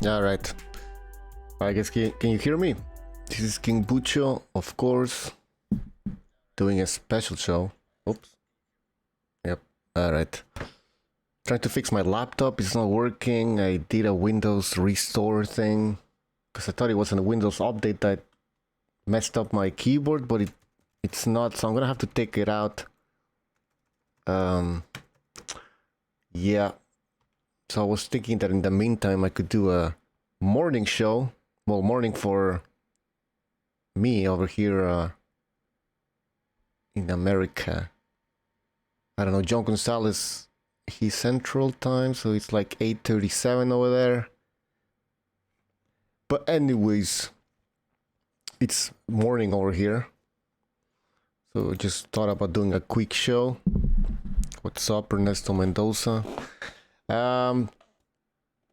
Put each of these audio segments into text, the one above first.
All right. I guess can you hear me? This is King Bucho, of course, doing a special show. Oops. Yep. All right. Trying to fix my laptop. It's not working. I did a Windows restore thing because I thought it was a Windows update that messed up my keyboard, but it's not. So I'm gonna have to take it out. Yeah. So I was thinking that in the meantime I could do a morning show. Well, morning for me over here in America. I don't know, John Gonzalez, he's Central Time, so it's like 8:37 over there. But anyways, it's morning over here. So just thought about doing a quick show. What's up, Ernesto Mendoza?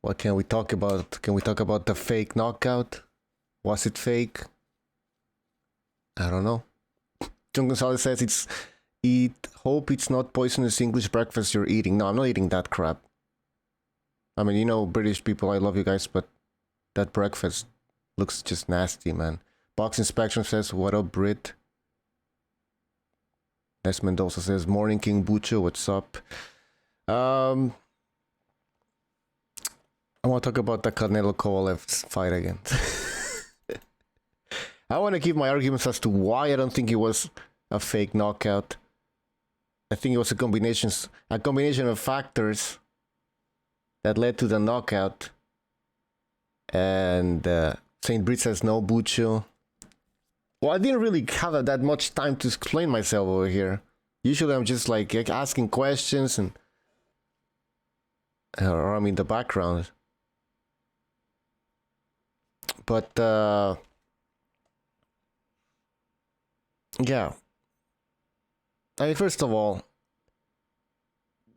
What can we talk about? Can we talk about the fake knockout? Was it fake? I don't know. John Gonzalez says hope it's not poisonous English breakfast you're eating. No, I'm not eating that crap. I mean, you know, British people, I love you guys, but that breakfast looks just nasty, man. Box Inspection says, what up, Brit? Nes Mendoza says, morning, King Bucho, what's up? I want to talk about the Canelo Kovalev fight again. I want to give my arguments as to why I don't think it was a fake knockout. I think it was a combination of factors that led to the knockout. And Saint Brit says no, Bucho. Well, I didn't really have that much time to explain myself over here. Usually I'm just like asking questions or I'm in the background. But yeah. I mean, first of all,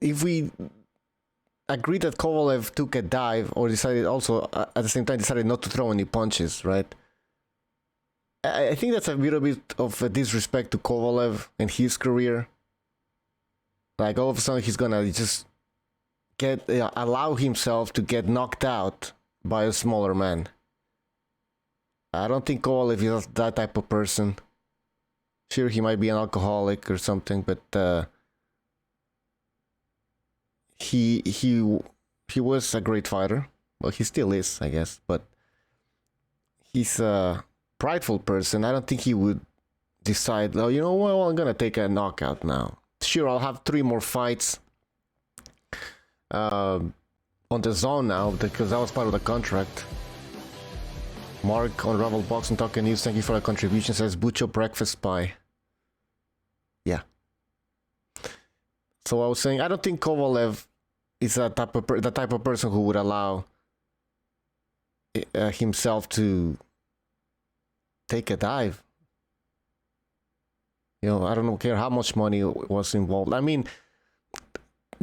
if we agree that Kovalev took a dive or decided also at the same time decided not to throw any punches, right? I think that's a little bit of a disrespect to Kovalev and his career. Like all of a sudden he's gonna just allow himself to get knocked out by a smaller man. I don't think Kovalev is that type of person. Sure, he might be an alcoholic or something, but he was a great fighter. Well, he still is, I guess, but he's a prideful person. I don't think he would decide, oh, you know what, well, I'm gonna take a knockout now. Sure, I'll have 3 more fights on the zone now because that was part of the contract. Mark on Ravel Boxing Talking News, thank you for the contribution, says Bucho breakfast pie. Yeah. So I was saying, I don't think Kovalev is the type of person who would allow himself to take a dive. You know, I don't care how much money was involved. I mean,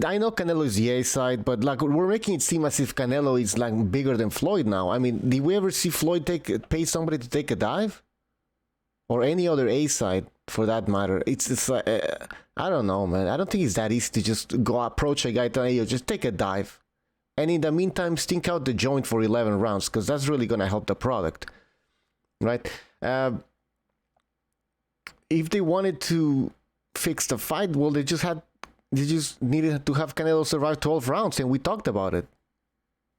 I know Canelo is the A side, but like we're making it seem as if Canelo is like bigger than Floyd now. I mean, did we ever see Floyd pay somebody to take a dive, or any other A side for that matter? It's like I don't know, man. I don't think it's that easy to just go approach a guy and tell you just take a dive, and in the meantime stink out the joint for 11 rounds because that's really gonna help the product, right? If they wanted to fix the fight, well, they just needed to have Canelo survive 12 rounds, and we talked about it.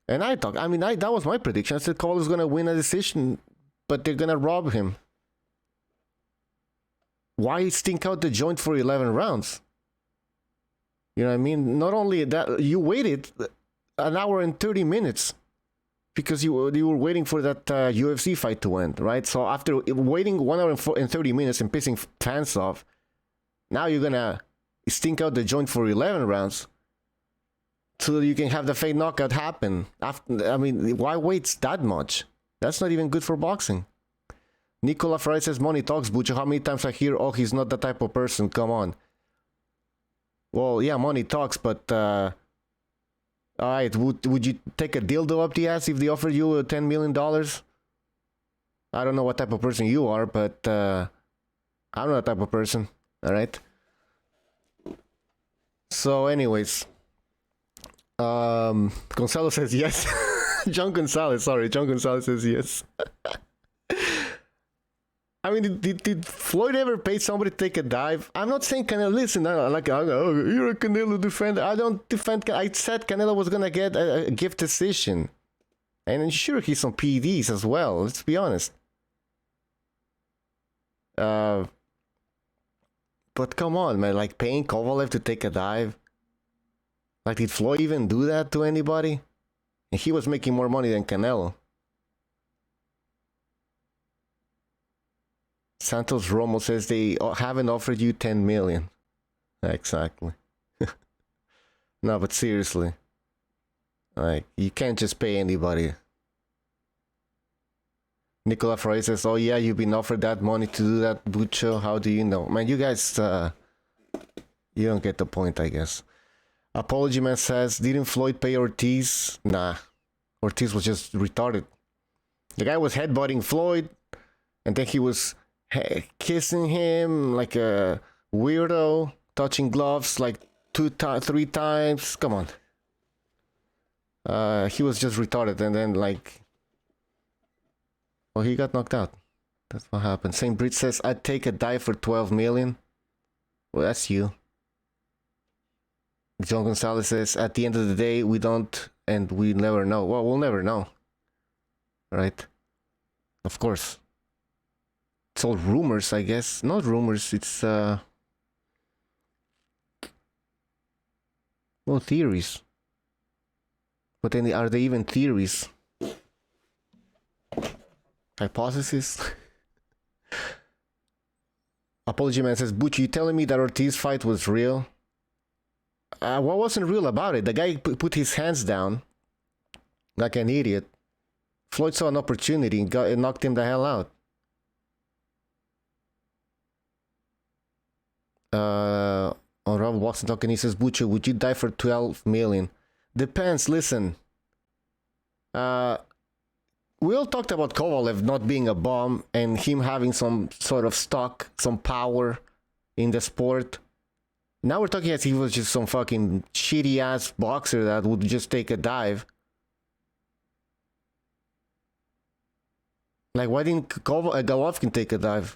And that was my prediction. I said Cole's going to win a decision, but they're going to rob him. Why stink out the joint for 11 rounds? You know what I mean? Not only that, you waited an hour and 30 minutes because you were waiting for that UFC fight to end, right? So after waiting 1 hour and 30 minutes and pissing fans off, now you're going to stink out the joint for 11 rounds so that you can have the fake knockout happen. I mean, why wait that much? That's not even good for boxing. Nicola Fry says, money talks, Bucho. How many times I hear, oh, he's not the type of person. Come on. Well, yeah, money talks, but all right, would you take a dildo up the ass if they offered you $10 million? I don't know what type of person you are, but I'm not that type of person. All right. So anyways, Gonzalo says yes. John Gonzalez, sorry. John Gonzalez says yes. I mean, did Floyd ever pay somebody to take a dive? I'm not saying Canelo. Listen, oh, you're a Canelo defender. I don't defend. I said Canelo was gonna get a gift decision, and sure, he's on PEDs as well. Let's be honest. But come on, man! Like paying Kovalev to take a dive. Like, did Floyd even do that to anybody? And he was making more money than Canelo. Santos Romo says they haven't offered you 10 million. Exactly. No, but seriously. Like, you can't just pay anybody. Nicola Freud says, oh yeah, you've been offered that money to do that, Bucho. How do you know? Man, you guys, you don't get the point, I guess. Apology Man says, didn't Floyd pay Ortiz? Nah. Ortiz was just retarded. The guy was headbutting Floyd, and then he was kissing him like a weirdo, touching gloves like 3 times. Come on. He was just retarded, and then like, well, he got knocked out. That's what happened. Saint Brit says, I'd take a dive for 12 million. Well, that's you. John Gonzalez says, at the end of the day, we don't, and we never know. Well, we'll never know. Right? Of course. It's all rumors, I guess. Not rumors, it's, well, theories. But then, are they even theories? Hypothesis? Apology Man says, Butch, you telling me that Ortiz fight was real? What wasn't real about it? The guy put his hands down like an idiot. Floyd saw an opportunity and knocked him the hell out. On Rob Watson talking, he says, Butcher, would you die for 12 million? Depends, listen. We all talked about Kovalev not being a bomb and him having some sort of stock, some power in the sport. Now we're talking as he was just some fucking shitty ass boxer that would just take a dive. Like, why didn't Golovkin take a dive?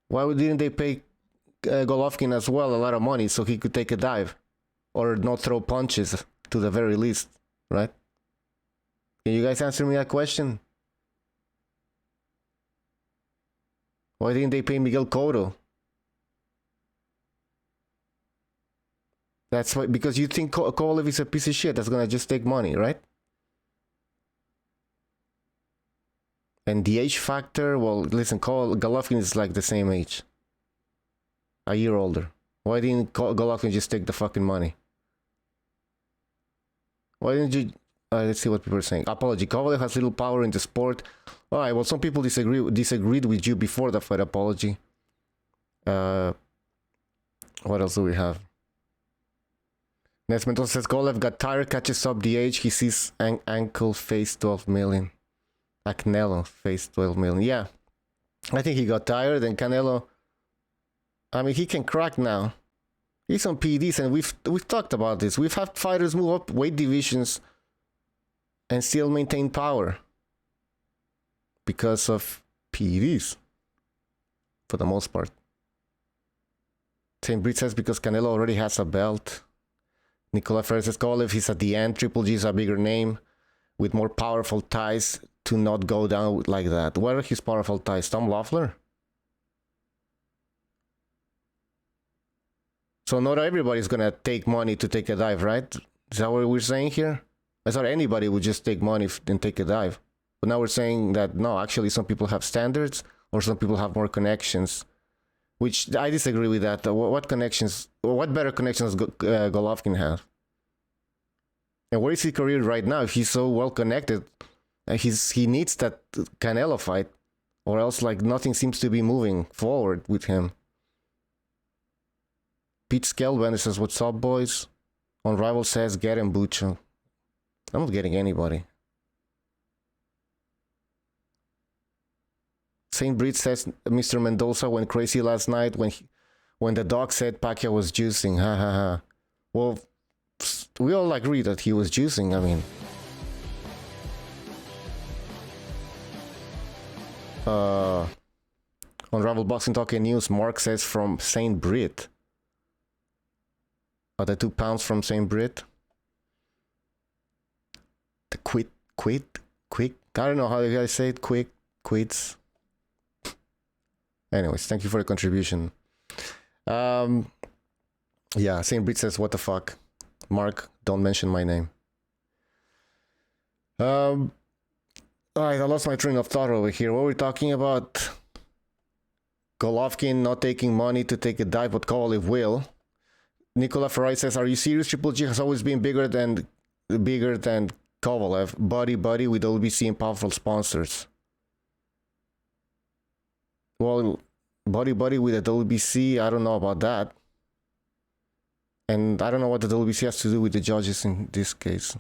Why didn't they pay Golovkin as well a lot of money so he could take a dive? Or not throw punches, to the very least, right? Can you guys answer me that question? Why didn't they pay Miguel Cotto? That's why, because you think Kovalev is a piece of shit that's gonna just take money, right? And the age factor, well, listen, Golovkin is like the same age. A year older. Why didn't Golovkin just take the fucking money? Why didn't you... let's see what people are saying. Apology. Kovalev has little power in the sport. Alright, well, some people disagreed with you before the fight. Apology. What else do we have? Nesmentos says, Kovalev got tired, catches up the age. He sees ankle face 12 million. Canelo faced 12 million. Yeah, I think he got tired, and Canelo, I mean, he can crack now. He's on PEDs, and we've talked about this. We've had fighters move up weight divisions and still maintain power because of PEDs, for the most part. St. Brit says because Canelo already has a belt. Nicola Ferrer says Kovalev, he's at the end. Triple G is a bigger name with more powerful ties to not go down like that. What are his powerful ties? Tom Loeffler? So not everybody's gonna take money to take a dive, right? Is that what we're saying here? I thought anybody would just take money and take a dive. But now we're saying that no, actually some people have standards or some people have more connections. Which I disagree with that. What connections, what better connections Golovkin have? And where is his career right now if he's so well connected? He needs that Canelo fight, or else like nothing seems to be moving forward with him. Pete Skelbender says, what's up, boys? On Rival says, get him, Bucho. I'm not getting anybody. Saint Brit says, Mr. Mendoza went crazy last night when the dog said Pacquiao was juicing. Ha ha ha. Well, we all agree that he was juicing. I mean, On Rival Boxing Talking News, Mark says from Saint Brit. Are the 2 pounds from Saint Brit? The quick. I don't know how you guys say it. Quits. Anyways, thank you for the contribution. Yeah, Saint Brit says, what the fuck? Mark, don't mention my name. Alright, I lost my train of thought over here. What were we talking about? Golovkin not taking money to take a dive, but Kovalev will. Nicola Ferrari says, are you serious? Triple G has always been bigger than Kovalev. Buddy with WBC and powerful sponsors. Well, buddy with the WBC, I don't know about that. And I don't know what the WBC has to do with the judges in this case.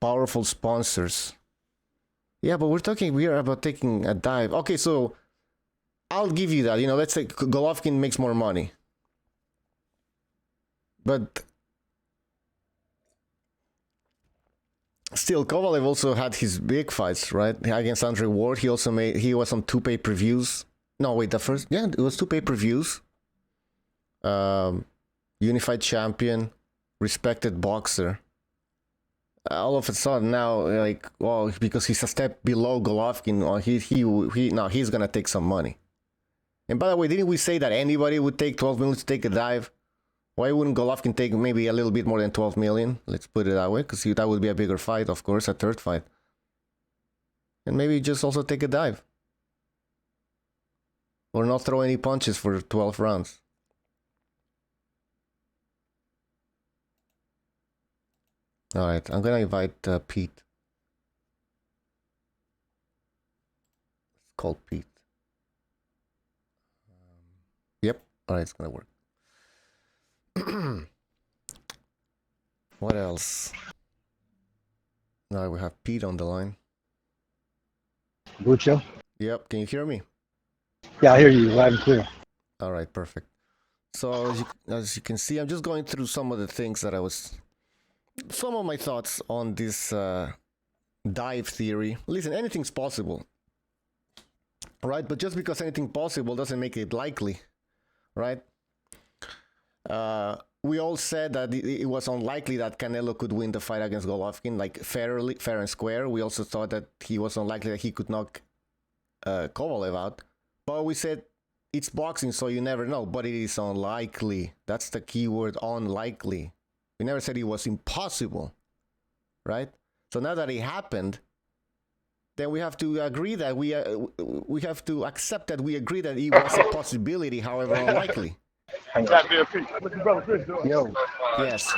Powerful sponsors. Yeah, but we're talking here about taking a dive. Okay, so I'll give you that. You know, let's say Golovkin makes more money. But still, Kovalev also had his big fights, right? Against Andre Ward, he was on 2 pay-per-views. No, wait, it was 2 pay-per-views. Unified champion, respected boxer. All of a sudden now, like, well, because he's a step below Golovkin, now he's gonna take some money. And by the way, didn't we say that anybody would take 12 million to take a dive? Why wouldn't Golovkin take maybe a little bit more than 12 million? Let's put it that way, because that would be a bigger fight, of course, a third fight. And maybe just also take a dive. Or not throw any punches for 12 rounds. Alright, I'm gonna invite Pete. It's called Pete. Yep, alright, it's gonna work. What else? Now we have Pete on the line. Bucho? Yep, can you hear me? Yeah, I hear you loud and clear. Alright, perfect. So as you can see, I'm just going through some of the things that some of my thoughts on this dive theory. Listen, anything's possible, right? But just because anything's possible doesn't make it likely, right? We all said that it was unlikely that Canelo could win the fight against Golovkin, like fair and square. We also thought that he was unlikely that he could knock Kovalev out. But we said it's boxing, so you never know. But it is unlikely. That's the key word, unlikely. We never said it was impossible, right? So now that it happened, then we have to agree that we have to accept that we agree that it was a possibility, however unlikely. Yo. Yes.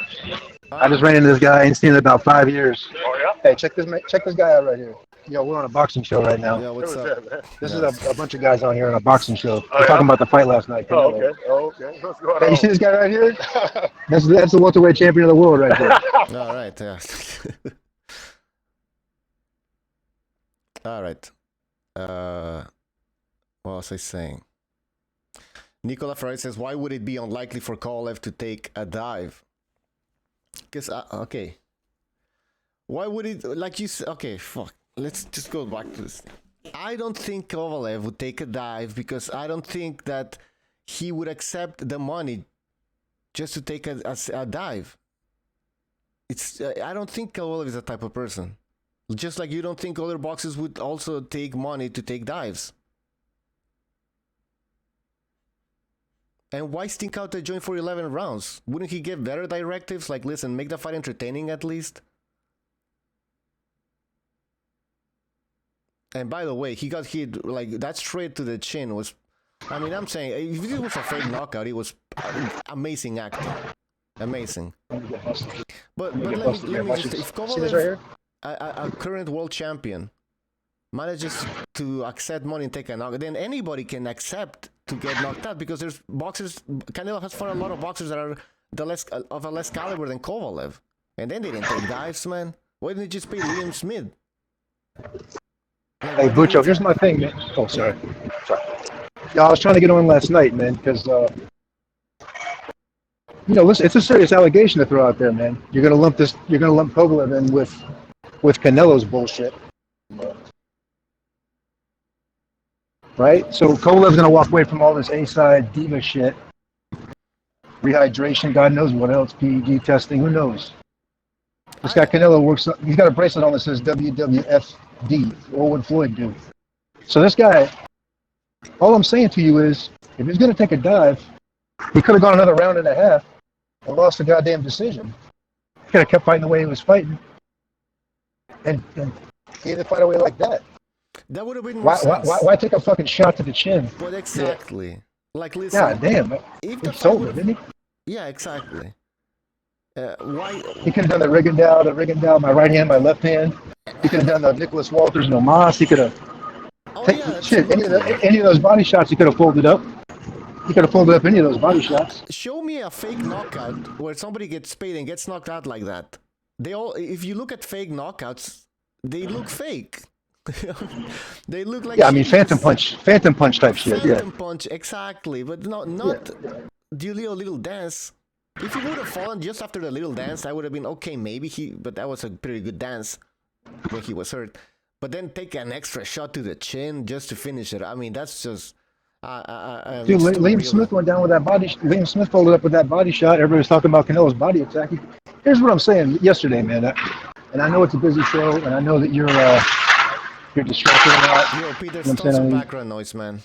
I just ran into this guy. I ain't seen him in about 5 years. Oh, yeah? Hey, check this guy out right here. Yo, we're on a boxing show right now. Yeah, what's up? This is a bunch of guys on here on a boxing show. We're talking about the fight last night. Oh, okay. What's going on? Hey, you see this guy right here? That's the welterweight champion of the world right there. All right, yeah. All right. What was I saying? Nicola Ferrari says, why would it be unlikely for Kovalev to take a dive? Because, okay. Why would it, like you said, okay, fuck. Let's just go back to this. I don't think Kovalev would take a dive because I don't think that he would accept the money just to take a dive. I don't think Kovalev is that type of person. Just like you don't think other boxers would also take money to take dives. And why stink out the joint for 11 rounds? Wouldn't he give better directives? Like, listen, make the fight entertaining at least. And by the way, he got hit, like, that straight to the chin was, I mean, I'm saying, if it was a fake knockout, it was amazing acting. Amazing. But let me just, if Kovalev, a current world champion, manages to accept money and take a knockout, then anybody can accept to get knocked out because there's boxers, Canelo has fought a lot of boxers that are of a less caliber than Kovalev. And then they didn't take dives, man. Why didn't they just pay Liam Smith? Hey, Bucho, here's my thing, man. Oh, sorry. Yeah, I was trying to get on last night, man, because, you know, listen, it's a serious allegation to throw out there, man. You're gonna lump Kovalev in with Canelo's bullshit. right? So Kovalev's gonna walk away from all this A-side diva shit, rehydration, God knows what else, PED testing, who knows? This guy Canelo works. He's got a bracelet on that says WWFD. What would Floyd do? So this guy, all I'm saying to you is, if he's gonna take a dive, he could have gone another round and a half and lost the goddamn decision. He could have kept fighting the way he was fighting, and gave the fight away like that. That would have been more sense. Why take a fucking shot to the chin? Well, exactly. Yeah. Like, listen. God damn, he sold it, didn't he? Yeah, exactly. Why? He could have done the Rigondeaux, my right hand, my left hand. He could have done the Nicholas Walters, no mas. He could have. Shit, any of those body shots, he could have folded up. He could have folded up any of those body shots. Show me a fake knockout where somebody gets paid and gets knocked out like that. They all, if you look at fake knockouts, they look fake. They look like phantom punch type shit. Phantom punch, exactly, but not do a little dance. If he would have fallen just after the little dance, I would have been okay, maybe but that was a pretty good dance when he was hurt. But then take an extra shot to the chin just to finish it. I mean, that's just. Dude, Liam Smith went down with that body. Liam Smith folded up with that body shot. Everybody was talking about Canelo's body attack. Here's what I'm saying. Yesterday, man, and I know it's a busy show, and I know that you're distracted a lot. Yo, Pete, there's tons of background noise, man.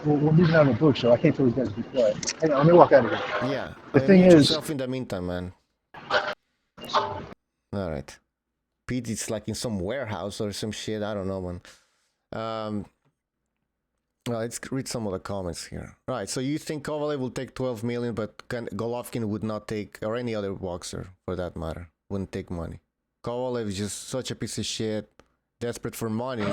Well, these are not a book show. I can't tell these guys to be quiet. Hang on, let me walk out of here. Yeah. The thing is, yourself in the meantime, man. All right. Pete is like in some warehouse or some shit. I don't know, man. Well, let's read some of the comments here. Right. So you think Kovalev will take 12 million, but Golovkin would not take, or any other boxer for that matter, wouldn't take money. Kovalev is just such a piece of shit, desperate for money.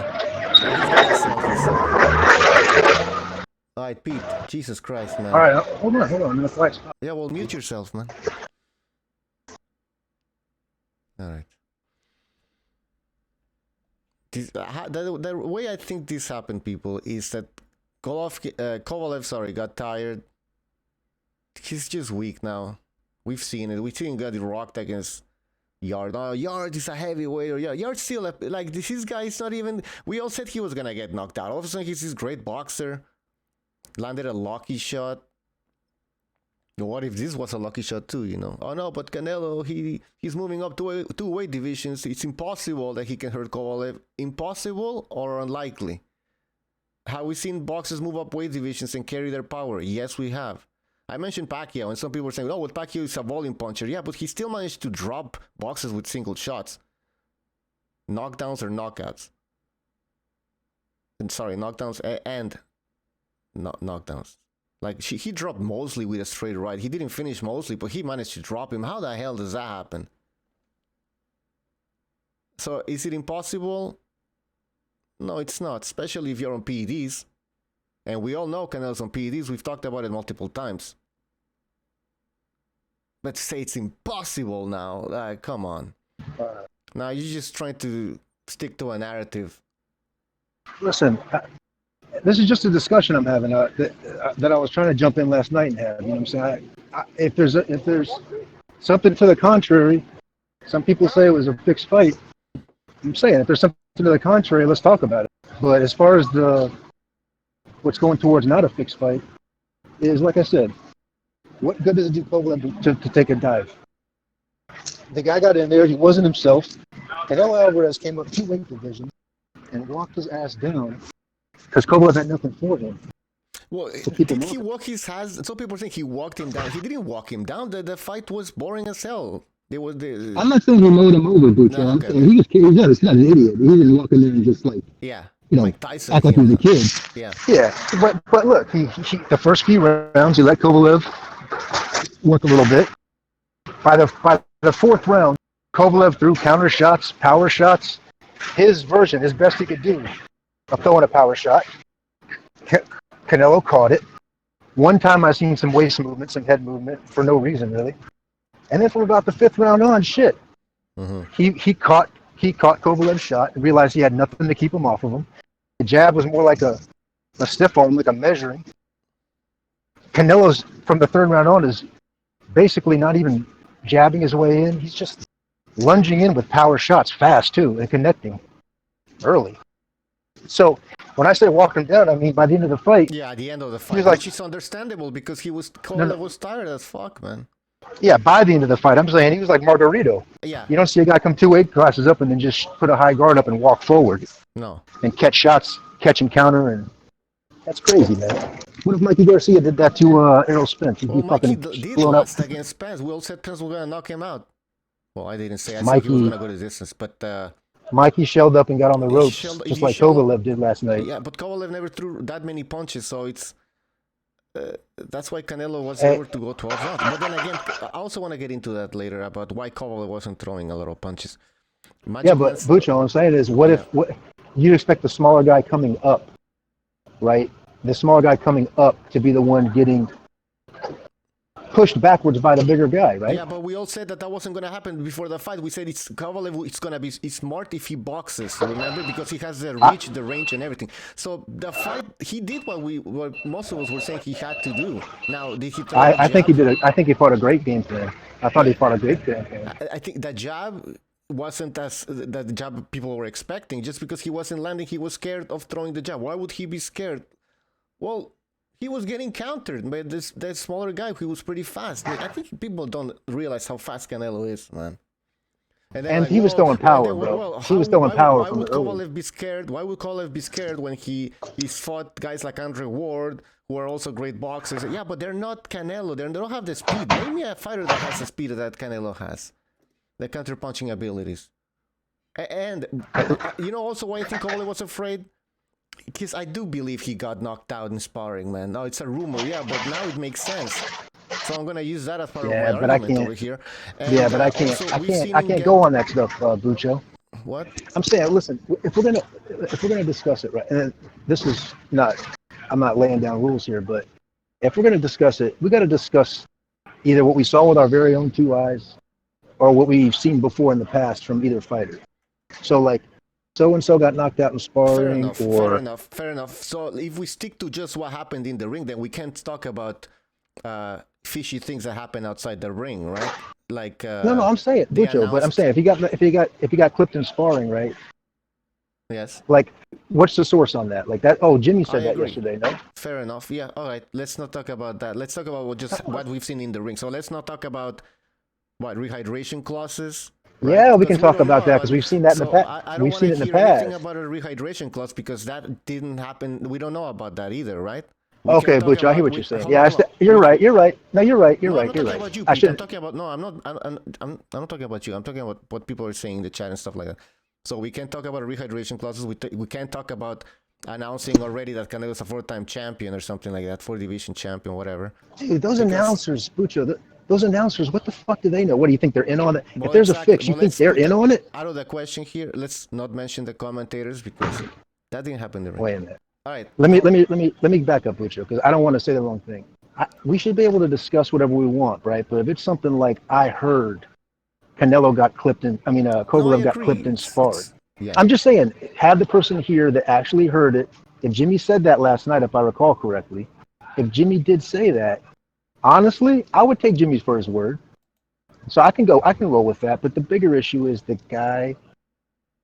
All right, Pete. Jesus Christ, man. All right, hold on. I'm in a quiet spot. Yeah, well, mute yourself, man. All right. The way I think this happened, people, is that Kovalev, got tired. He's just weak now. We've seen it. We've seen him get rocked against Yard. Oh, Yard is a heavyweight. Or Yard's still like this guy is not even. We all said he was gonna get knocked out. All of a sudden, he's this great boxer. Landed a lucky shot. What if this was a lucky shot too, you know? Oh no, but Canelo, he's moving up two weight divisions. It's impossible that he can hurt Kovalev. Impossible or unlikely? Have we seen boxers move up weight divisions and carry their power? Yes, we have. I mentioned Pacquiao, and some people were saying, oh, well, Pacquiao is a volume puncher. Yeah, but he still managed to drop boxers with single shots. Knockdowns or knockouts. Knockdowns and knockdowns. Like, he dropped Mosley with a straight right. He didn't finish Mosley, but he managed to drop him. How the hell does that happen? So, is it impossible? No, it's not. Especially if you're on PEDs. And we all know Canelo's on PEDs. We've talked about it multiple times. But to say it's impossible now, come on. Now, you're just trying to stick to a narrative. Listen, this is just a discussion I'm having that I was trying to jump in last night and have. You know what I'm saying? If there's something to the contrary, some people say it was a fixed fight. I'm saying if there's something to the contrary, let's talk about it. But as far as what's going towards not a fixed fight is, like I said, what good does it do Kovalev to take a dive? The guy got in there. He wasn't himself. Canelo Alvarez came up 2 weight divisions and walked his ass down. Because Kovalev had nothing for him. Well, did he walk his ass? Some people think he walked him down. He didn't walk him down. The fight was boring as hell. I'm not saying he mowed him over, Bucha. No, okay. He's not an idiot. He didn't walk in there and just like, like Tyson, act like he was a kid. Yeah. But look, he the first few rounds, he let Kovalev work a little bit. By the 4th round, Kovalev threw counter shots, power shots. His best he could do. of throwing a power shot. Canelo caught it. One time I seen some waist movement, some head movement for no reason really. And then from about the 5th round on, he caught Kovalev's shot and realized he had nothing to keep him off of him. The jab was more like a stiff arm, like a measuring. Canelo's from the 3rd round on is basically not even jabbing his way in. He's just lunging in with power shots fast too and connecting early. So When I say walk him down, I mean by the end of the fight. Yeah, at the end of the He fight, was like, which is understandable because no, Kovalev was tired as fuck, man. yeah, by the end of the fight, I'm saying he was like Margarito. Yeah. You don't see a guy come 2 weight classes up and then just put a high guard up and walk forward No. and catch shots, catch and counter, and that's crazy, man. What if Mikey Garcia did that to Errol Spence? He'd Well, be Mikey fucking did blown up. last against Spence. We all said Spence was gonna knock him out. Well, I didn't say. I said Mikey, he was gonna go the distance, but Mikey shelled up and got on the ropes, shelled- just he like shelled- Kovalev did last night. yeah, but Kovalev never threw that many punches, so it's that's why Canelo was able to go 12 rounds. But then again, I also want to get into that later about why Kovalev wasn't throwing a lot of punches. Yeah, but Bucho, what I'm saying is, what if you expect the smaller guy coming up, right? The smaller guy coming up to be the one getting pushed backwards by the bigger guy, right? Yeah, but we all said that wasn't going to happen before the fight. We said it's Kovalev. It's going to be smart if he boxes. Remember, because he has the reach, the range, and everything. So the fight, he did what most of us were saying he had to do. Now, did he? I think he did. I think he fought a great game plan. I thought he fought a great game plan. I think the jab wasn't as the jab people were expecting. Just because he wasn't landing, he was scared of throwing the jab. Why would he be scared? Well, he was getting countered by this smaller guy who was pretty fast. I think people don't realize how fast Canelo is, man. And he was throwing power, bro. He was throwing power from the early. Why would Kovalev be scared? Why would Kovalev be scared when he's fought guys like Andre Ward, who are also great boxers? Yeah, but they're not Canelo. They don't have the speed. Name me a fighter that has the speed that Canelo has, the counter-punching abilities. And you know also why I think Kovalev was afraid? Because I do believe he got knocked out in sparring, man. Now it's a rumor, yeah, but now it makes sense. So I'm gonna use that as part of my argument over here. And, but I can't. I can't go on that stuff, Bucho. What? I'm saying, listen, if we're gonna discuss it, right? And this is not. I'm not laying down rules here, but if we're gonna discuss it, we got to discuss either what we saw with our very own 2 eyes, or what we've seen before in the past from either fighter. So like, so and so got knocked out in sparring, fair enough. So if we stick to just what happened in the ring, then we can't talk about fishy things that happen outside the ring, right? Like no, I'm saying Bucho, but I'm saying if he got clipped in sparring, right? Yes. Like, what's the source on that? Like that? Oh, Jimmy said that yesterday. No. Fair enough. Yeah. All right. Let's not talk about that. Let's talk about what we've seen in the ring. So let's not talk about rehydration clauses. Right? Yeah, we can talk about that because we've seen that in the past. We've seen it in the past. Anything about a rehydration clause because that didn't happen. We don't know about that either, right? Okay, Butch, I hear what you're saying. Yeah, you're right. You're right. No, you're right. You're right. You're right. About you, I'm talking about. No, I'm not. I'm not talking about you. I'm talking about what people are saying in the chat and stuff like that. So we can't talk about rehydration clauses. We can't talk about announcing already that Canelo is a 4-time champion or something like that, 4-division champion, whatever. Dude, those announcers, Bucho, those announcers, what the fuck do they know? What do you think they're in on it? Well, if there's a fix, you think they're in on it? Out of the question here, let's not mention the commentators because that didn't happen in the ring. Wait a minute. All right. Let me back up, Bucho, because I don't want to say the wrong thing. We should be able to discuss whatever we want, right? But if it's something like I heard Canelo got clipped in, Kovalev got clipped in sparring. Yeah. I'm just saying, have the person here that actually heard it. If Jimmy said that last night, if I recall correctly, if Jimmy did say that, honestly, I would take Jimmy's for his word. So I can roll with that. But the bigger issue is the guy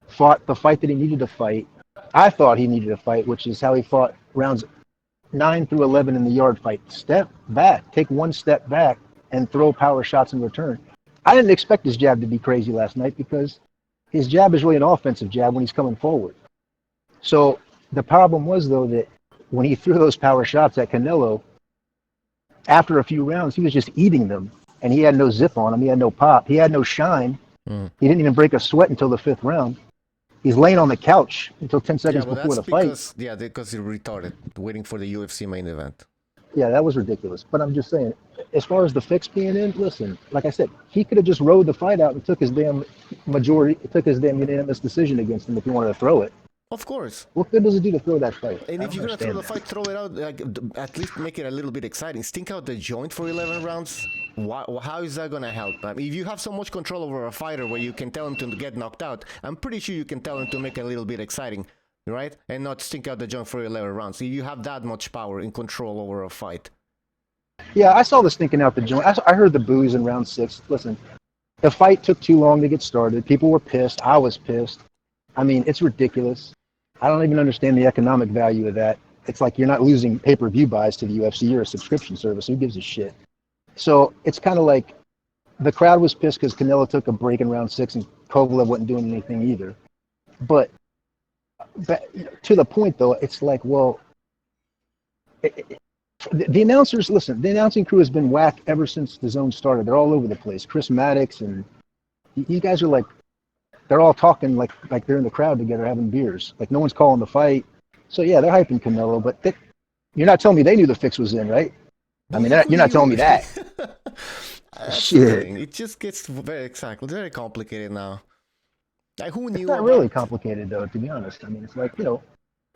fought the fight that he needed to fight. I thought he needed to fight, which is how he fought rounds 9 through 11 in the yard fight. Step back, take 1 step back, and throw power shots in return. I didn't expect his jab to be crazy last night because his jab is really an offensive jab when he's coming forward. So the problem was, though, that when he threw those power shots at Canelo, after a few rounds, he was just eating them. And he had no zip on him. He had no pop. He had no shine. He didn't even break a sweat until the 5th round. He's laying on the couch until 10 seconds before the fight. Yeah, because he retarded, waiting for the UFC main event. Yeah, that was ridiculous. But I'm just saying, as far as the fix being in, listen, like I said, he could have just rode the fight out and took his damn unanimous decision against him if he wanted to throw it. Of course. What good does it do to throw that fight? And if you're going to throw the fight, throw it out, like, at least make it a little bit exciting. Stink out the joint for 11 rounds. How is that going to help? I mean, if you have so much control over a fighter where you can tell him to get knocked out, I'm pretty sure you can tell him to make it a little bit exciting, right? And not stink out the joint for 11 rounds. If you have that much power and control over a fight. Yeah, I saw the stinking out the joint. I heard the boos in round 6. Listen, the fight took too long to get started. People were pissed. I was pissed. I mean, it's ridiculous. I don't even understand the economic value of that. It's like you're not losing pay-per-view buys to the UFC or a subscription service. Who gives a shit? So it's kind of like the crowd was pissed because Canelo took a break in round 6 and Kovalev wasn't doing anything either. But to the point, though, it's like, well, the announcers, listen, the announcing crew has been whack ever since the zone started. They're all over the place. Chris Maddox and you guys are like, they're all talking like they're in the crowd together having beers. Like no one's calling the fight. So yeah, they're hyping Canelo, but you're not telling me they knew the fix was in, right? I mean, you're not telling me that. Shit. It just gets very very complicated now. Like who knew? It's not really complicated though, to be honest. I mean, it's like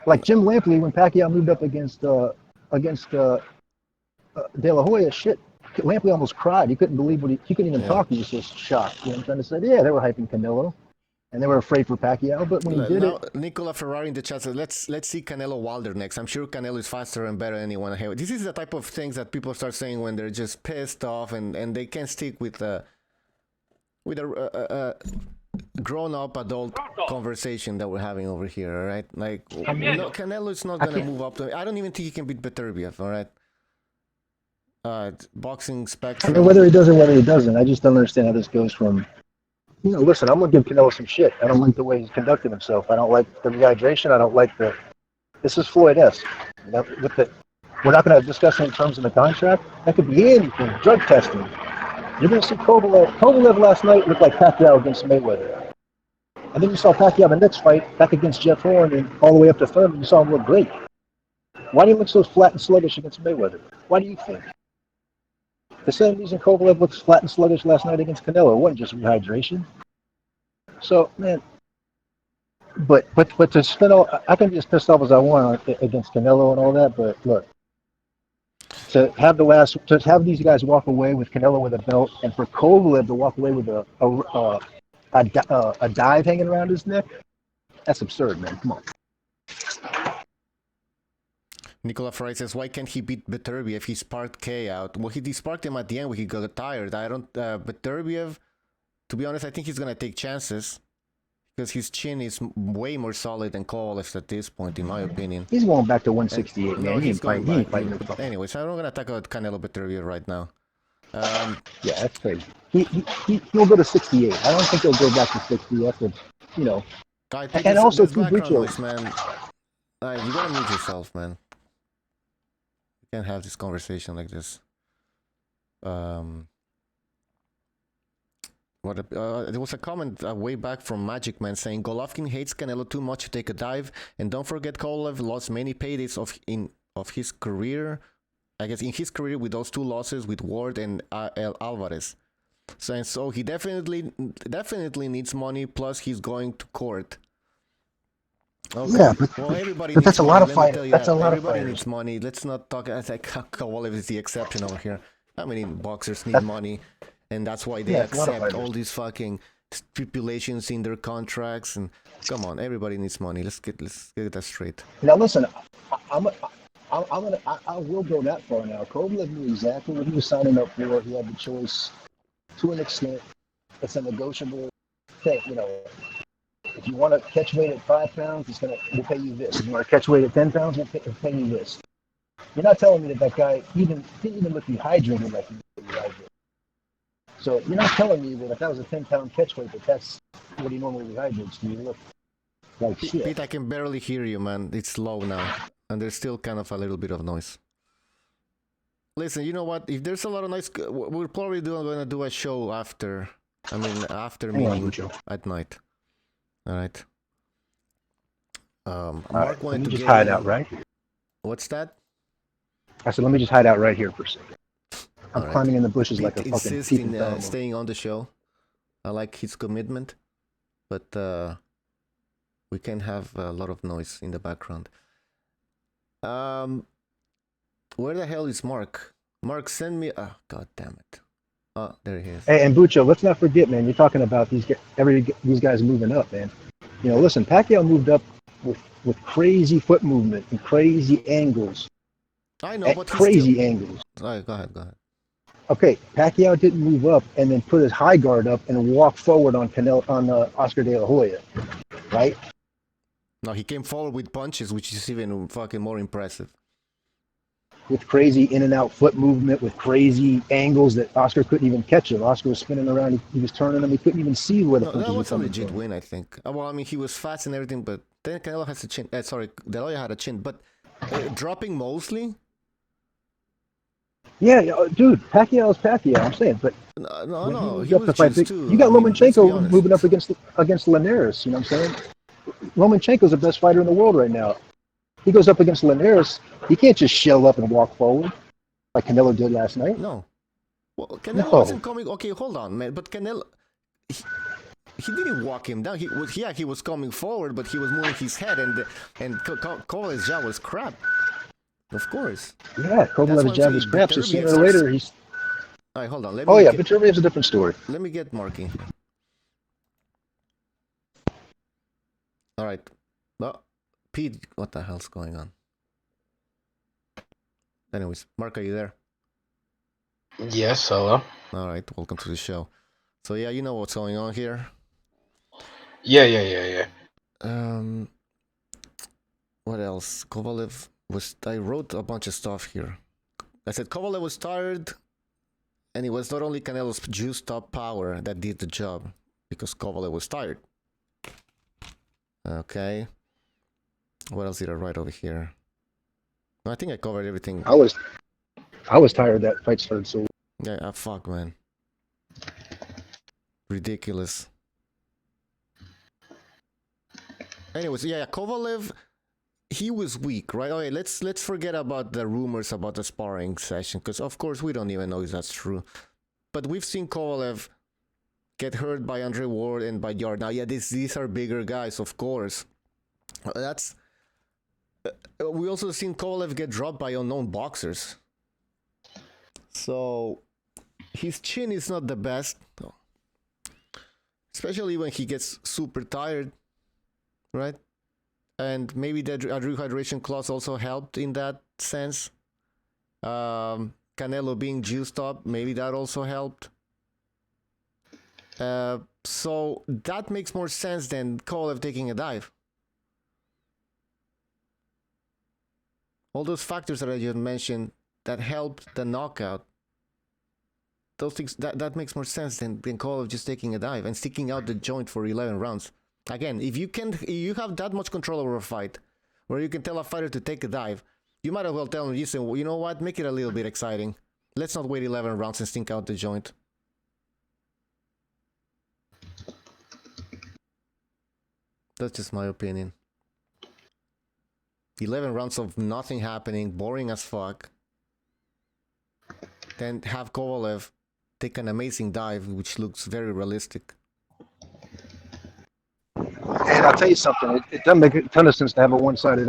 like Jim Lampley when Pacquiao moved up against De La Hoya. Shit, Lampley almost cried. He couldn't believe he couldn't even talk. He was just shocked. You know what I'm trying to say? Yeah, they were hyping Canelo. And they were afraid for Pacquiao, but when he did it... Nicola Ferrari in the chat says, let's see Canelo Wilder next. I'm sure Canelo is faster and better than anyone. This is the type of things that people start saying when they're just pissed off and they can't stick with a grown-up adult conversation that we're having over here, all right? Like, Canelo is not going to move up to... I don't even think he can beat Beterbiev, all right? Boxing spectrum... I mean, whether he does or whether he doesn't, I just don't understand how this goes from... listen, I'm going to give Canelo some shit. I don't like the way he's conducted himself. I don't like the rehydration. I don't like the... This is Floyd-esque. We're not going to discuss any terms in the contract. That could be anything. Drug testing. You're going to see Kovalev. Kovalev last night looked like Pacquiao against Mayweather. And then you saw Pacquiao the next fight, back against Jeff Horn, and all the way up to Thurman, you saw him look great. Why do you look so flat and sluggish against Mayweather? Why do you think? The same reason Kovalev looks flat and sluggish last night against Canelo. It wasn't just rehydration. So, man, but to spend all, I can be as pissed off as I want against Canelo and all that, but look, to have these guys walk away with Canelo with a belt, and for Kovalev to walk away with a dive hanging around his neck, that's absurd, man. Come on. Nicola Ferrari says, why can't he beat Beterbiev? He sparked K out. Well, he sparked him at the end when he got tired. Beterbiev, to be honest, I think he's going to take chances because his chin is way more solid than Kovalev's at this point, in my opinion. He's going back to 168, man. He ain't fighting. Anyway, so I'm not going to talk about Canelo Beterbiev right now. Yeah, that's crazy. He'll go to 68. I don't think he'll go back to 60 after, And also, too, noise, man. You got to mute yourself, man. Can't have this conversation like this. There was a comment way back from Magic Man saying Golovkin hates Canelo too much to take a dive, and don't forget Kovalev lost many paydays of his career. I guess in his career with those 2 losses with Ward and Alvarez. So he definitely needs money. Plus he's going to court. Okay. Yeah, well, everybody but needs that's a money. lot of fight. That's a lot of Everybody fighters. needs money. Let's not talk. I think Kovalev is the exception over here. How many boxers need money, and that's why they accept all these fucking stipulations in their contracts. And come on, everybody needs money. Let's get that straight. Now listen, I will go that far now. Kovalev knew exactly what he was signing up for. He had the choice to an extent. It's a negotiable thing, If you want to catch weight at 5 pounds, we'll pay you this. If you want to catch weight at 10 pounds, we'll pay you this. You're not telling me that guy didn't even look dehydrated like he was dehydrated. So you're not telling me that if that was a 10-pound catch weight, that's what he normally dehydrates to. You look like shit. Pete, I can barely hear you, man. It's low now, and there's still kind of a little bit of noise. Listen, you know what? If there's a lot of noise, we're probably going to do a show after meeting at night. All right. Mark wanted let me to just get hide out right here. What's that? I said, let me just hide out right here for a second. I'm All climbing in the bushes Pete like a fucking insists in staying on the show. I like his commitment, but we can have a lot of noise in the background. Where the hell is Mark? Mark, send me. Oh, god damn it! Oh, there he is. Hey, and Bucho, let's not forget, man. You're talking about these guys moving up, man. Listen, Pacquiao moved up with crazy foot movement and crazy angles. I know, but crazy angles. All right, go ahead. Okay, Pacquiao didn't move up and then put his high guard up and walk forward on Oscar De La Hoya, right? No, he came forward with punches, which is even fucking more impressive. With crazy in and out foot movement, with crazy angles that Oscar couldn't even catch him. Oscar was spinning around, he was turning him, he couldn't even see where the No, punches that were was a coming legit from. win, I think. Well, I mean, he was fast and everything, but then Canelo has a chin. Sorry, De La Hoya had a chin, but dropping mostly. Yeah, dude, Pacquiao's Pacquiao. I'm saying, but when he No, moved he up was to fight, juiced too. you got I mean, let's be Lomachenko honest. moving up against Linares. You know what I'm saying? Lomachenko's the best fighter in the world right now. He goes up against Linares. He can't just shell up and walk forward like Canelo did last night. No. Well, Canelo No. wasn't coming. Okay, hold on, man. But Canelo, he didn't walk him down. He was coming forward, but he was moving his head, and Kovalev's jaw was crap. Of course. Yeah, Kovalev's jab was crap. So sooner or later, he's. All right, hold on. Oh yeah, Beterbiev's a different story. Let me get marking here. All right. Well, Pete, what the hell's going on? Anyways, Mark, are you there? Yes, hello. All right, welcome to the show. So yeah, you know what's going on here. Yeah. What else? Kovalev was. I wrote a bunch of stuff here. I said Kovalev was tired, and it was not only Canelo's juiced up power that did the job, because Kovalev was tired. Okay. What else did I write over here? I think I covered everything. I was tired that fight started so. Yeah, fuck, man. Ridiculous. Anyways, yeah, Kovalev, he was weak, right? Okay, let's forget about the rumors about the sparring session, because of course we don't even know if that's true. But we've seen Kovalev get hurt by Andre Ward and by Yard. Now, yeah, these are bigger guys, of course. That's. We also seen Kovalev get dropped by unknown boxers. So his chin is not the best, especially when he gets super tired, right? And maybe the rehydration clause also helped in that sense. Canelo being juiced up, maybe that also helped. So that makes more sense than Kovalev taking a dive. All those factors that I just mentioned that helped the knockout, those things, that makes more sense than Kovalev just taking a dive and sticking out the joint for 11 rounds. Again, if you have that much control over a fight, where you can tell a fighter to take a dive, you might as well tell him, listen, well, you know what, make it a little bit exciting. Let's not wait 11 rounds and stink out the joint. That's just my opinion. 11 rounds of nothing happening, boring as fuck. Then have Kovalev take an amazing dive, which looks very realistic. And I'll tell you something, it doesn't make a ton of sense to have a one-sided,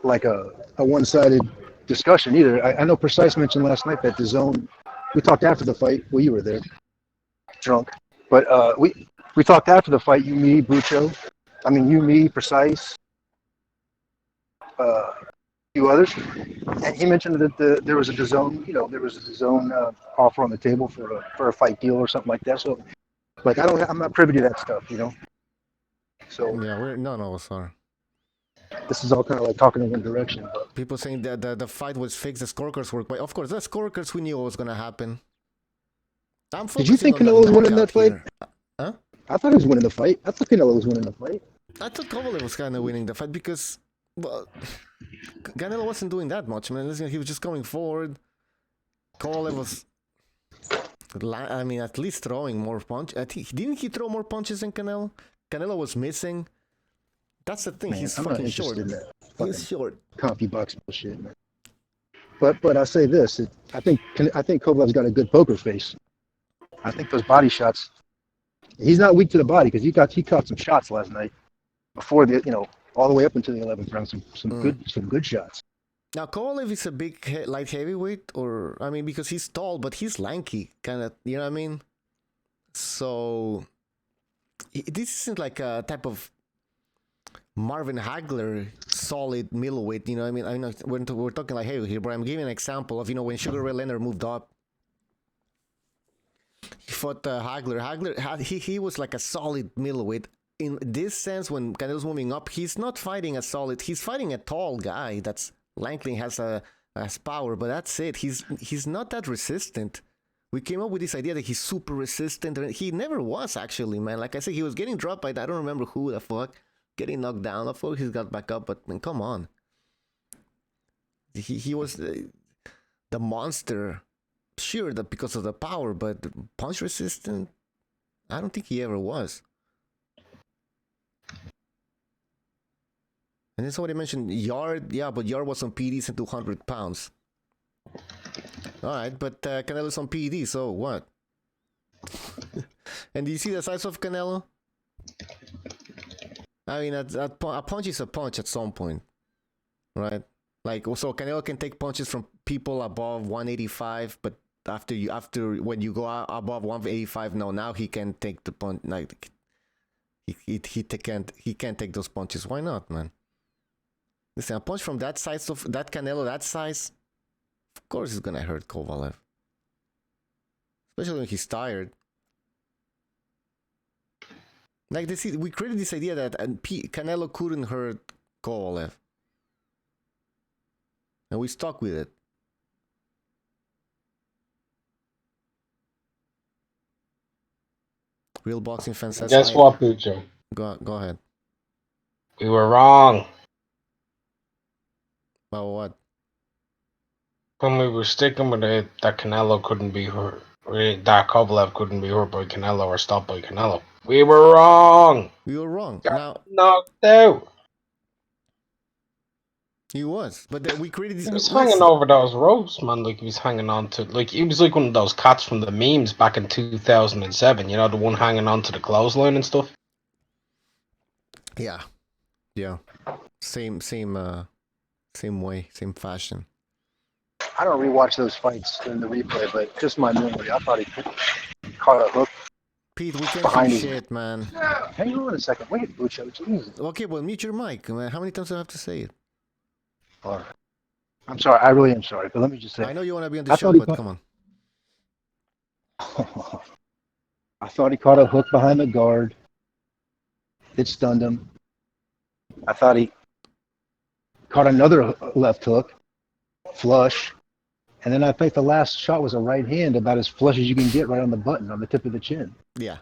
like a one-sided discussion either. I know Precise mentioned last night that the zone, we talked after the fight, well, you were there, drunk, but we talked after the fight, you, me, Precise, a few others, and he mentioned that there was a DAZN, offer on the table for a fight deal or something like that. So, like, I'm not privy to that stuff, So yeah, none of us are. This is all kind of like talking in one direction. But people saying that the fight was fixed, the scorecards were quite. Of course, the scorecards we knew what was gonna happen. Did you think Canelo was winning that fight? Huh? I thought he was winning the fight. I thought Canelo was winning the fight. I thought Kovalev was kind of winning the fight because, well, Canelo wasn't doing that much, man. Listen, he was just going forward. Kovalev was, I mean, at least throwing more punches. I think didn't he throw more punches than Canelo? Canelo was missing. That's the thing. Man, he's I'm fucking not short. interested in that He's short. CompuBox bullshit, man. But I say this: I think Kovalev's got a good poker face. I think those body shots. He's not weak to the body because he caught some shots last night before all the way up into the 11th round. Some good shots. Now Kovalev is a big light heavyweight, or I mean, because he's tall, but he's lanky, kind of. You know what I mean? So this isn't like a type of Marvin Hagler solid middleweight. You know what I mean? We're talking like heavy here, but I'm giving an example of when Sugar Ray Leonard moved up. He fought Hagler. He was like a solid middleweight. in this sense, when Canelo's moving up, he's not fighting a solid. He's fighting a tall guy that's lanky, has power, but that's it. He's not that resistant. We came up with this idea that he's super resistant. He never was, actually, man. Like I said, he was getting dropped by, I don't remember who the fuck, getting knocked down. I thought he's got back up, but man, come on. He was the monster. Sure, that because of the power, but punch resistant, I don't think he ever was. And then somebody mentioned Yard. Yeah, but Yard was on PEDs and 200 pounds. All right, but Canelo's on PED, so what? And do you see the size of Canelo? I mean, a punch is a punch at some point, right? Like, so Canelo can take punches from people above 185, but after when you go above 185, now he can take the punch. Like, he can't take those punches. Why not, man? Listen, a punch from that size of that Canelo, that size, of course, it's gonna hurt Kovalev, especially when he's tired. Like we created this idea that Canelo couldn't hurt Kovalev, and we stuck with it. Real boxing fans says. Guess what, Pucho? Go ahead. We were wrong. About what? When we were sticking with it, that Canelo couldn't be hurt, that Kovalev couldn't be hurt by Canelo or stopped by Canelo. We were wrong. We were wrong. Got now knocked out. He was, but we created this. He was hanging over those ropes, man. Like he was hanging on to, like he was like one of those cats from the memes back in 2007. You know, the one hanging on to the clothesline and stuff. Yeah. Same way, same fashion. I don't rewatch those fights in the replay, but just my memory, I thought he caught a hook. Pete, we can't Behind see him. shit, man. Hang on a second. Wait, Bucho. Jesus. Okay, well, mute your mic, man. How many times do I have to say it? All right. I'm sorry. I really am sorry, but let me just say. I know you want to be on the show, thought he but come on. I thought he caught a hook behind the guard. It stunned him. I thought he caught another left hook, flush. And then I think the last shot was a right hand, about as flush as you can get, right on the button, on the tip of the chin. Yeah,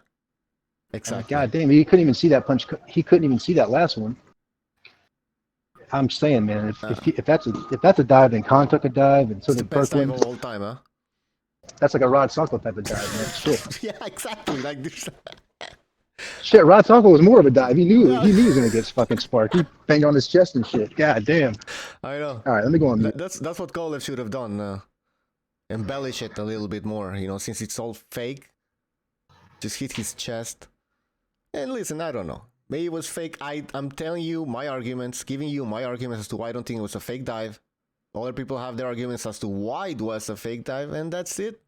exactly. God damn, he couldn't even see that punch. He couldn't even see that last one. I'm saying, man, if that's a dive, then Khan took a dive, and so It's the did best dive Perkins. of all time, huh? That's like a Rod Sonko type of dive, man. Shit. Yeah, exactly. Like this. Shit, Rod Sonko was more of a dive. He knew he was gonna get fucking sparked. He banged on his chest and shit. God damn. I know. All right, let me go on mute. That's what Kovalev should have done. Embellish it a little bit more, since it's all fake. Just hit his chest. And listen, I don't know. Maybe it was fake. I'm telling you my arguments, giving you my arguments as to why I don't think it was a fake dive. Other people have their arguments as to why it was a fake dive, and that's it.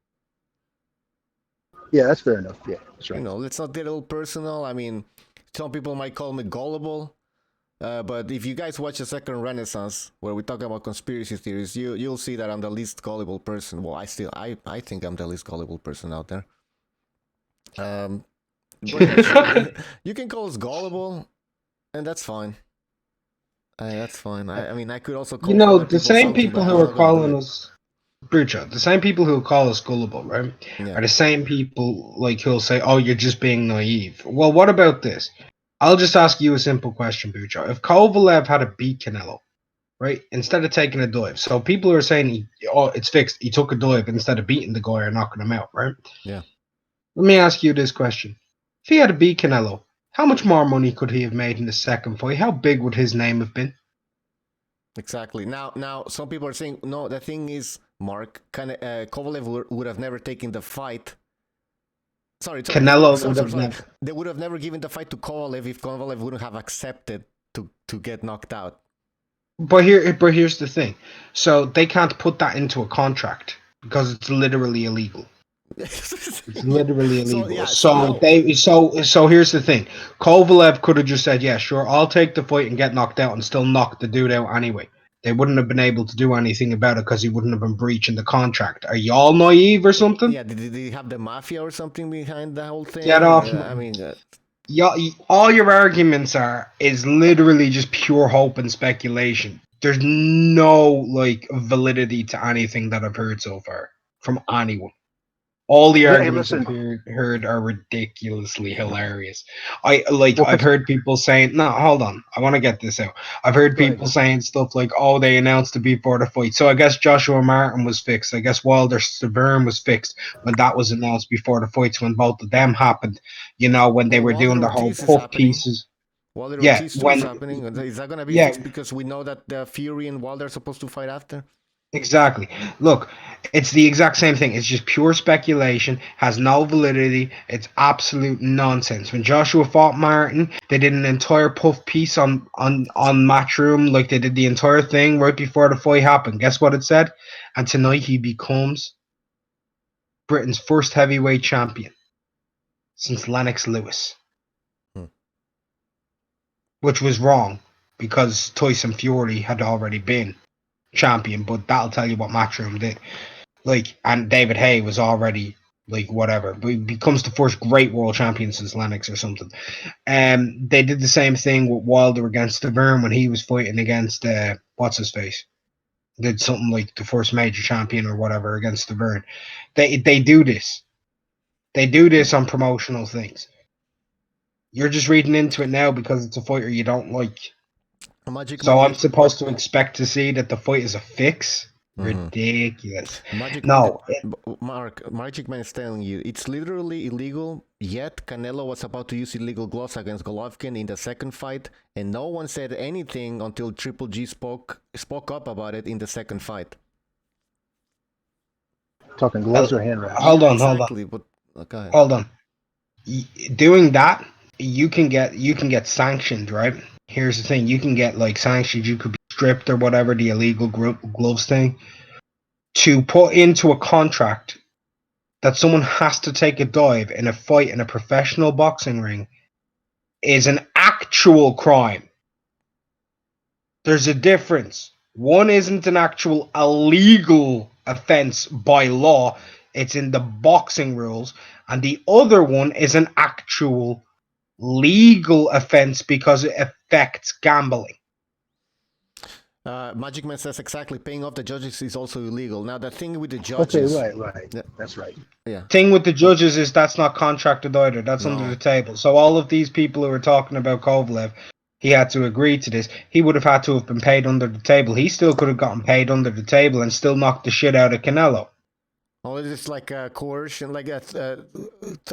Yeah, that's fair enough. Yeah, that's right. Let's not get a little personal. I mean, some people might call me gullible. But if you guys watch the second Renaissance, where we talk about conspiracy theories, you'll see that I'm the least gullible person. Well, I think I'm the least gullible person out there. But you can call us gullible, and that's fine. That's fine. I mean, I could also call the same people who are calling us, Brucho, the same people who call us gullible, right? Yeah. Are the same people like who'll say, "Oh, you're just being naive." Well, what about this? I'll just ask you a simple question, Bucho. If Kovalev had to beat Canelo, right, instead of taking a dive, so people are saying, it's fixed, he took a dive instead of beating the guy or knocking him out, right? Yeah. Let me ask you this question. If he had to beat Canelo, how much more money could he have made in the second fight? How big would his name have been? Exactly. Now, some people are saying, no, the thing is, Mark, Kovalev would have never taken the fight. Sorry, Canelo sorry, would have never. They would have never given the fight to Kovalev if Kovalev wouldn't have accepted to get knocked out. But here's the thing. So they can't put that into a contract because it's literally illegal. It's literally illegal. So here's the thing. Kovalev could have just said, "Yeah, sure, I'll take the fight and get knocked out," and still knock the dude out anyway. They wouldn't have been able to do anything about it because he wouldn't have been breaching the contract. Are y'all naive or something? Yeah, did he have the mafia or something behind the whole thing? Get off. I mean, Yeah, all your arguments is literally just pure hope and speculation. There's no like validity to anything that I've heard so far from anyone. All the Hey, arguments I've listen. heard are ridiculously hilarious. Well, I've heard people saying, no, hold on, I want to get this out. I've heard go ahead. people saying stuff like, oh, they announced it before the fight. So I guess Joshua Martin was fixed. I guess Wilder Severn was fixed when that was announced before the fights, when both of them happened. You know, when they Well, were doing Wilder their whole Ortiz is puff happening. pieces. Wilder Yeah, Ortiz too is when happening. Is that gonna be yeah, fixed because we know that Fury and Wilder are supposed to fight after? exactly. Look, it's the exact same thing. It's just pure speculation, has no validity. It's absolute nonsense. When Joshua fought Martin, they did an entire puff piece on Matchroom, like they did the entire thing right before the fight happened. Guess what it said? And tonight he becomes Britain's first heavyweight champion since Lennox Lewis. Which was wrong because Tyson Fury had already been champion, but that'll tell you what Matchroom did. Like, and David Haye was already like whatever, but he becomes the first great world champion since Lennox or something. They did the same thing with Wilder against Severn when he was fighting against what's his face. Did something like the first major champion or whatever against Severn. They do this. They do this on promotional things. You're just reading into it now because it's a fighter you don't like. Magic So Man, I'm supposed to expect to see that the fight is a fix? Ridiculous. Magic No. Man, Magic Man is telling you it's literally illegal. Yet Canelo was about to use illegal gloves against Golovkin in the second fight, and no one said anything until Triple G spoke up about it in the second fight. Talking gloves or hand wraps? Hold on. But okay. Hold on. Doing that, you can get sanctioned, right? Here's the thing: you can get like sanctioned. You could be stripped or whatever, the illegal gloves thing. To put into a contract that someone has to take a dive in a fight in a professional boxing ring is an actual crime. There's a difference. One isn't an actual illegal offense by law. It's in the boxing rules. And the other one is an actual legal offense because it affects gambling. Magic Man says exactly. Paying off the judges is also illegal. Now the thing with the judges. Okay, right. Yeah. That's right. Yeah. Thing with the judges is that's not contracted either. That's under the table. So all of these people who are talking about Kovalev, he had to agree to this. He would have had to have been paid under the table. He still could have gotten paid under the table and still knocked the shit out of Canelo. Oh, it's like a coercion, like a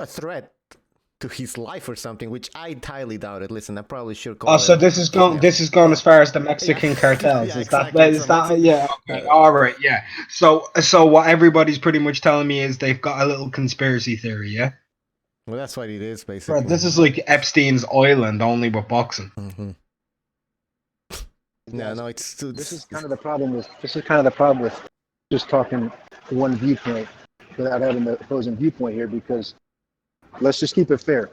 threat to his life or something, which I highly doubt it. Listen, I probably should call. Oh, so this is going as far as the Mexican cartels. Yeah, Is exactly. that yeah, okay. All right, yeah. So what everybody's pretty much telling me is they've got a little conspiracy theory, yeah? Well, that's what it is, basically. Bro, this is like Epstein's Island, only with boxing. Mm-hmm. No, it's this is kind of the problem with just talking one viewpoint without having the opposing viewpoint here, because let's just keep it fair.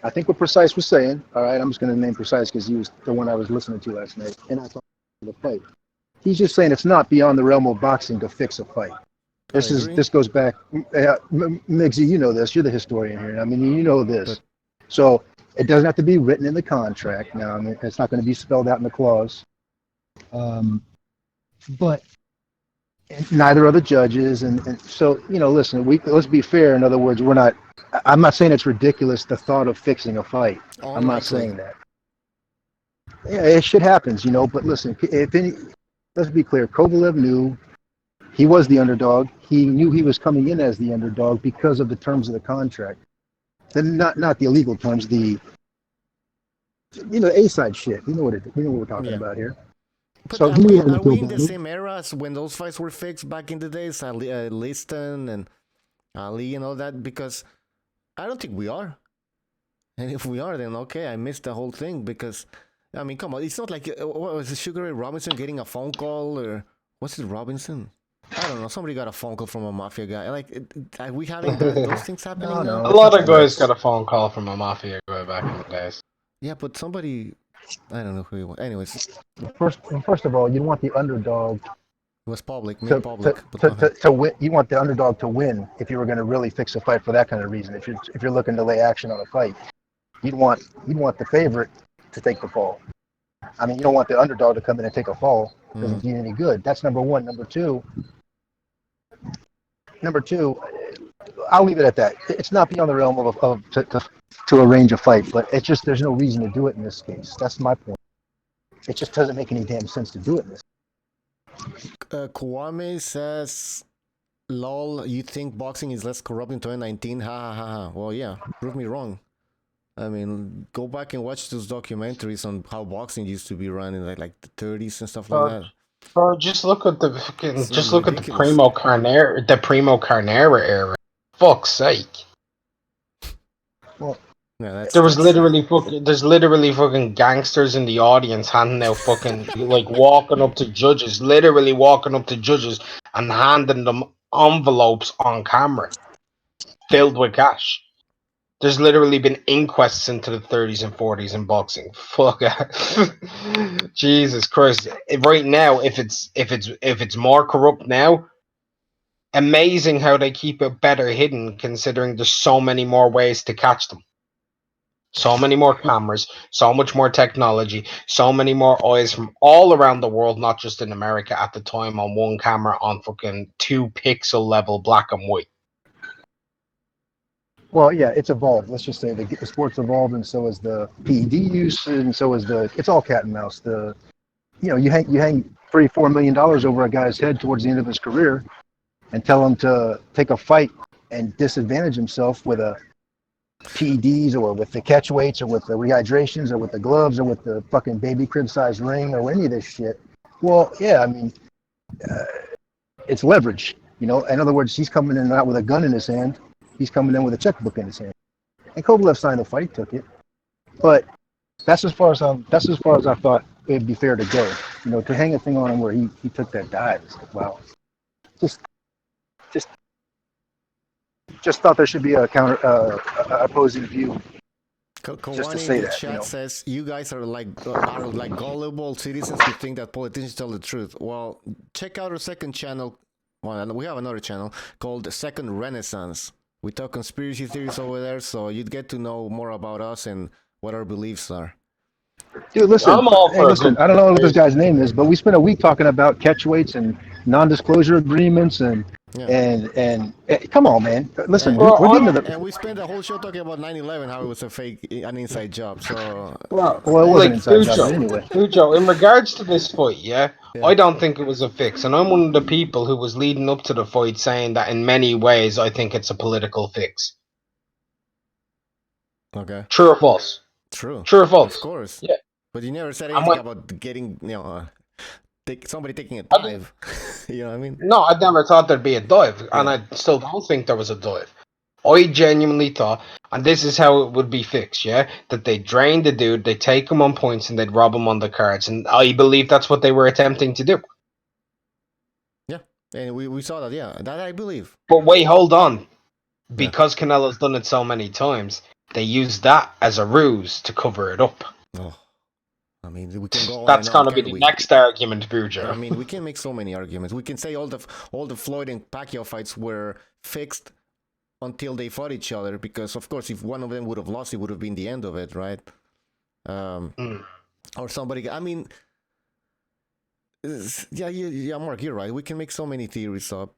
I think what Precise was saying, all right, I'm just going to name Precise because he was the one I was listening to last night, and I thought the fight. He's just saying it's not beyond the realm of boxing to fix a fight. This goes back, Miggsy, you know this. You're the historian here. I mean, you know this. So it doesn't have to be written in the contract. Now, I mean, it's not going to be spelled out in the clause. But neither are the judges, and so listen. Let's be fair. In other words, I'm not saying it's ridiculous the thought of fixing a fight. I'm not saying that. Yeah, it shit happens, But listen, let's be clear. Kovalev knew he was the underdog. He knew he was coming in as the underdog because of the terms of the contract. Then not the illegal terms, the A-side shit. You know what we're talking about here. But so are we in the same era as when those fights were fixed back in the days? Liston and Ali and all that? Because I don't think we are. And if we are, then okay, I missed the whole thing. Because, I mean, come on. It's not like, what was it, Sugar Ray Robinson getting a phone call? Or was it Robinson? I don't know. Somebody got a phone call from a mafia guy. Like, are we having those things happening now? A lot of guys got a phone call from a mafia guy back in the days. Yeah, but somebody... I don't know who he was. Anyways. First of all, you want the underdog... It was public, to win. You want the underdog to win if you were going to really fix a fight for that kind of reason. If you're looking to lay action on a fight, you'd want the favorite to take the fall. I mean, you don't want the underdog to come in and take a fall. It doesn't do you any good. That's number one. Number two, I'll leave it at that. It's not beyond the realm to arrange a fight, but it's just there's no reason to do it in this case. That's my point. It just doesn't make any damn sense to do it in this. Kwame says, "Lol, you think boxing is less corrupt in 2019? Ha ha ha ha." Well, yeah, prove me wrong. I mean, go back and watch those documentaries on how boxing used to be run in like the 30s and stuff like that. Bro, just look at the Primo Carnera era. Fuck's sake. Well, yeah, there's literally fucking gangsters in the audience handing out fucking like walking up to judges and handing them envelopes on camera filled with cash. There's literally been inquests into the 30s and 40s in boxing. Fuck it. Jesus Christ. Right now, if it's more corrupt now, amazing how they keep it better hidden considering there's so many more ways to catch them. So many more cameras, so much more technology, so many more eyes from all around the world, not just in America at the time, on one camera on fucking 2 pixel level black and white. Well, yeah, it's evolved. Let's just say the sport's evolved, and so is the PED use, and so is it's all cat and mouse. You hang $3-4 million over a guy's head towards the end of his career, and tell him to take a fight and disadvantage himself with a PEDs or with the catch weights or with the rehydrations or with the gloves or with the fucking baby crib size ring or any of this shit. Well, yeah, I mean, it's leverage. In other words, he's coming in and out with a gun in his hand. He's coming in with a checkbook in his hand. And Kovalev signed the fight, he took it. But that's as far as I thought it'd be fair to go. To hang a thing on him where he took that dive. It's like, wow. Just thought there should be a counter opposing view. Just to say in the that, chat says you guys are like gullible citizens who think that politicians tell the truth. Well, check out our second channel. Well, we have another channel called Second Renaissance. We talk conspiracy theories over there, so you'd get to know more about us and what our beliefs are. Dude, listen. I don't know what this guy's name is, but we spent a week talking about catch weights and non-disclosure agreements and come on, man. Listen, we're getting to the. And we spent the whole show talking about 9/11, how it was an inside job. So well, it was an inside job anyway. Fujo, in regards to this fight, I don't think it was a fix, and I'm one of the people who was leading up to the fight saying that in many ways I think it's a political fix. Okay. True or false? True. True or false? Of course. Yeah. But you never said anything about getting, somebody taking a dive. You know what I mean? No, I never thought there'd be a dive, and I still don't think there was a dive. I genuinely thought, and this is how it would be fixed, that they drain the dude, they take him on points, and they'd rob him on the cards, and I believe that's what they were attempting to do. Yeah, and we saw that, that I believe. But wait, hold on. Because Canelo's done it so many times, they use that as a ruse to cover it up. Oh. I mean, we can go on. That's going to be the next argument, Bujo. I mean, we can make so many arguments. We can say all the Floyd and Pacquiao fights were fixed until they fought each other, because of course, if one of them would have lost, it would have been the end of it, right? Or somebody. I mean, Mark, you're right. We can make so many theories up.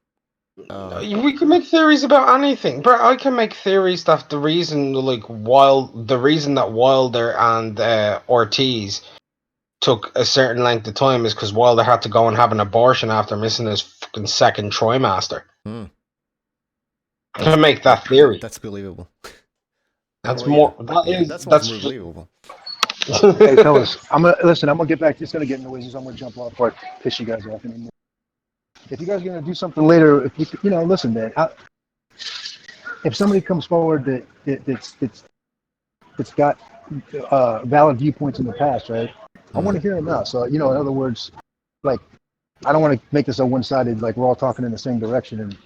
We can make theories about anything, but I can make theories that the reason that Wilder and Ortiz took a certain length of time is because Wilder had to go and have an abortion after missing his fucking second trimester. I can make that theory. That's believable. That's that's believable. Hey fellas, I'm gonna get back. It's gonna get noisy, so I'm gonna jump off or piss you guys off anymore. If you guys are gonna do something later, if you listen, man. If somebody comes forward that's got valid viewpoints in the past, right? I want to hear them now. So in other words, like, I don't want to make this a one-sided, like we're all talking in the same direction and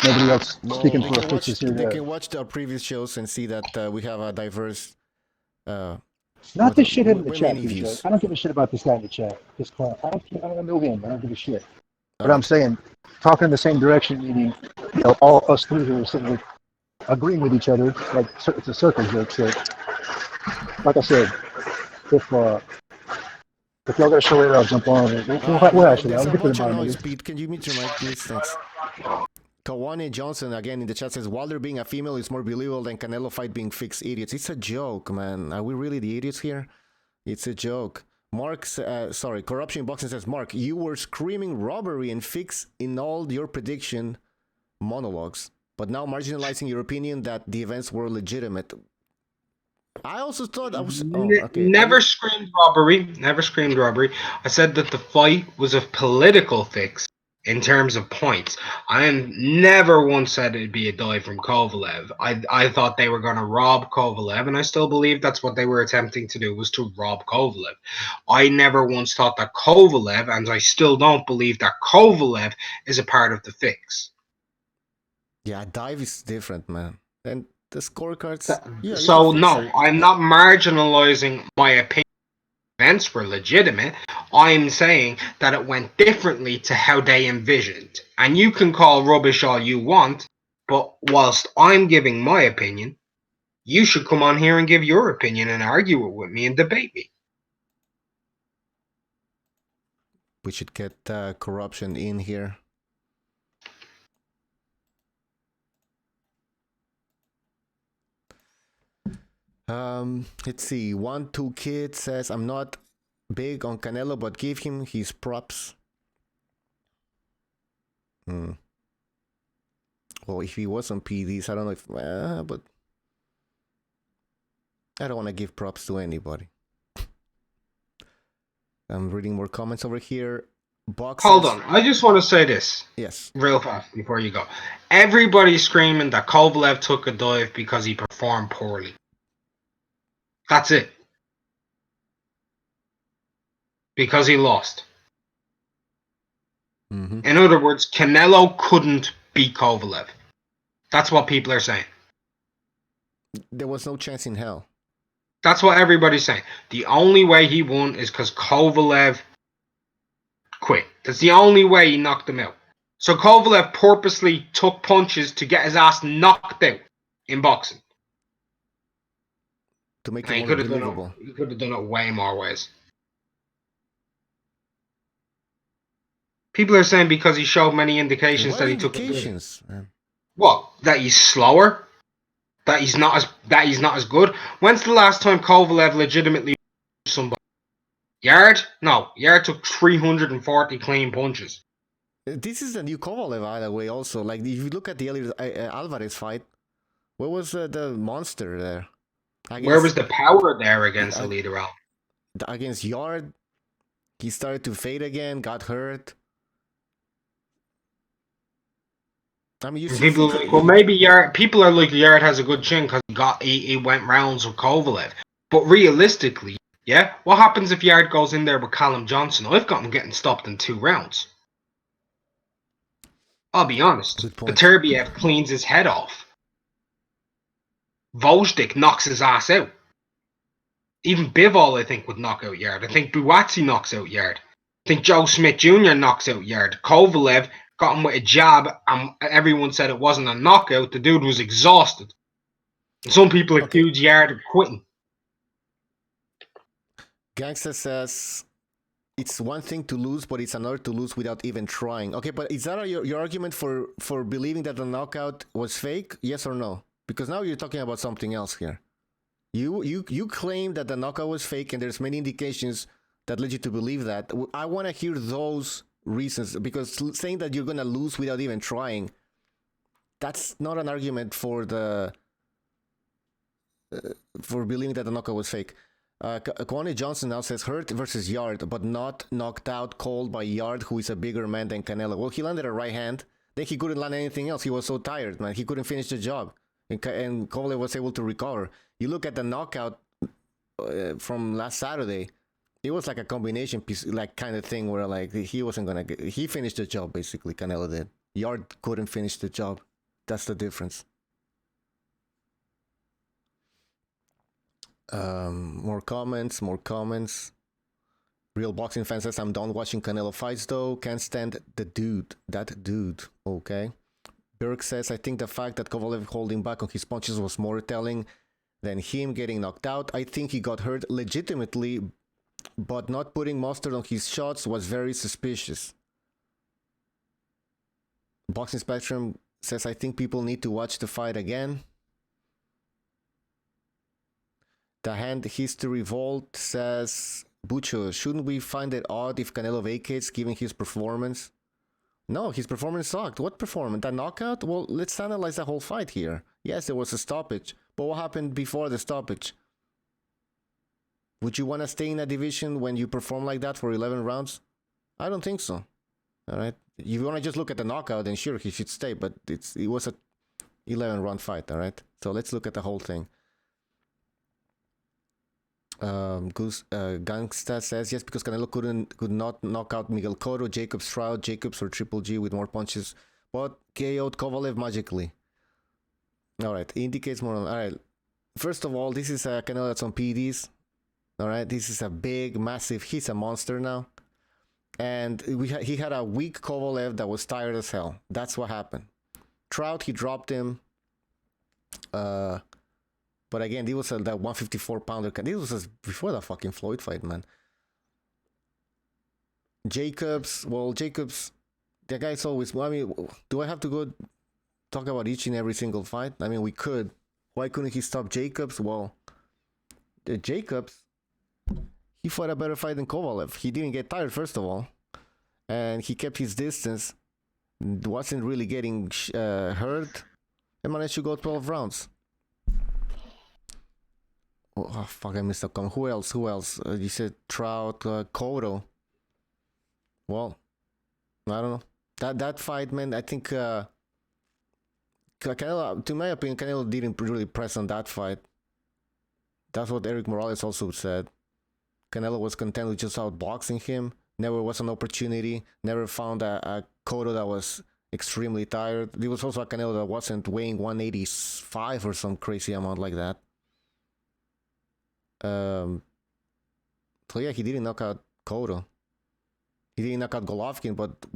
nobody else speaking for a pitches here. They can watch our previous shows and see that we have a diverse. Not this shithead in the chat. I don't give a shit about this guy in the chat. This clown. I don't know him. I don't give a shit. But I'm saying, talking in the same direction, meaning, all us three who are sitting here agreeing with each other, like it's a circle jerk. So like I said, if y'all got a show later, I'll jump on. Well, actually, there's I'll a get to the bunch of bottom of noise, this. Pete. Can you mute your mic, please? Thanks. Kawane Johnson again in the chat says Wilder being a female is more believable than Canelo fight being fixed idiots. It's a joke, man. Are we really the idiots here? It's a joke. Corruption in Boxing says, Mark, you were screaming robbery and fix in all your prediction monologues, but now marginalizing your opinion that the events were legitimate. I also thought I was Never screamed robbery. Never screamed robbery. I said that the fight was a political fix in terms of points. I never once said it'd be a dive from Kovalev. I thought they were going to rob Kovalev, and I still believe that's what they were attempting to do, was to rob Kovalev. I never once thought that Kovalev, and I still don't believe that Kovalev is a part of the fix. Yeah, dive is different, man. And the scorecards. I'm not marginalizing my opinion. Events were legitimate. I'm saying that it went differently to how they envisioned. And you can call rubbish all you want, but whilst I'm giving my opinion, you should come on here and give your opinion and argue it with me and debate me. We should get corruption in here. Let's see. 1-2 Kid says, I'm not big on Canelo, but give him his props. Well, if he was on PDs, I don't know if, but I don't want to give props to anybody. I'm reading more comments over here. Hold on, I just want to say this. Yes. Real fast before you go. Everybody's screaming that Kovalev took a dive because he performed poorly. That's it. Because he lost. Mm-hmm. In other words, Canelo couldn't beat Kovalev. That's what people are saying. There was no chance in hell. That's what everybody's saying. The only way he won is because Kovalev quit. That's the only way he knocked him out. So Kovalev purposely took punches to get his ass knocked out in boxing. To make it more believable. He could have done it way more ways. People are saying because he showed many indications that he took indications. What? That he's slower? That he's not as good? When's the last time Kovalev legitimately somebody? Yard? No. Yard took 340 clean punches. This is the new Kovalev, by the way, also. Like, if you look at the Alvarez fight, where was the monster there? Where was the power there against the leader out? Against Yard, he started to fade again, got hurt. I mean, people are like, well, maybe Yard. People are like, Yard has a good chin because he went rounds with Kovalev. But realistically, yeah, what happens if Yard goes in there with Callum Johnson? I've got him getting stopped in 2 rounds. I'll be honest. Beterbiev cleans his head off. Volstik knocks his ass out. Even Bivol, I think, would knock out Yard. I think Buatsi knocks out Yard. I think Joe Smith Jr. knocks out Yard. Kovalev got him with a jab, and everyone said it wasn't a knockout. The dude was exhausted. And some people accuse Yard of quitting. Gangsta says, it's one thing to lose, but it's another to lose without even trying. Okay, but is that your argument for believing that the knockout was fake? Yes or no? Because now you're talking about something else here. You claim that the knockout was fake, and there's many indications that lead you to believe that. I want to hear those reasons, because saying that you're going to lose without even trying, that's not an argument for believing that the knockout was fake. Kwame Johnson now says Hurt versus Yard, but not knocked out cold by Yard, who is a bigger man than Canelo. Well, he landed a right hand. Then he couldn't land anything else. He was so tired, man. He couldn't finish the job. And Kovalev was able to recover. You look at the knockout from last Saturday, it was like a combination piece, like kind of thing where like he wasn't going to he finished the job, basically, Canelo did. Yard couldn't finish the job. That's the difference. More comments. Real boxing fan says, I'm done watching Canelo fights though. Can't stand that dude. Okay. Burke says, I think the fact that Kovalev holding back on his punches was more telling than him getting knocked out. I think he got hurt legitimately, but not putting mustard on his shots was very suspicious. Boxing Spectrum says, I think people need to watch the fight again. The Hand History Vault says, Bucho, shouldn't we find it odd if Canelo vacates given his performance? No, his performance sucked. What performance? That knockout? Well, let's analyze the whole fight here. Yes, there was a stoppage, but what happened before the stoppage? Would you want to stay in a division when you perform like that for 11 rounds? I don't think so. All right. If you want to just look at the knockout, then sure, he should stay, but it was a 11-round fight, all right? So let's look at the whole thing. Gangsta says, yes, because Canelo could not knock out Miguel Cotto, Jacobs, Stroud, Jacobs, or Triple G with more punches, but KO'd Kovalev magically. All right, indicates more. All right, first of all, this is a Canelo that's on PDs. All right, this is a big, massive. He's a monster now, and he had a weak Kovalev that was tired as hell. That's what happened. Trout, he dropped him. But again, this was that 154-pounder. This was before the fucking Floyd fight, man. Jacobs, the guy's always... I mean, do I have to go talk about each and every single fight? I mean, we could. Why couldn't he stop Jacobs? Well, Jacobs, he fought a better fight than Kovalev. He didn't get tired, first of all. And he kept his distance. Wasn't really getting hurt. And managed to go 12 rounds. Oh, fuck, I missed a comment. Who else? You said Trout, Cotto. Well, I don't know. That fight, man, I think Canelo, to my opinion, Canelo didn't really press on that fight. That's what Eric Morales also said. Canelo was content with just outboxing him. Never was an opportunity. Never found a Cotto that was extremely tired. There was also a Canelo that wasn't weighing 185 or some crazy amount like that. So yeah, he didn't knock out Cotto. He didn't knock out Golovkin, but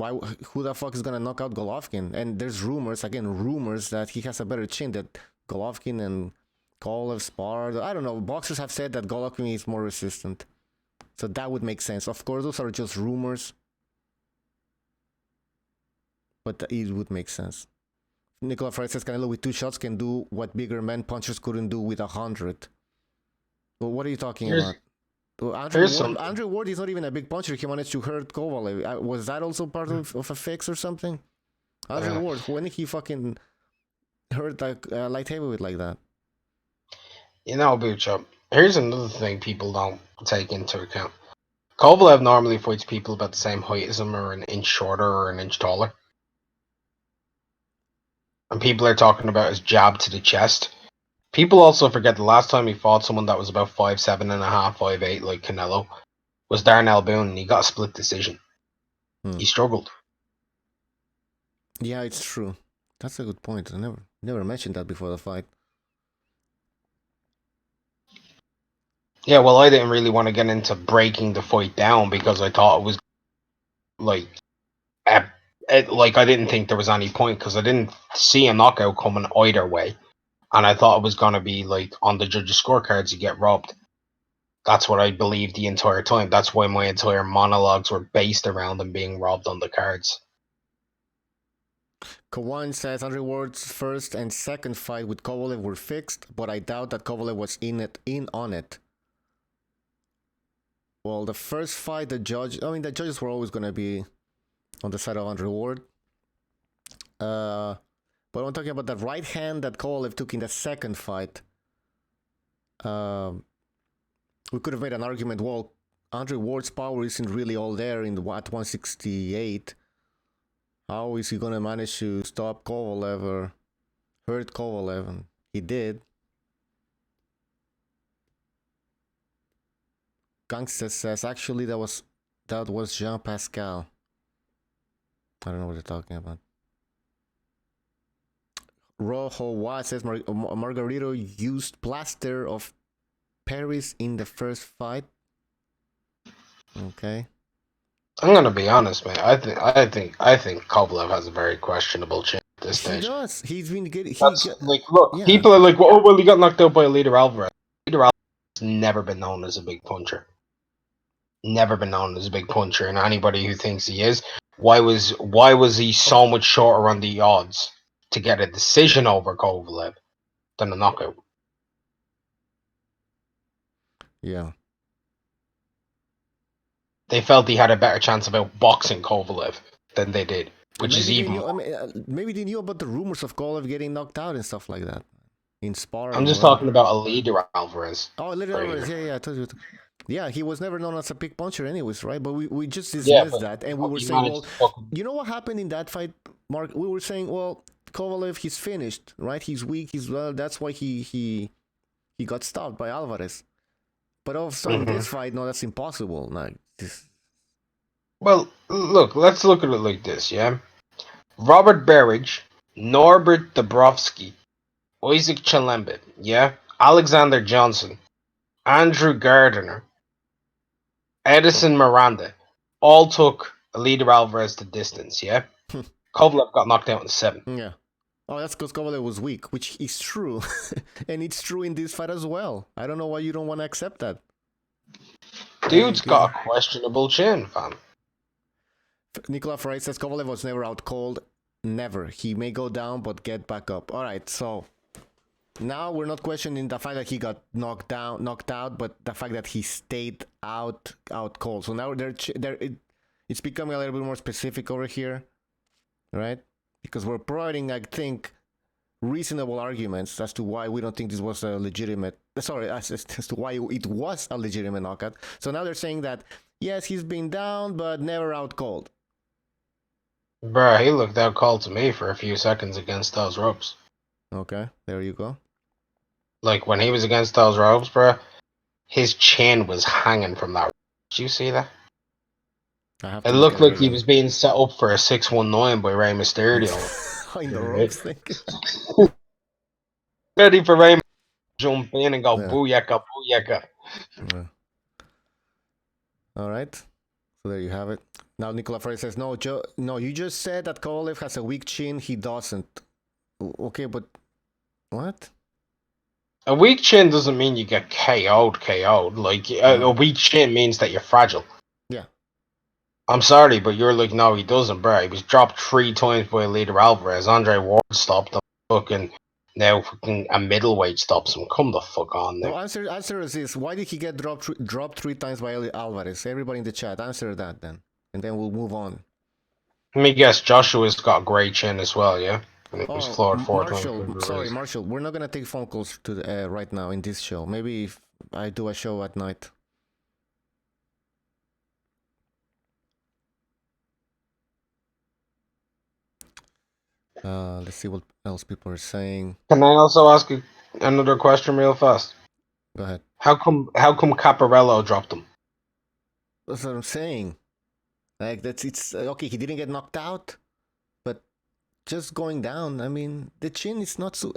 who the fuck is gonna knock out Golovkin? And there's rumors that he has a better chin, that Golovkin and Kovalev sparred. I don't know, boxers have said that Golovkin is more resistant. So that would make sense. Of course, those are just rumors. But it would make sense. Nicola Frey says Canelo with 2 shots can do what bigger men punchers couldn't do with 100. Well, what are you talking about? Well, Andrew Ward is not even a big puncher. He managed to hurt Kovalev. Was that also part of a fix or something? Andrew Ward, when did he fucking hurt a light heavyweight like that? You know, Bucho, here's another thing people don't take into account. Kovalev normally fights people about the same height as him, or an inch shorter or an inch taller. And people are talking about his jab to the chest. People also forget the last time he fought someone that was about 5'7 and a half, 5'8 like Canelo was Darnell Boone, and he got a split decision. He struggled. Yeah, it's true. That's a good point. I never mentioned that before the fight. Yeah, well, I didn't really want to get into breaking the fight down because I thought it was like I didn't think there was any point because I didn't see a knockout coming either way. And I thought it was going to be like on the judges' scorecards, you get robbed. That's what I believed the entire time. That's why my entire monologues were based around them being robbed on the cards. Kawan says Andrew Ward's first and second fight with Kovalev were fixed, but I doubt that Kovalev was in on it. Well, the first fight, the judges were always going to be on the side of Andrew Ward. But I'm talking about the right hand that Kovalev took in the second fight. We could have made an argument, well, Andrew Ward's power isn't really all there at 168. How is he going to manage to stop Kovalev or hurt Kovalev? And he did. Gangsta says, actually, that was Jean Pascal. I don't know what they're talking about. Rojo Watt says Margarito used plaster of Paris in the first fight. Okay. I'm gonna be honest, man. I think Kovalev has a very questionable chin. this He stage. does. He's been good. Look, yeah. people are like, oh, well, he got knocked out by Leader Alvarez. Leader Alvarez has never been known as a big puncher. Never been known as a big puncher, and anybody who thinks he is, why was he so much shorter on the odds to get a decision over Kovalev than a knockout? Yeah. They felt he had a better chance of outboxing Kovalev than they did, which maybe is even. Maybe they knew about the rumors of Kovalev getting knocked out and stuff like that. In sparring. I'm just talking about a Leader Alvarez. Oh, Leader Alvarez. Yeah. I told you. Yeah, he was never known as a big puncher, anyways, right? But we just dismissed that, and we were saying, well, you know what happened in that fight, Mark? We were saying, well, Kovalev, he's finished, right? He's weak. That's why he got stopped by Alvarez. But all of a sudden, this fight, no, that's impossible. Like this. Well, look, let's look at it like this, yeah? Robert Berridge, Norbert Dabrowski, Isaac Chalembit, yeah? Alexander Johnson, Andrew Gardiner, Edison Miranda, all took Leader Alvarez to distance, yeah? Kovalev got knocked out in 7. Yeah. Oh, that's because Kovalev was weak, which is true. And it's true in this fight as well. I don't know why you don't want to accept that. Dude's got a questionable chin, fam. Nicola Frey says Kovalev was never out cold. Never. He may go down, but get back up. All right, so now we're not questioning the fact that he got knocked out, but the fact that he stayed out cold. So now it's becoming a little bit more specific over here, right? Because we're providing, I think, reasonable arguments as to why we don't think this was a legitimate. Sorry, as to why it was a legitimate knockout. So now they're saying that yes, he's been down, but never out cold. Bruh, he looked out cold to me for a few seconds against those ropes. Okay, there you go. Like, when he was against those ropes, bruh, his chin was hanging from that. Did you see that? It looked like he was being set up for a 619 by Rey Mysterio. In the ropes thing. Ready for Rey to jump in and go, booyaka, booyaka. Yeah. All right. So there you have it. Now Nicola Frey says, no, you just said that Kovalev has a weak chin. He doesn't. Okay, but what? A weak chin doesn't mean you get KO'd. Like, a weak chin means that you're fragile. Yeah. I'm sorry, but you're like, no, he doesn't, bro. He was dropped 3 times by Leader Alvarez. Andre Ward stopped him. Now a middleweight stops him. Come the fuck on now. No, answer is this. Why did he get dropped 3 times by Alvarez? Everybody in the chat, answer that then. And then we'll move on. Let me guess, Joshua's got a great chin as well, yeah? And it was floored 4 times. Sorry, Marshall, we're not going to take phone calls right now in this show. Maybe if I do a show at night. Let's see what else people are saying. Can I also ask you another question real fast? Go ahead. How come Caparello dropped him? That's what I'm saying. Like, it's okay, he didn't get knocked out, but just going down, I mean, the chin is not so...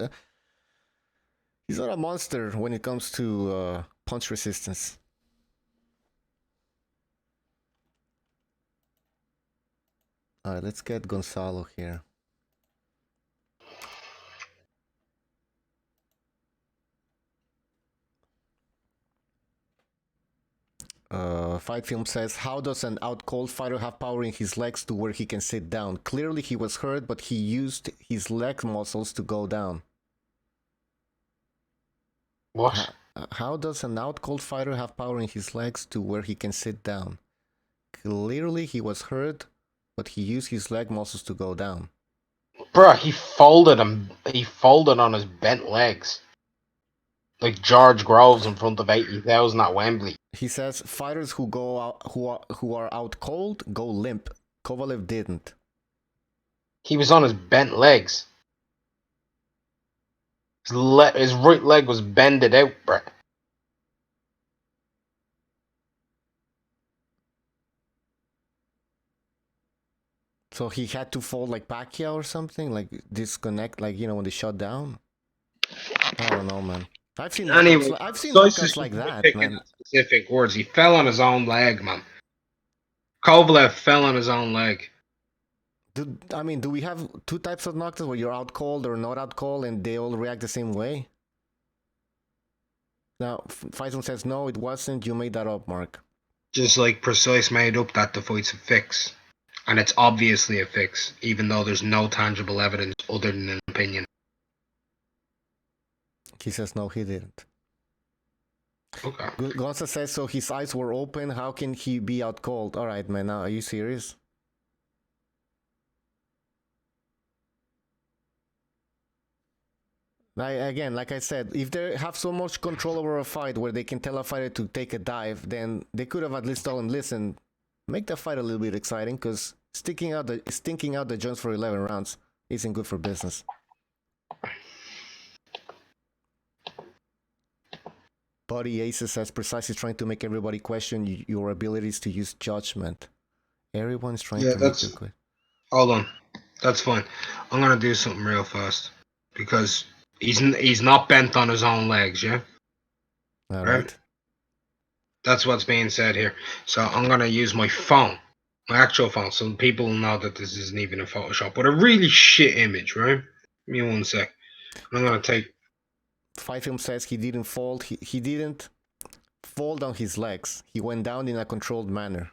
he's not a monster when it comes to punch resistance. Alright, let's get Gonzalo here. Fight Film says, how does an out cold fighter have power in his legs to where he can sit down? Clearly he was hurt, but he used his leg muscles to go down. What? How does an out cold fighter have power in his legs to where he can sit down? Clearly he was hurt, but he used his leg muscles to go down. Bruh, he folded on his bent legs. Like George Groves in front of 80,000 at Wembley. He says fighters who go out, who are out cold go limp. Kovalev didn't. He was on his bent legs. His right leg was bended out, bruh. So he had to fold like Pacquiao or something, like disconnect, like, you know, when they shut down. I don't know, man. I've seen knockouts like that, man. Specific words. He fell on his own leg, man. Kovalev fell on his own leg. Do we have two types of knockouts where you're out cold or not out cold and they all react the same way? Now, Faisal says, no, it wasn't. You made that up, Mark. Just like Precise made up that the fight's a fix. And it's obviously a fix, even though there's no tangible evidence other than an opinion. He says, no, he didn't. Okay. Gonza says, so his eyes were open. How can he be out cold? All right, man. Now, are you serious? Again, like I said, if they have so much control over a fight where they can tell a fighter to take a dive, then they could have at least told him, listen, make the fight a little bit exciting, because stinking out the joints for 11 rounds isn't good for business. Buddy Aces says, precisely trying to make everybody question your abilities to use judgment. Everyone's trying to make you quit. Hold on. That's fine. I'm going to do something real fast. Because he's not bent on his own legs, yeah? All right. That's what's being said here. So I'm going to use my phone. My actual phone. So people will know that this isn't even a Photoshop. But a really shit image, right? Give me 1 sec. I'm going to take... Fight Film says he didn't fall. He didn't fall down his legs. He went down in a controlled manner.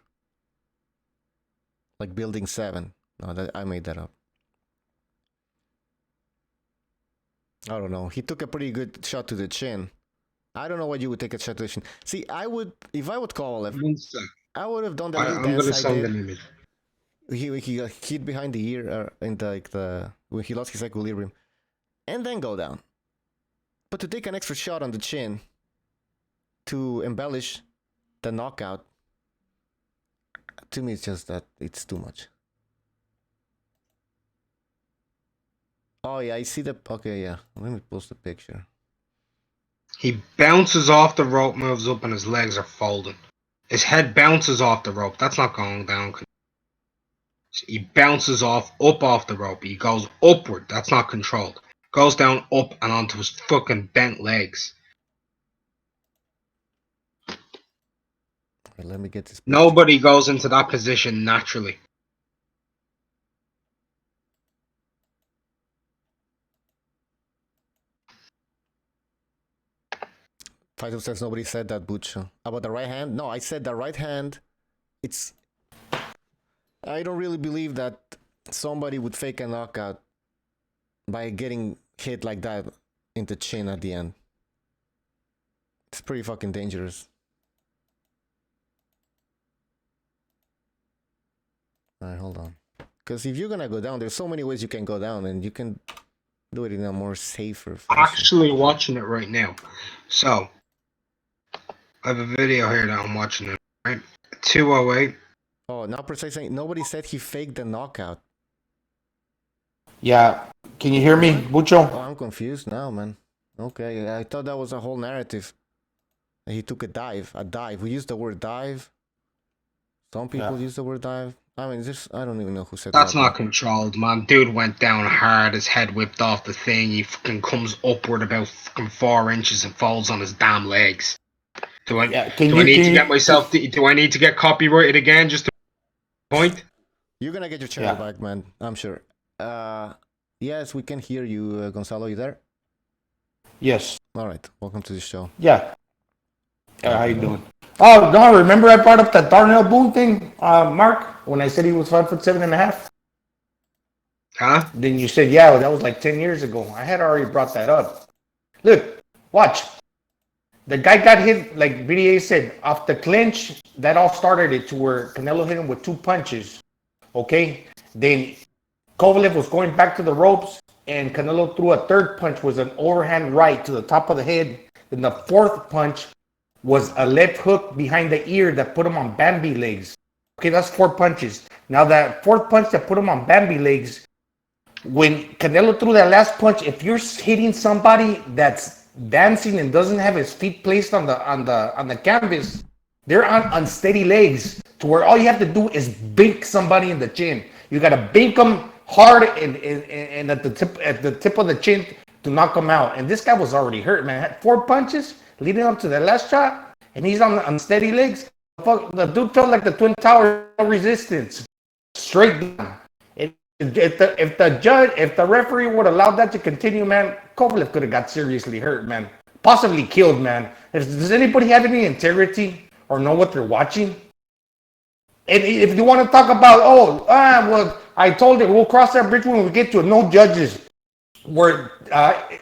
Like Building 7. No, I made that up. I don't know. He took a pretty good shot to the chin. I don't know what you would take a shot to the chin. See, if I would Kovalev, I would have done that little dance I did. He got hit behind the ear when he lost his equilibrium, and then go down. But to take an extra shot on the chin to embellish the knockout, to me, it's just that it's too much. Oh yeah, I see the... Okay, yeah. Let me post the picture. He bounces off the rope, moves up, and his legs are folding. His head bounces off the rope. That's not going down. He bounces up off the rope. He goes upward. That's not controlled. Goes down, up, and onto his fucking bent legs. Okay, let me get this picture. Nobody goes into that position naturally. Faisal says nobody said that, Butch. About the right hand? No, I said the right hand, it's... I don't really believe that somebody would fake a knockout by getting hit like that in the chin at the end. It's pretty fucking dangerous. Alright, hold on. Because if you're gonna go down, there's so many ways you can go down, and you can do it in a more safer fashion. Actually watching it right now. So, I have a video here that I'm watching it, right? 208. Oh, now precisely, nobody said he faked the knockout. Yeah. Can you hear me, Bucho? Oh, I'm confused now, man. Okay, I thought that was a whole narrative. He took a dive. We use the word dive. Some people use the word dive. I mean, I don't even know who said that. That's not controlled, man. Dude went down hard. His head whipped off the thing. He fucking comes upward about fucking 4 inches and falls on his damn legs. Do I need to get copyrighted again just to point? You're gonna get your channel back, man. I'm sure. Yes, we can hear you, Gonzalo. You there? Yes. All right. Welcome to the show. Yeah. How you doing? Oh, no, remember I brought up that Darnell Boone thing, Mark, when I said he was 5'7.5"? Huh? Then you said, yeah, that was like 10 years ago. I had already brought that up. Look, watch. The guy got hit, like BDA said, off the clinch. That all started it to where Canelo hit him with 2 punches. Okay? Then Kovalev was going back to the ropes, and Canelo threw a 3rd punch, was an overhand right to the top of the head. Then the 4th punch was a left hook behind the ear that put him on Bambi legs. Okay, that's 4 punches. Now that 4th punch that put him on Bambi legs, when Canelo threw that last punch, if you're hitting somebody that's dancing and doesn't have his feet placed on the canvas, they're on unsteady legs to where all you have to do is bink somebody in the chin. You gotta bink them hard and at the tip of the chin to knock them out. And this guy was already hurt, man. Had 4 punches leading up to the last shot, and he's on unsteady legs. The dude felt like the Twin Towers, no resistance, straight down. If the referee would allow that to continue, man, Kovalev could have got seriously hurt, man, possibly killed, man. Does anybody have any integrity or know what they're watching? And if you want to talk about, well, I told it, we'll cross that bridge when we get to it. No judges were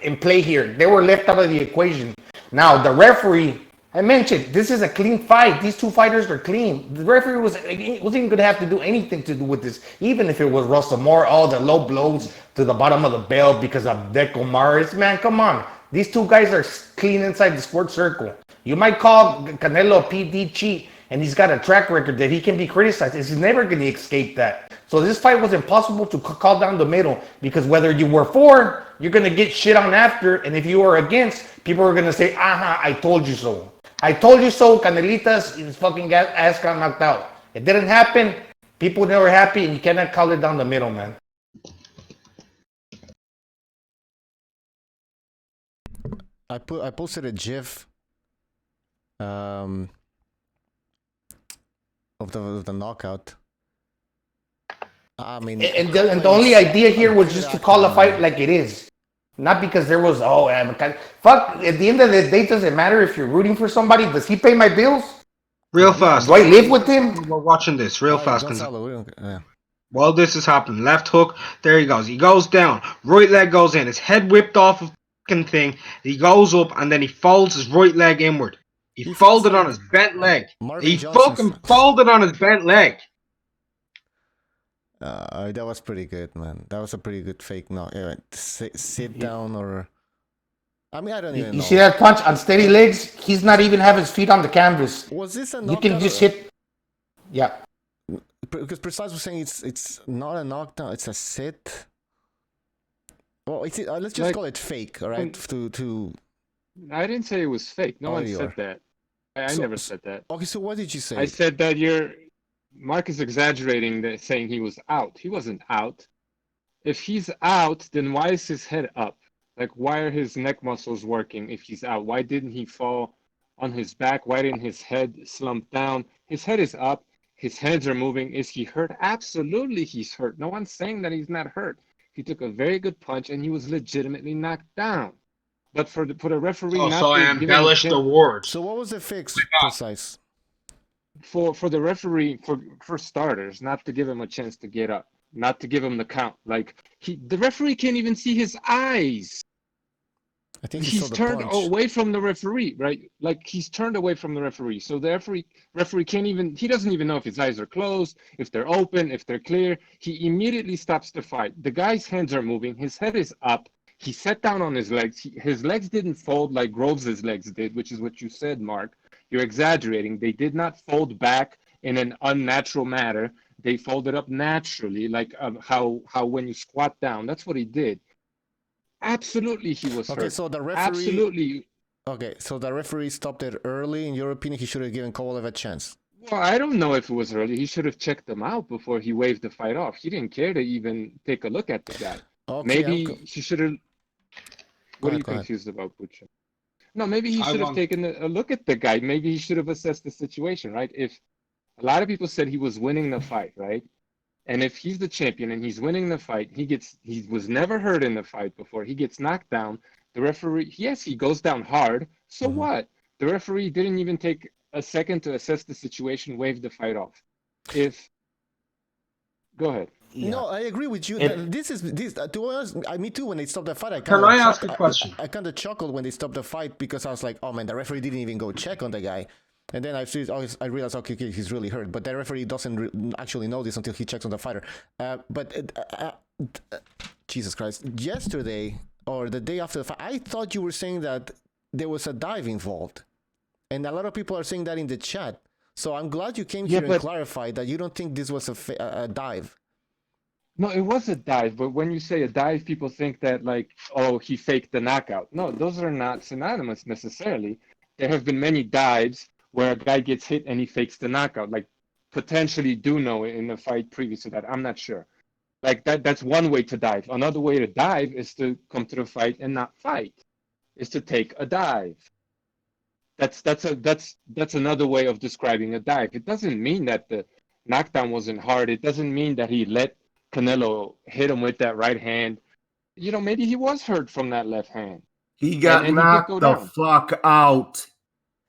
in play here. They were left out of the equation. Now, the referee, I mentioned, this is a clean fight. These two fighters are clean. The referee wasn't even going to have to do anything to do with this, even if it was Russell Moore, all the low blows to the bottom of the belt because of Deco Maris. Man, come on. These two guys are clean inside the sports circle. You might call Canelo a PD cheat, and he's got a track record that he can be criticized. He's never going to escape that. So this fight was impossible to call down the middle, because whether you were for, you're going to get shit on after, and if you were against, people are going to say, I told you so. I told you so, Canelitas, his fucking ass got knocked out. It didn't happen. People never happy, and you cannot call it down the middle, man. I posted a GIF of the knockout. I mean, and the only idea here was just to call a fight like it is, not because there was fuck. At the end of the day, it doesn't matter if you're rooting for somebody. Does he pay my bills? Real fast. Do I live with him? We're watching this real fast. Yeah. While this is happening, left hook, there he goes. He goes down. Right leg goes in. His head whipped off of the fucking thing. He goes up and then he folds his right leg inward. He folded on his bent leg. He fucking folded on his bent leg. That was pretty good, man. That was a pretty good fake knock. Yeah, sit down or... I mean, I don't even know. You see that punch on steady legs? He's not even have his feet on the canvas. Was this a knockout? You can just hit... Yeah. Because Precise was saying it's not a knockdown, it's a sit. Well, let's just call it fake, all right? I didn't say it was fake. No one said that. I never said that. Okay, so what did you say? I said that Mark is exaggerating, saying he was out. He wasn't out. If he's out, then why is his head up? Like, why are his neck muscles working if he's out? Why didn't he fall on his back? Why didn't his head slump down? His head is up. His hands are moving. Is he hurt? Absolutely he's hurt. No one's saying that he's not hurt. He took a very good punch and he was legitimately knocked down. But for the referee not to I embellished the words. So what was the fix, Precise? For the referee, for starters, not to give him a chance to get up, not to give him the count. Like the referee can't even see his eyes. I think he's turned away from the referee, right? Like he's turned away from the referee. So the referee can't even, he doesn't even know if his eyes are closed, if they're open, if they're clear. He immediately stops the fight. The guy's hands are moving. His head is up. He sat down on his legs. His legs didn't fold like Groves' legs did, which is what you said, Mark. You're exaggerating. They did not fold back in an unnatural manner. They folded up naturally, like how when you squat down. That's what he did. Absolutely, he was hurt. So the referee. Absolutely. Okay, so the referee stopped it early. In your opinion, he should have given Kovalev a chance. Well, I don't know if it was early. He should have checked them out before he waved the fight off. He didn't care to even take a look at the guy. Okay, maybe he should have. What are you confused about, Butcher? No, maybe he should have taken a look at the guy. Maybe he should have assessed the situation, right? If a lot of people said he was winning the fight, right? And if he's the champion and he's winning the fight, he was never hurt in the fight before. He gets knocked down. The referee, yes, he goes down hard. So what? The referee didn't even take a second to assess the situation, wave the fight off. Go ahead. Yeah. No, I agree with you. This to be honest, me too. When they stopped the fight, Can I ask a question? I kind of chuckled when they stopped the fight because I was like, "Oh man, the referee didn't even go check on the guy." And then I realized, okay, he's really hurt. But the referee doesn't actually know this until he checks on the fighter. Jesus Christ! Yesterday or the day after the fight, I thought you were saying that there was a dive involved, and a lot of people are saying that in the chat. So I'm glad you came here and clarified that you don't think this was a dive. No, it was a dive, but when you say a dive, people think that like, oh, he faked the knockout. No, those are not synonymous necessarily. There have been many dives where a guy gets hit and he fakes the knockout, like potentially Duno in the fight previous to that. I'm not sure. Like that's one way to dive. Another way to dive is to come to the fight and not fight. Is to take a dive. That's another way of describing a dive. It doesn't mean that the knockdown wasn't hard. It doesn't mean that he let Canelo hit him with that right hand, you know, maybe he was hurt from that left hand. He got and he did knocked go the down. fuck out.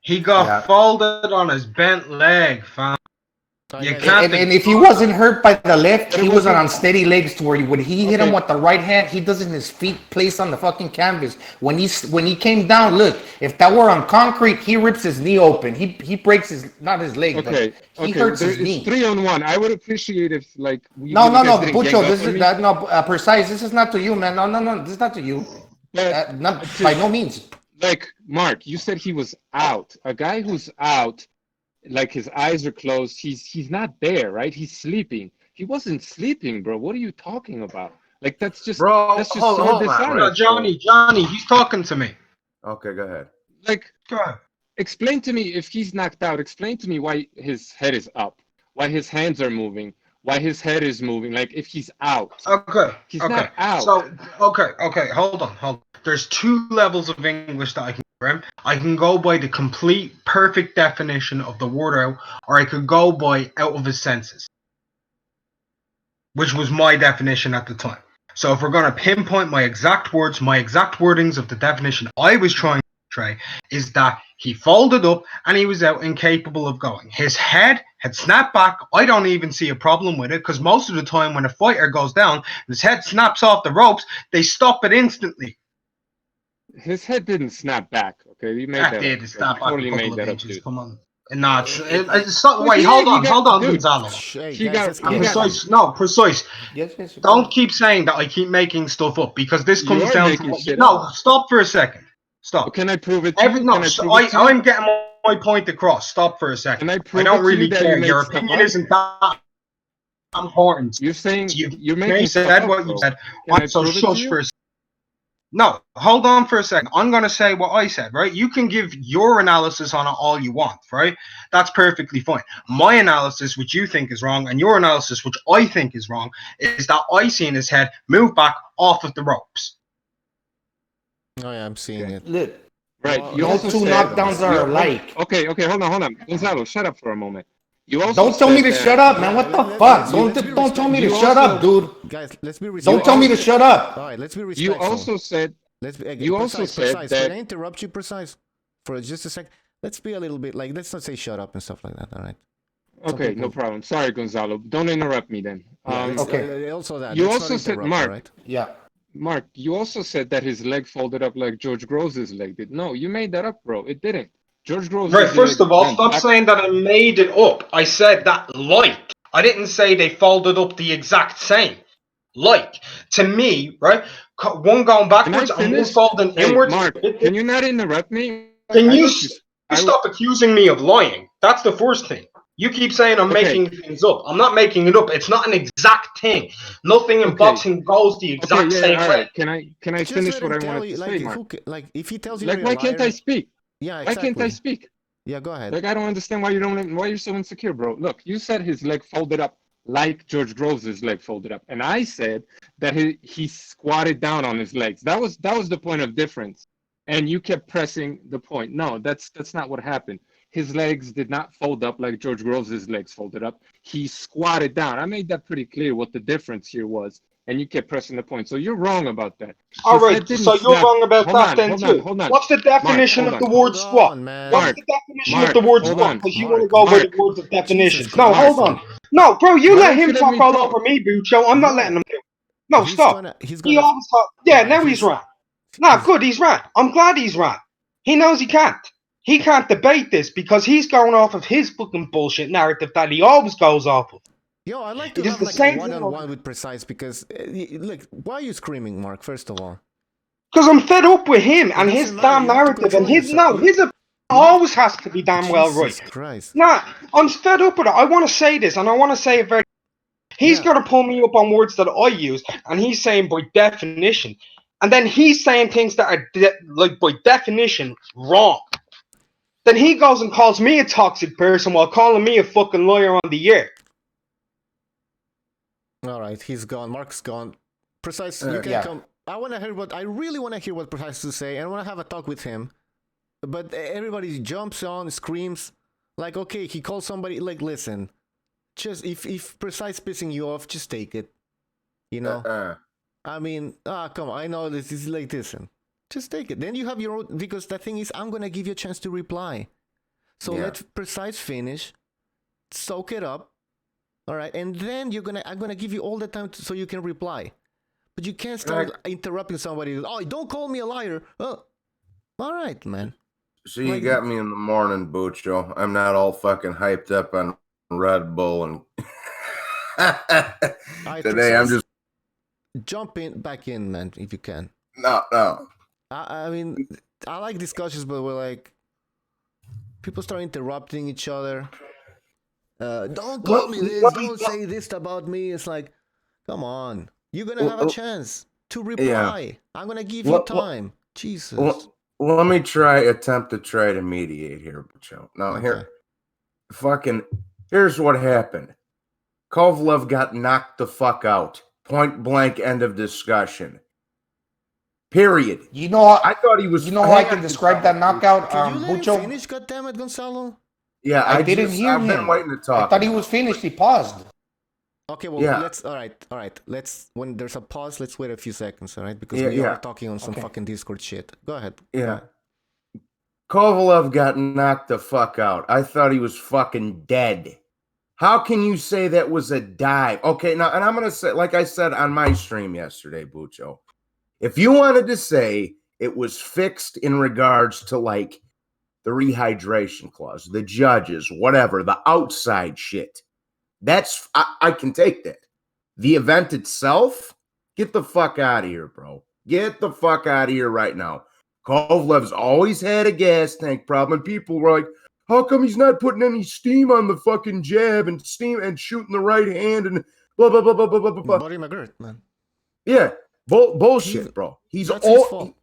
He got Yeah. folded on his bent leg, fam. You can't And if he wasn't hurt by the left, he was on steady legs to where when he hit him with the right hand, he doesn't his feet place on the fucking canvas. When he came down, look, if that were on concrete, he rips his knee open. He breaks his not his leg, but he hurts his knee. It's 3-on-1. I would appreciate if like No, Pucho, this is not precise. This is not to you, man. No, this is not to you. Not, by no means. Like Mark, you said he was out. A guy who's out, like his eyes are closed, he's not there, right? He's sleeping. He wasn't sleeping, bro. What are you talking about? Like that's just hold on, Johnny, he's talking to me. Okay, go ahead. Like, go ahead. Explain to me if he's knocked out. Explain to me why his head is up, why his hands are moving, why his head is moving. Like if he's out. Okay. He's not out. So okay, hold on. There's two levels of English that I can go. I can go by the complete perfect definition of the word out, or I could go by out of his senses, which was my definition at the time. So if we're going to pinpoint my exact words, my exact wordings of the definition I was trying to portray is that he folded up and he was out, incapable of going. His head had snapped back. I don't even see a problem with it, because most of the time when a fighter goes down, his head snaps off the ropes, they stop it instantly. His head didn't snap back. Okay, you made that. It snapped back totally a couple made that of up, inches. dude. Come on. No, wait, hold on, Gonzalo. Precise. Yes. Don't keep saying that I keep making stuff up, because this comes down to stop for a second. Stop. Well, can I prove it? I'm getting my point across. Stop for a second. I don't really care. Your opinion isn't that important. You're saying you're making making said what you said. So shush for a second. No, hold on for a second. I'm going to say what I said, right? You can give your analysis on it all you want, right? That's perfectly fine. My analysis, which you think is wrong, and your analysis, which I think is wrong, is that I seen his head move back off of the ropes. Oh, yeah, I'm seeing it. Look, right. You also two knockdowns are alike. Okay, hold on. Gonzalo, shut up for a moment. You also don't tell me to shut up, man. What the fuck? Don't tell me to shut up, dude. Guys, let's be respectful. Don't tell me to shut up. All right, let's be respectful. You also said Precise. Can I interrupt you, Precise, for just a sec? Let's be a little bit like, let's not say shut up and stuff like that. All right. Okay, no problem. Sorry, Gonzalo. Don't interrupt me then. Okay. Also that. You also said, Mark. Right? Yeah. Mark, you also said that his leg folded up like George Groves' leg did. No, you made that up, bro. It didn't. George Groves. Right, first of all, stop saying that I made it up. I said that like. I didn't say they folded up the exact same. Like. To me, right, one going backwards and one folding inwards. Mark, can you not interrupt me? Can you stop accusing me of lying? That's the first thing. You keep saying I'm making things up. I'm not making it up. It's not an exact thing. Nothing in boxing goes the exact same way. Can I finish what I wanted to say, Mark? If he tells you, like, why can't I speak? Yeah, exactly. Why can't I speak? Yeah, go ahead. Like, I don't understand why you're so insecure, bro. Look, you said his leg folded up like George Groves' leg folded up, and I said that he squatted down on his legs. That was the point of difference, and you kept pressing the point. No, that's not what happened. His legs did not fold up like George Groves' legs folded up. He squatted down. I made that pretty clear what the difference here was, and you kept pressing the point. So you're wrong about that. All right, so you're wrong about that then too. What's the definition of the word squat? What's the definition of the word squat? Because you want to go by the words of definition. No, hold on. No, bro, you let him talk all over me, Bucho. I'm not letting him do it. No, stop. He always talk. Yeah, now he's right. Nah, good, he's right. I'm glad he's right. He knows he can't. He can't debate this because he's going off of his fucking bullshit narrative that he always goes off of. Yo, I like to have like a one-on-one with Precise because, look, why are you screaming, Mark, first of all? Because I'm fed up with him and his damn narrative and his always has to be damn well right. Christ. Nah, I'm fed up with it. I want to say this and I want to say it very... He's got to pull me up on words that I use and he's saying by definition. And then he's saying things that are, like, by definition, wrong. Then he goes and calls me a toxic person while calling me a fucking liar on the air. All right, he's gone. Mark's gone. Precise, you can come. I really want to hear what Precise to say, and I want to have a talk with him. But everybody jumps on, screams, like, okay, he calls somebody. Like, listen, just if Precise pissing you off, just take it. You know? I mean, come on. I know this is like this. And just take it. Then you have your own, because the thing is, I'm going to give you a chance to reply. So let Precise finish, soak it up. All right. And then I'm going to give you all the time so you can reply. But you can't start interrupting somebody. Oh, don't call me a liar. Oh, all right, man. So you got me in the morning, Bucho. I'm not all fucking hyped up on Red Bull and today I'm just jump back in, man, if you can. No. I mean, I like discussions, but we're like, people start interrupting each other. Don't call me this. Don't say this about me. It's like, come on. You're going to have a chance to reply. Yeah. I'm going to give you time. Jesus. Let me attempt to try to mediate here, Bucho. Now, here's what happened. Kovalev got knocked the fuck out. Point blank, end of discussion. Period. You know, I thought he was. You know how I can describe that knockout, Can you let Bucho? him finish, goddammit, Gonzalo? Yeah, I didn't hear him. I've been waiting to talk. I thought he was finished. He paused. Okay, well, let's. All right. Let's. When there's a pause, let's wait a few seconds, all right? Because we are talking on some fucking Discord shit. Go ahead. Yeah. Kovalev got knocked the fuck out. I thought he was fucking dead. How can you say that was a dive? Okay, now, and I'm going to say, like I said on my stream yesterday, Bucho, if you wanted to say it was fixed in regards to, like, the rehydration clause, the judges, whatever, the outside shit, I can take that. The event itself, get the fuck out of here, bro. Get the fuck out of here right now. Kovalev's always had a gas tank problem, and people were like, how come he's not putting any steam on the fucking jab and shooting the right hand and blah, blah, blah, blah, blah, blah, blah. Buddy McGirt, man. Yeah. Bullshit, bro. He's old.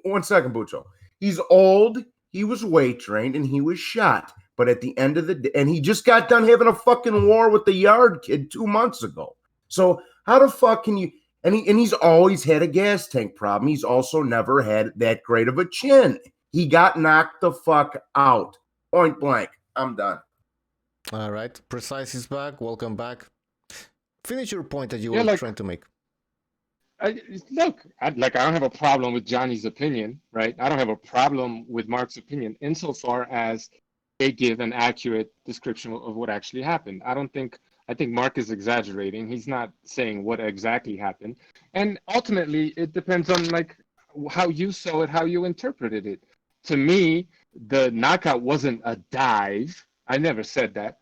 One second, Bucho. He's old. He was weight trained and he was shot. But at the end of the day, and he just got done having a fucking war with the yard kid 2 months ago. So how the fuck can you, and he's always had a gas tank problem. He's also never had that great of a chin. He got knocked the fuck out. Point blank. I'm done. All right. Precise is back. Welcome back. Finish your point that you were trying to make. I don't have a problem with Johnny's opinion, right? I don't have a problem with Mark's opinion insofar as they give an accurate description of what actually happened. I think Mark is exaggerating. He's not saying what exactly happened. And ultimately, it depends on like how you saw it, how you interpreted it. To me, the knockout wasn't a dive. I never said that.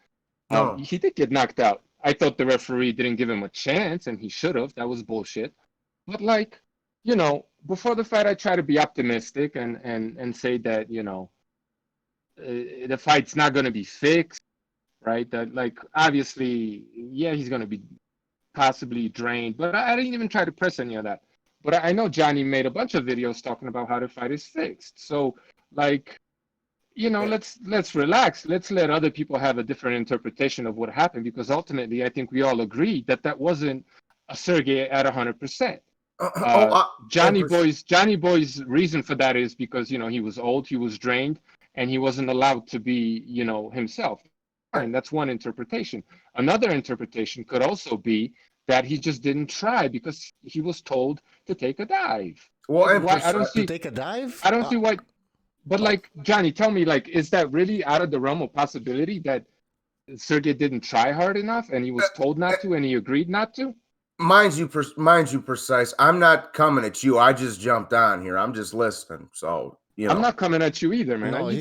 No. He did get knocked out. I thought the referee didn't give him a chance, and he should have. That was bullshit. But like, you know, before the fight, I try to be optimistic and say that, you know, the fight's not going to be fixed, right? That like, obviously, yeah, he's going to be possibly drained, but I didn't even try to press any of that. But I know Johnny made a bunch of videos talking about how the fight is fixed. So like, you know, let's relax. Let's let other people have a different interpretation of what happened, because ultimately, I think we all agree that wasn't a Sergey at 100%. Johnny Boy's reason for that is because, you know, he was old, he was drained, and he wasn't allowed to be, you know, himself. And that's one interpretation. Another interpretation could also be that he just didn't try because he was told to take a dive. Well, I don't see to take a dive. I don't see why. But like, Johnny, tell me, like, is that really out of the realm of possibility that Sergey didn't try hard enough and he was told not to and he agreed not to? Mind you, Precise. I'm not coming at you. I just jumped on here. I'm just listening. So, you know. I'm not coming at you either, man. No, I was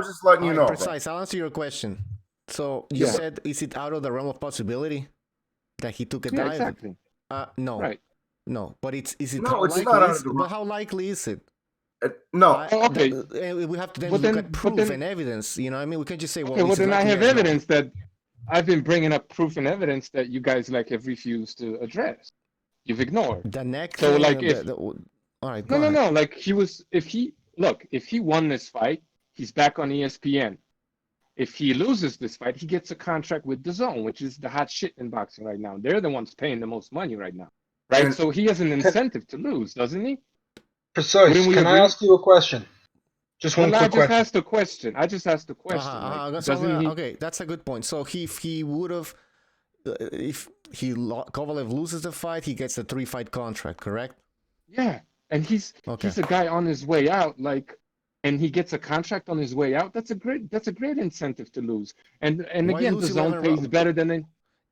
just letting you know. Precise. I'll answer your question. So you said, is it out of the realm of possibility that he took a dive? Exactly. No. Right. No, but is it? No, it's not. But how likely is it? No. Okay. We have to then look at proof and evidence. You know, I mean, we can't just say, well, well, then I have evidence that I've been bringing up proof and evidence that you guys like have refused to address. You've ignored. The neck. So like, all right. No. Like if he won this fight, he's back on ESPN. If he loses this fight, he gets a contract with DAZN, which is the hot shit in boxing right now. They're the ones paying the most money right now, right? So he has an incentive to lose, doesn't he? Precise. Can I ask you a question? Just one quick question. I just asked a question. Okay, that's a good point. So if he would have, if Kovalev loses the fight, he gets a 3-fight contract, correct? Yeah, and he's a guy on his way out, like, and he gets a contract on his way out. That's a great incentive to lose. And Why again, the lose zone 11 pays better than they.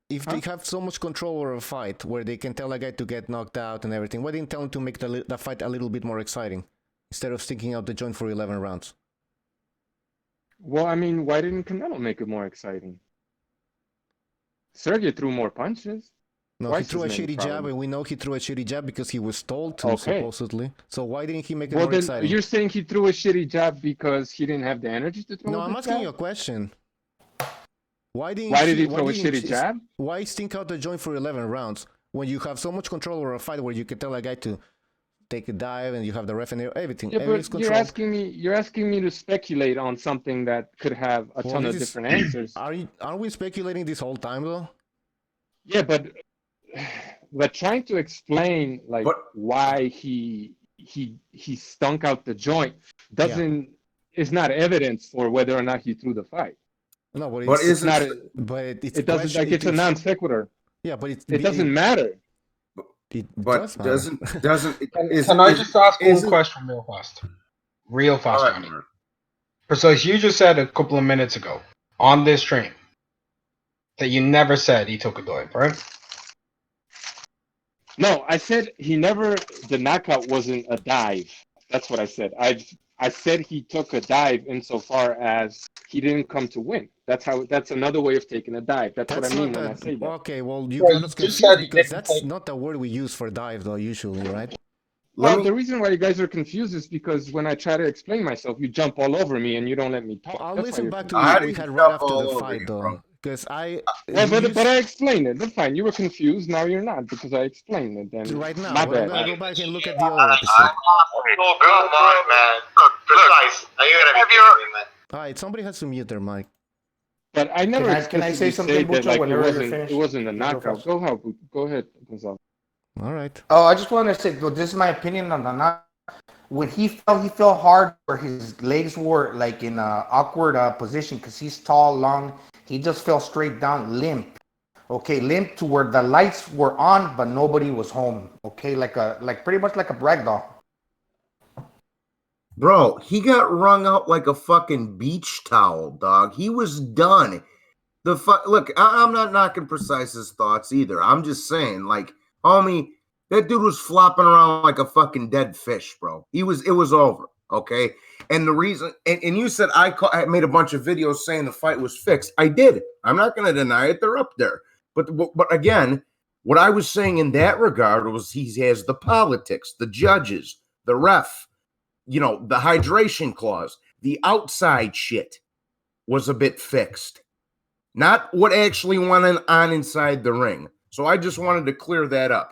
If they have so much control over a fight, where they can tell a guy to get knocked out and everything, why didn't tell him to make the fight a little bit more exciting instead of sticking out the joint for 11 rounds? Well, I mean, why didn't Canelo make it more exciting? Sergey threw more punches. No, Why he is threw a his name shitty jab, problem? and we know he threw a shitty jab because he was told to, Okay. supposedly. So why didn't he make it Well, more then exciting? you're saying he threw a shitty jab because he didn't have the energy to throw No, a I'm good asking jab? you a question. Why did he throw a shitty jab? Why stink out the joint for 11 rounds when you have so much control over a fight where you can tell a guy to take a dive and you have the ref and everything? Yeah, Everything's but you're asking me to speculate on something that could have a ton of different answers. Are we speculating this whole time though? Yeah, but trying to explain like why he stunk out the joint is not evidence for whether or not he threw the fight. No, but it's not. It doesn't like it's a non sequitur. Yeah, but it doesn't matter. But doesn't Can I just ask one question real fast, Johnny? So you just said a couple of minutes ago on this stream that you never said he took a dive, right? No, I said the knockout wasn't a dive. That's what I said. I said he took a dive insofar as he didn't come to win. That's another way of taking a dive. That's what I mean when I say that. Okay, well, you got us confused because that's not the word we use for dive though, usually, right? Well, the reason why you guys are confused is because when I try to explain myself, you jump all over me and you don't let me talk. I'll listen back to what we had right after the fight, though. Because but I explained it. That's fine. You were confused. Now you're not because I explained it. Then right now, my but I'm bad. gonna go back and look at the other episode. Come on, man. Look, precise. Are you gonna be kidding me, man? All right, somebody has to mute their mic. But I never. Can I say something, that, like, it wasn't a knockout. Go ahead, Gonzalo. All right. Oh, I just want to say, well, this is my opinion on the knockout. When he fell hard, where his legs were like in an awkward position because he's tall, long. He just fell straight down, limp. Okay, limp to where the lights were on, but nobody was home. Okay, like pretty much like a brag doll. Bro, he got wrung out like a fucking beach towel, dog. He was done. Look, I'm not knocking Precise's thoughts either. I'm just saying, like, homie, that dude was flopping around like a fucking dead fish, bro. It was over, okay? And the reason, and you said I made a bunch of videos saying the fight was fixed. I did. I'm not going to deny it. They're up there. But again, what I was saying in that regard was he has the politics, the judges, the ref, the hydration clause, the outside shit was a bit fixed. Not what actually went on inside the ring. So I just wanted to clear that up.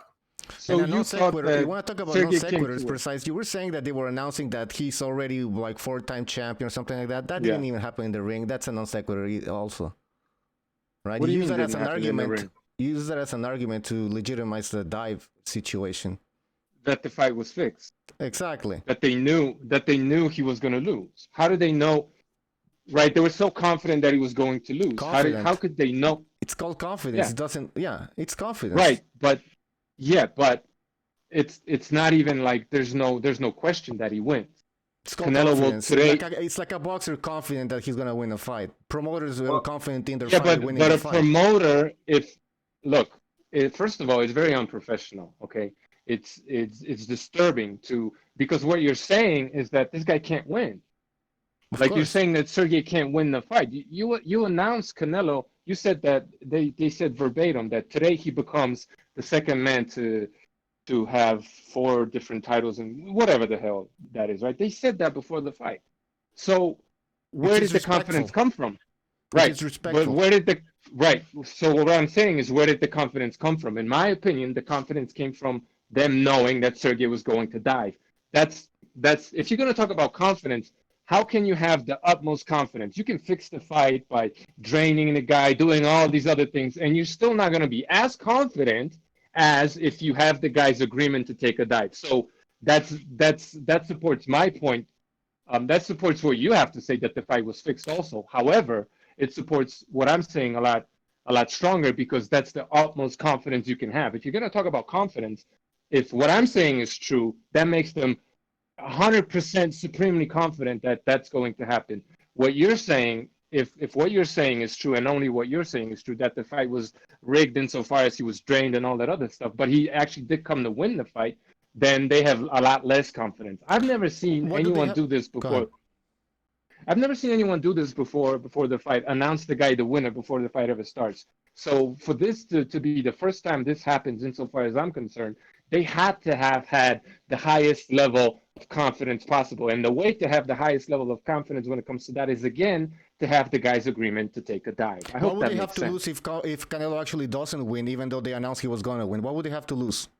So you thought that you want to talk about non sequiturs, Precise? You were saying that they were announcing that he's already like 4-time champion or something like that. That didn't even happen in the ring. That's a non sequitur also, right? What do you use mean that as an argument. Use that as an argument to legitimize the dive situation. That the fight was fixed. Exactly. That they knew he was going to lose. How did they know? Right, they were so confident that he was going to lose. How could they know? It's called confidence. It doesn't. Yeah, it's confidence. Right, but it's not even like there's no question that he wins. It's called confidence. It's like a boxer confident that he's gonna win a fight. Promoters are confident in their fight winning the fight. But a promoter, first of all, it's very unprofessional. Okay, it's disturbing because what you're saying is that this guy can't win. You're saying that Sergey can't win the fight. You announced Canelo. You said that they said verbatim that today he becomes the second man to have 4 different titles and whatever the hell that is, right? They said that before the fight. So where did the confidence come from? Right. It's respectful. But So what I'm saying is, where did the confidence come from? In my opinion, the confidence came from them knowing that Sergey was going to dive. That's if you're going to talk about confidence. How can you have the utmost confidence? You can fix the fight by draining the guy, doing all these other things, and you're still not going to be as confident as if you have the guy's agreement to take a dive. So that supports my point. That supports what you have to say, that the fight was fixed also. However, it supports what I'm saying a lot a lot stronger because that's the utmost confidence you can have. If you're going to talk about confidence, if what I'm saying is true, that makes them 100% supremely confident that that's going to happen. What you're saying, if what you're saying is true and only what you're saying is true, that the fight was rigged insofar as he was drained and all that other stuff, but he actually did come to win the fight, then they have a lot less confidence. I've never seen anyone do this before. I've never seen anyone do this before the fight, announce the guy the winner before the fight ever starts. So for this to be the first time this happens, insofar as I'm concerned, they had to have had the highest level of confidence possible. And the way to have the highest level of confidence when it comes to that is, again, to have the guy's agreement to take a dive. I hope that makes sense. What would they have to lose if Canelo actually doesn't win, even though they announced he was going to win? What would they have to lose?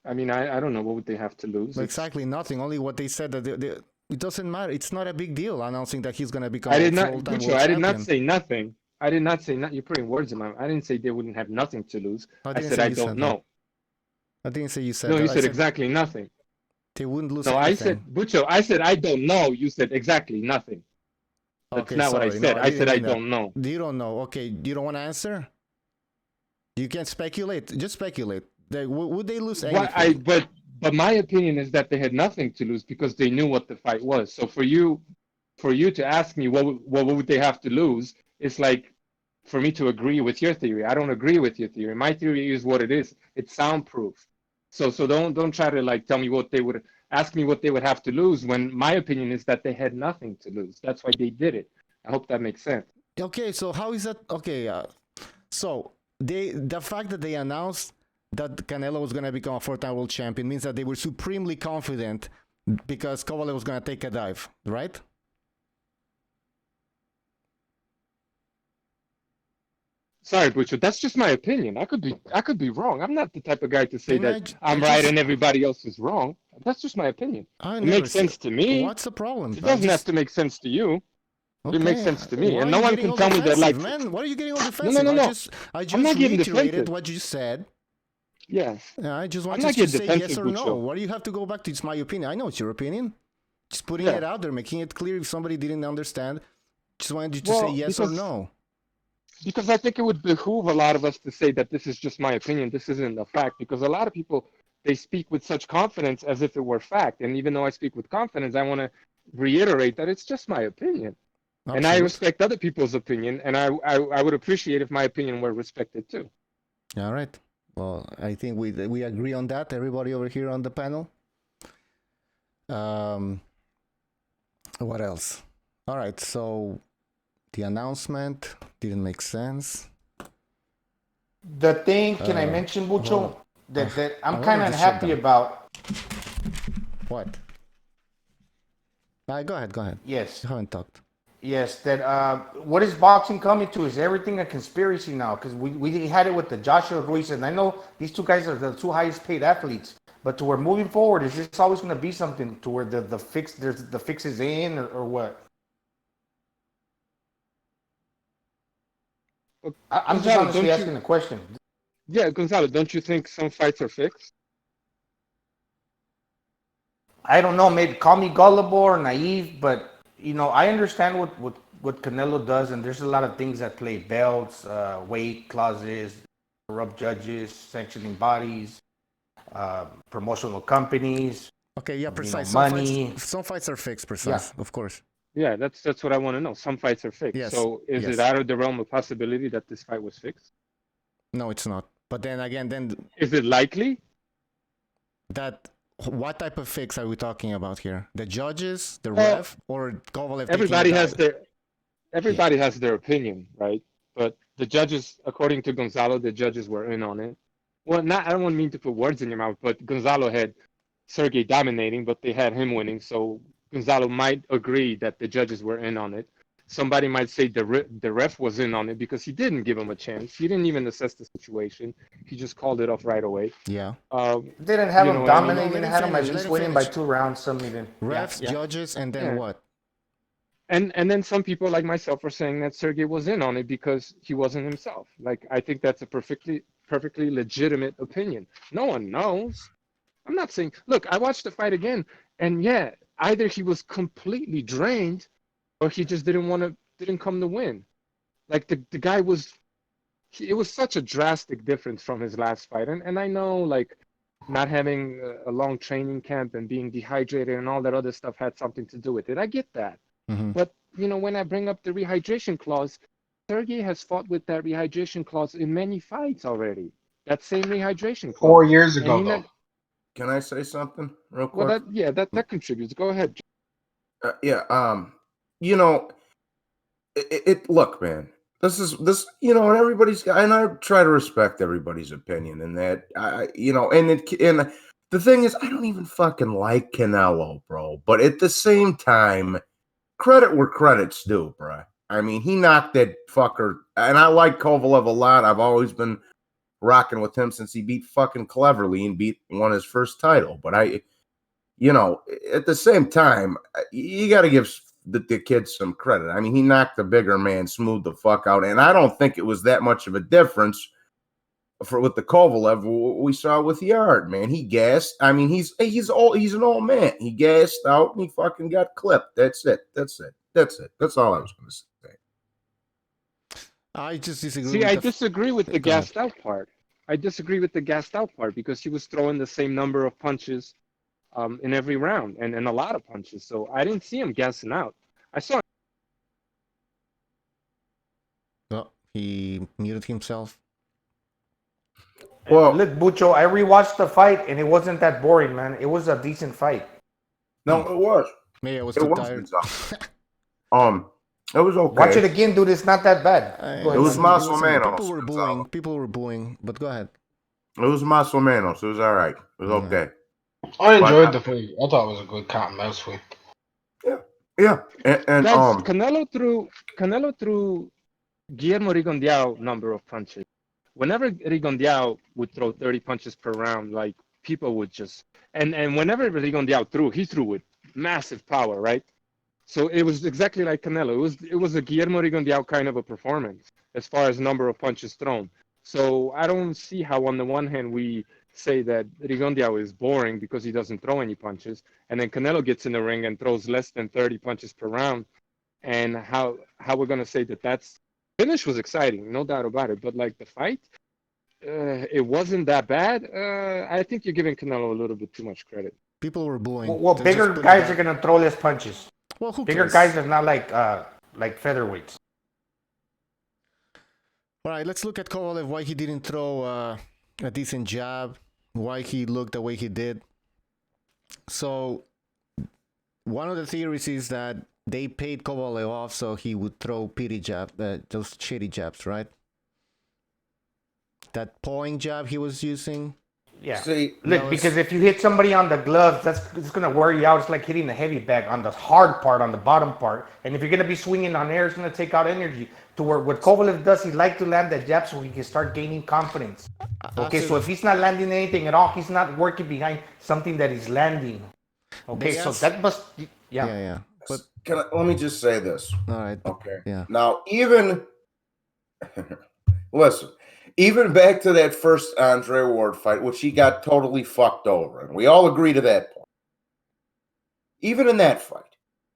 I mean, I don't know. What would they have to lose? Exactly nothing. Only what they said that it doesn't matter. It's not a big deal announcing that he's going to become I did full-time not, world Bucho, I did not champion. say nothing. I did not say nothing. You're putting words in my mouth. I didn't say they wouldn't have nothing to lose. I said I don't know. I didn't say you said that. No, you said exactly nothing. They wouldn't lose anything. I said, Bucho, I said I don't know. You said exactly nothing. That's not what I said. I said I don't know. You don't know. Okay, you don't want to answer? You can speculate. Just speculate. Would they lose anything? But my opinion is that they had nothing to lose because they knew what the fight was. So for you to ask me what would they have to lose, it's like for me to agree with your theory. I don't agree with your theory. My theory is what it is. It's soundproof. So don't try to like tell me what they would ask me what they would have to lose when my opinion is that they had nothing to lose. That's why they did it. I hope that makes sense. Okay, so how is that? Okay, so the fact that they announced that Canelo was going to become a four-time world champion means that they were supremely confident because Kovalev was going to take a dive, right? Sorry, Butcher, that's just my opinion. I could be wrong. I'm not the type of guy to say that I'm right and everybody else is wrong. That's just my opinion. It makes sense to me. What's the problem? It doesn't have to make sense to you. Okay. It makes sense to me, and no one can tell me that. Like, man, why are you getting all defensive? No. I just I'm not getting reiterated defensive. what you said. Yes. I just want you to say yes or no. Why do you have to go back to it's my opinion? I know it's your opinion. Just putting it out there, making it clear if somebody didn't understand. Just wanted you to say yes or no. Because I think it would behoove a lot of us to say that this is just my opinion. This isn't a fact. Because a lot of people, they speak with such confidence as if it were fact. And even though I speak with confidence, I want to reiterate that it's just my opinion. Absolutely. And I respect other people's opinion. And I would appreciate if my opinion were respected too. All right. Well, I think we agree on that. Everybody over here on the panel. What else? All right. So the announcement didn't make sense. The thing, can I mention, Bucho, that I'm kind of happy about? What? Go ahead. Yes. You haven't talked. Yes, that what is boxing coming to? Is everything a conspiracy now? Because we had it with the Joshua Ruiz, and I know these two guys are the two highest paid athletes. But to where moving forward, is this always going to be something to where the fix is in or what? I'm just honestly asking the question. Yeah, Gonzalo, don't you think some fights are fixed? I don't know. Maybe call me gullible or naive, but you know, I understand what Canelo does, and there's a lot of things that play: belts, weight clauses, corrupt judges, sanctioning bodies, promotional companies. Okay, yeah, precise. Money. Some fights are fixed, precise, of course. Yeah, that's what I want to know. Some fights are fixed. Yes. So is it out of the realm of possibility that this fight was fixed? No, it's not. But then again, is it likely that? What type of fix are we talking about here? The judges, the ref, or Kovalev? Everybody has their opinion, right? But the judges, according to Gonzalo, the judges were in on it. Well, I don't mean to put words in your mouth, but Gonzalo had Sergey dominating, but they had him winning. So Gonzalo might agree that the judges were in on it. Somebody might say the ref was in on it because he didn't give him a chance. He didn't even assess the situation. He just called it off right away. Yeah. They didn't have him dominating. They had him at least winning by 2 rounds. Some even. Refs, judges, and then what? And then some people like myself are saying that Sergey was in on it because he wasn't himself. Like, I think that's a perfectly legitimate opinion. No one knows. I'm not saying. Look, I watched the fight again, and either he was completely drained, or he just didn't come to win. Like the guy was, it was such a drastic difference from his last fight. And I know like not having a long training camp and being dehydrated and all that other stuff had something to do with it. I get that. Mm-hmm. But, you know, when I bring up the rehydration clause, Sergey has fought with that rehydration clause in many fights already. That same rehydration clause. 4 years ago, though. Can I say something real quick? Well, that contributes. Go ahead. You know, look, man. This, and everybody's, and I try to respect everybody's opinion, and that, and the thing is, I don't even fucking like Canelo, bro. But at the same time, credit where credit's due, bro. I mean, he knocked that fucker, and I like Kovalev a lot. I've always been rocking with him since he beat fucking Cleverly and won his first title. But at the same time, you got to give the kid some credit. I mean, he knocked the bigger man smooth the fuck out, and I don't think it was that much of a difference with the Kovalev we saw with Yard, man. He gassed. I mean, he's an old man. He gassed out and he fucking got clipped. That's it. That's all I was going to say. I just disagree. See, I disagree with the gassed out part. I disagree with the gassed out part because he was throwing the same number of punches in every round and a lot of punches. So I didn't see him gassing out. I saw. No, he muted himself. Well, look, Bucho, I rewatched the fight and it wasn't that boring, man. It was a decent fight. No, it was. Maybe I was too tired. It was okay. Watch it again, dude. It's not that bad. It was Muscle Manos. People were booing, but go ahead. It was Muscle Manos. It was all right. It was okay. I enjoyed the fight. I thought it was a good cat and mouse fight. Yeah. And guys, Canelo threw Guillermo Rigondeaux number of punches. Whenever Rigondeaux would throw 30 punches per round, like people would just and whenever Rigondeaux threw, he threw with massive power, right? So it was exactly like Canelo. It was a Guillermo Rigondeaux kind of a performance as far as number of punches thrown. So I don't see how on the one hand we say that Rigondeaux is boring because he doesn't throw any punches, and then Canelo gets in the ring and throws less than 30 punches per round, and how we're going to say that's finish was exciting, no doubt about it, but like the fight, it wasn't that bad. I think you're giving Canelo a little bit too much credit. People were booing. Well, bigger guys are going to throw less punches. Well, who bigger cares? guys are not like featherweights. All right, let's look at Kovalev, why he didn't throw a decent jab, why he looked the way he did. So one of the theories is that they paid Kovalev off so he would throw pity jab, those shitty jabs, right? That pawing jab he was using. Yeah. See, look, because if you hit somebody on the gloves, it's going to wear you out. It's like hitting the heavy bag on the hard part, on the bottom part. And if you're going to be swinging on air, it's going to take out energy. To where what Kovalev does, he likes to land that jab so he can start gaining confidence. Okay, so if he's not landing anything at all, he's not working behind something that he's landing. Okay, so that must, Yeah. But let me just say this. All right. Okay. Yeah. Now, listen. Even back to that first Andre Ward fight, which he got totally fucked over, and we all agree to that point. Even in that fight,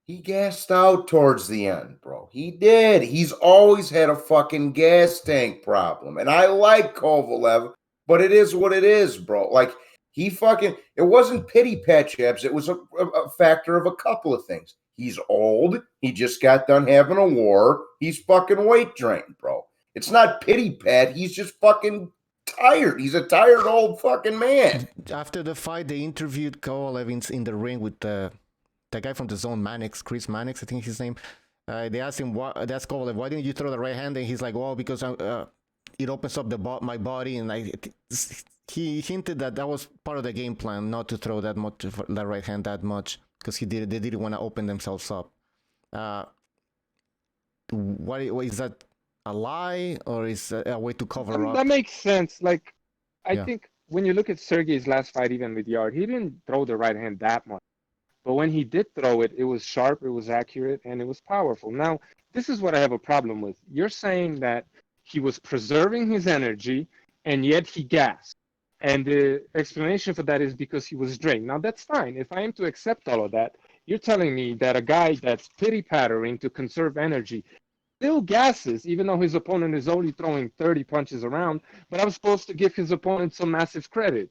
he gassed out towards the end, bro. He did. He's always had a fucking gas tank problem. And I like Kovalev, but it is what it is, bro. Like, it wasn't pity pat jabs. It was a factor of a couple of things. He's old. He just got done having a war. He's fucking weight drained, bro. It's not pity pat. He's just fucking tired. He's a tired old fucking man. After the fight, they interviewed Kovalev in the ring with the guy from the zone, Chris Mannix, I think his name. They asked him, that's Kovalev, why didn't you throw the right hand? And he's like, well, because it opens up my body. And he hinted that was part of the game plan, not to throw that right hand that much, because they didn't want to open themselves up. What is that? A lie, or is a way to cover up? That makes sense. Like, I think when you look at Sergey's last fight, even with Yard, he didn't throw the right hand that much. But when he did throw it, it was sharp, it was accurate, and it was powerful. Now, this is what I have a problem with. You're saying that he was preserving his energy, and yet he gassed. And the explanation for that is because he was drained. Now, that's fine. If I am to accept all of that, you're telling me that a guy that's pity-pattering to conserve energy still gasses, even though his opponent is only throwing 30 punches around. But I'm supposed to give his opponent some massive credit.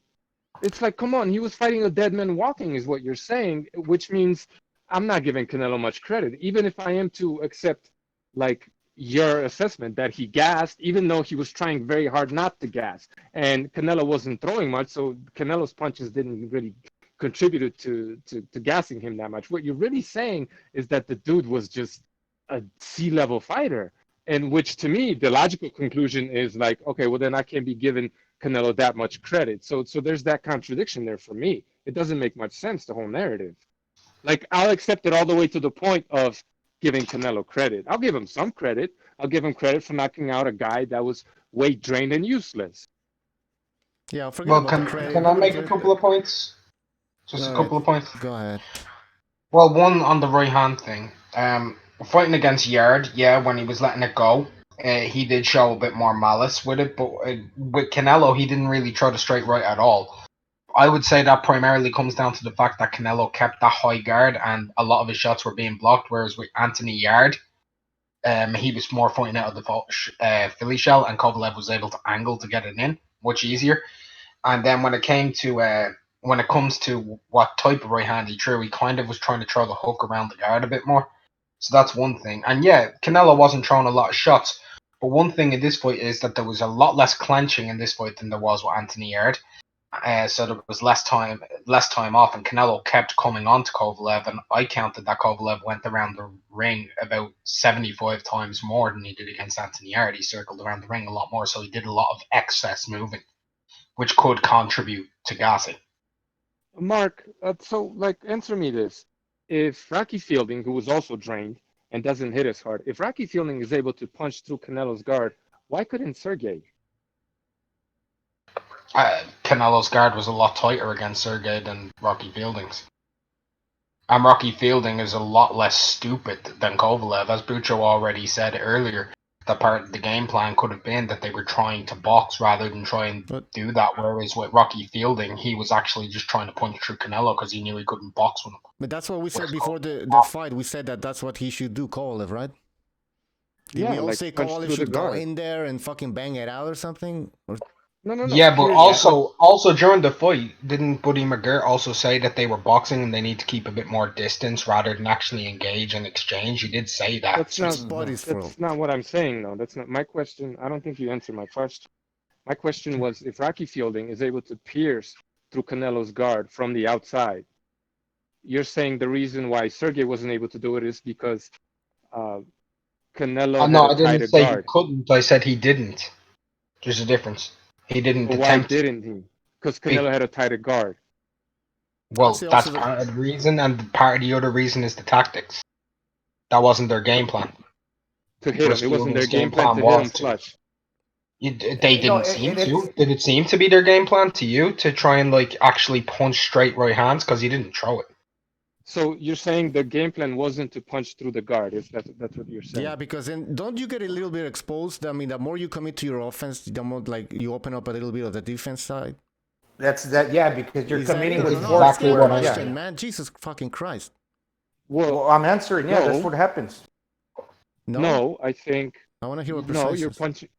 It's like, come on, he was fighting a dead man walking, is what you're saying, which means I'm not giving Canelo much credit, even if I am to accept like your assessment that he gassed, even though he was trying very hard not to gas. And Canelo wasn't throwing much, so Canelo's punches didn't really contribute to gassing him that much. What you're really saying is that the dude was just a C-level fighter, and which to me, the logical conclusion is like, okay, well then I can't be given Canelo that much credit. So there's that contradiction there for me. It doesn't make much sense, the whole narrative. Like, I'll accept it all the way to the point of giving Canelo credit. I'll give him some credit. I'll give him credit for knocking out a guy that was weight drained and useless. Yeah, forget Well, about the credit. can I make a couple of points? Just a couple of points. Go ahead. Well, one on the right hand thing. Fighting against Yard, yeah, when he was letting it go, he did show a bit more malice with it. But with Canelo, he didn't really throw the straight right at all. I would say that primarily comes down to the fact that Canelo kept that high guard and a lot of his shots were being blocked, whereas with Anthony Yard, he was more fighting out of the Philly shell, and Kovalev was able to angle to get it in much easier. And then when it comes to what type of right hand he threw, he kind of was trying to throw the hook around the guard a bit more. So that's one thing. And yeah, Canelo wasn't throwing a lot of shots, but one thing in this fight is that there was a lot less clenching in this fight than there was with Anthony Yard. So there was less time off, and Canelo kept coming on to Kovalev, and I counted that Kovalev went around the ring about 75 times more than he did against Anthony Yard. He circled around the ring a lot more, so he did a lot of excess moving, which could contribute to gassing. Mark, so like, answer me this. If Rocky Fielding, who was also drained and doesn't hit as hard, if Rocky Fielding is able to punch through Canelo's guard, why couldn't Sergey? Canelo's guard was a lot tighter against Sergey than Rocky Fielding's. And Rocky Fielding is a lot less stupid than Kovalev. As Bucho already said earlier, that part of the game plan could have been that they were trying to box rather than try and do that, whereas with Rocky Fielding, he was actually just trying to punch through Canelo because he knew he couldn't box with him. But that's what we said before the fight. We said that that's what he should do, Kovalev, right? Did we all say Kovalev should go in there and fucking bang it out or something? No. Yeah, but also during the fight, didn't Buddy McGirt also say that they were boxing and they need to keep a bit more distance rather than actually engage and exchange? He did say that. That's not what I'm saying, though. That's not my question. I don't think you answered my question. My question was, if Rocky Fielding is able to pierce through Canelo's guard from the outside, you're saying the reason why Sergey wasn't able to do it is because Canelo No, had I a tighter didn't say guard. he couldn't. I said he didn't. There's a difference. He didn't But why didn't he? Because Canelo had a tighter guard. Well, that's part of the reason, and part of the other reason is the tactics. That wasn't their game plan. To hit him. It wasn't their game plan to hit him flush. They didn't seem to. Did it seem to be their game plan to you to try and like actually punch straight right hands? Because he didn't throw it. So you're saying the game plan wasn't to punch through the guard? If that's what you're saying? Yeah, because then don't you get a little bit exposed? I mean, the more you commit to your offense, the more like you open up a little bit of the defense side. That's that. Yeah, because you're committing with force. exactly what I said, man. Jesus fucking Christ. Well, I'm answering. Yeah, that's what happens. No, I think. I want to hear what. No, you're punching.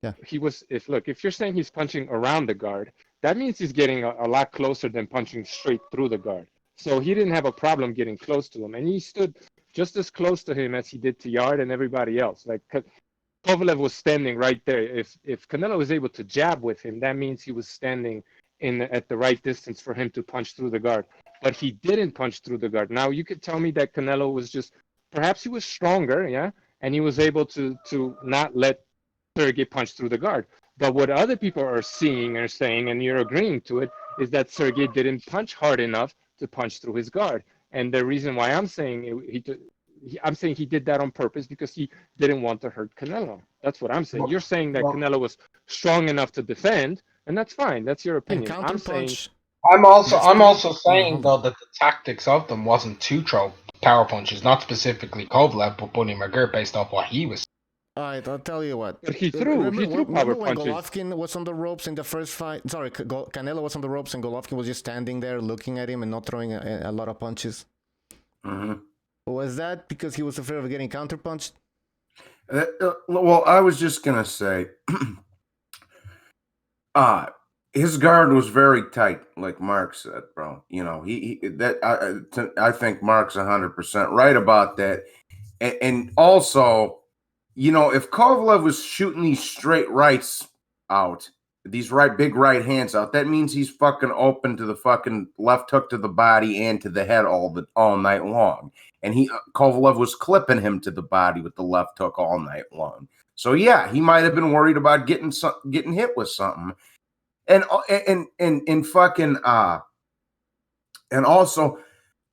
Yeah. If you're saying he's punching around the guard, that means he's getting a lot closer than punching straight through the guard. So he didn't have a problem getting close to him, and he stood just as close to him as he did to Yard and everybody else. Like Kovalev was standing right there. If Canelo was able to jab with him, that means he was standing at the right distance for him to punch through the guard. But he didn't punch through the guard. Now you could tell me that Canelo was perhaps he was stronger, yeah, and he was able to not let Sergey punch through the guard. But what other people are seeing or saying, and you're agreeing to it, is that Sergey didn't punch hard enough to punch through his guard. And the reason why I'm saying he did that on purpose because he didn't want to hurt Canelo. That's what I'm saying. You're saying that Canelo was strong enough to defend, and that's fine. That's your opinion. I'm also saying though that the tactics of them wasn't to throw power punches, not specifically Kovalev, but Buddy McGirt based off what he was. All right, I'll tell you what. But he threw power when punches. Golovkin was on the ropes in the first fight? Sorry, Canelo was on the ropes and Golovkin was just standing there looking at him and not throwing a lot of punches. Mm-hmm. Was that because he was afraid of getting counterpunched? Well, I was just gonna say, his guard was very tight, like Mark said, bro. You know, I think Mark's 100% right about that, and also, you know, if Kovalev was shooting these straight rights out, these big right hands out, that means he's fucking open to the fucking left hook to the body and to the head all night long. And Kovalev was clipping him to the body with the left hook all night long. So yeah, he might have been worried about getting hit with something. And fucking and also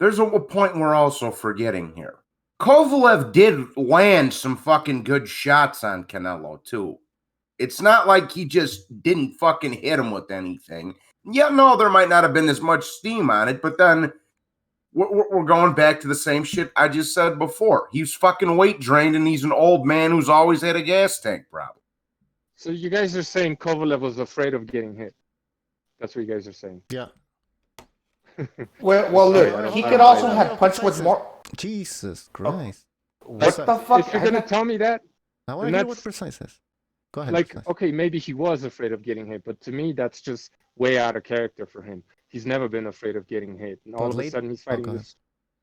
there's a point we're also forgetting here. Kovalev did land some fucking good shots on Canelo too. It's not like he just didn't fucking hit him with anything. Yeah, no, there might not have been as much steam on it, but then we're going back to the same shit I just said before. He's fucking weight drained, and he's an old man who's always had a gas tank problem. So you guys are saying Kovalev was afraid of getting hit. That's what you guys are saying. Yeah. Well, look, he could also have punched with more. Jesus Christ. What the fuck? If you're gonna tell me that, I want to hear what Precise says. Go ahead. like, Precise. okay, maybe he was afraid of getting hit, but to me, that's just way out of character for him. He's never been afraid of getting hit, and all of a sudden he's fighting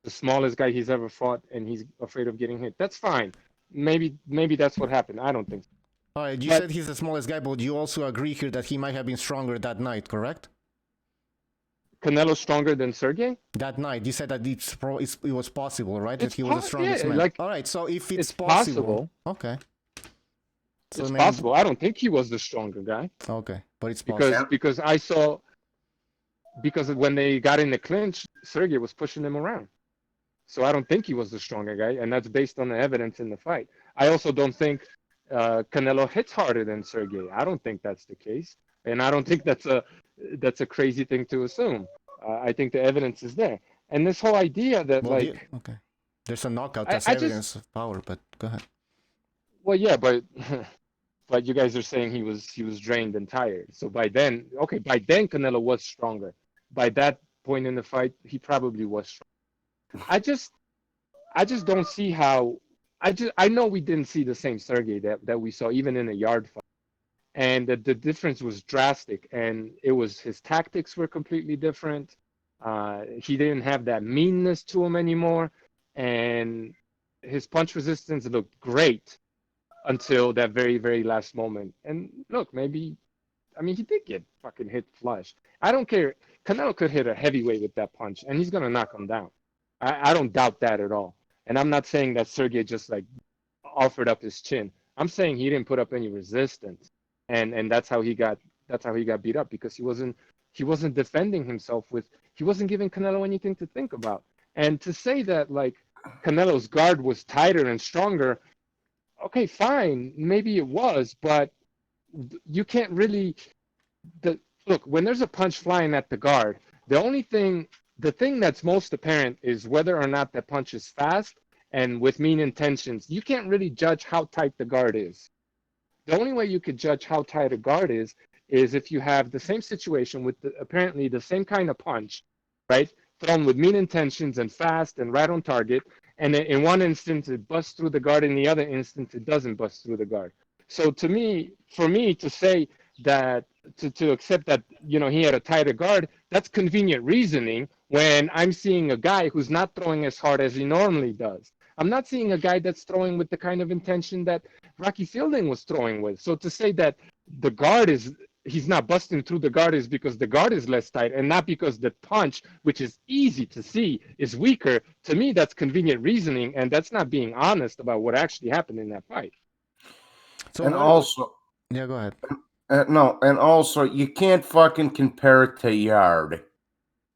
the smallest guy he's ever fought, and he's afraid of getting hit. That's fine. Maybe that's what happened. I don't think so. All right, you said he's the smallest guy, but you also agree here that he might have been stronger that night, correct? Canelo stronger than Sergey? That night, you said that it was possible, right? That he was the strongest man. Like, all right, so if it's possible, okay. So it's possible. I don't think he was the stronger guy. Okay, but it's possible. Because when they got in the clinch, Sergey was pushing him around. So I don't think he was the stronger guy, and that's based on the evidence in the fight. I also don't think Canelo hits harder than Sergey. I don't think that's the case, and I don't think that's a crazy thing to assume. I think the evidence is there, and this whole idea that okay, there's a knockout that's evidence of power. But go ahead. Well, yeah, but you guys are saying he was drained and tired. So by then Canelo was stronger. By that point in the fight, he probably was strong. I just don't see how. I know we didn't see the same Sergey that we saw even in a yard fight, and the difference was drastic. And it was his tactics were completely different. He didn't have that meanness to him anymore, and his punch resistance looked great until that very, very last moment. And look, he did get fucking hit flush. I don't care. Canelo could hit a heavyweight with that punch, and he's gonna knock him down. I don't doubt that at all. And I'm not saying that Sergey just like offered up his chin. I'm saying he didn't put up any resistance, and that's how he got beat up, because he wasn't defending himself he wasn't giving Canelo anything to think about. And to say that like Canelo's guard was tighter and stronger, okay, fine, maybe it was, but you can't really. Look, when there's a punch flying at the guard, the thing that's most apparent is whether or not that punch is fast and with mean intentions. You can't really judge how tight the guard is. The only way you could judge how tight a guard is if you have the same situation with apparently the same kind of punch, right? Thrown with mean intentions and fast and right on target. And in one instance, it busts through the guard. In the other instance, it doesn't bust through the guard. So for me to say that, to accept that, he had a tighter guard, that's convenient reasoning when I'm seeing a guy who's not throwing as hard as he normally does. I'm not seeing a guy that's throwing with the kind of intention that Rocky Fielding was throwing with. So to say that the guard he's not busting through the guard is because the guard is less tight and not because the punch, which is easy to see, is weaker. To me, that's convenient reasoning, and that's not being honest about what actually happened in that fight. So and also, yeah, go ahead. No, and also you can't fucking compare it to Yard,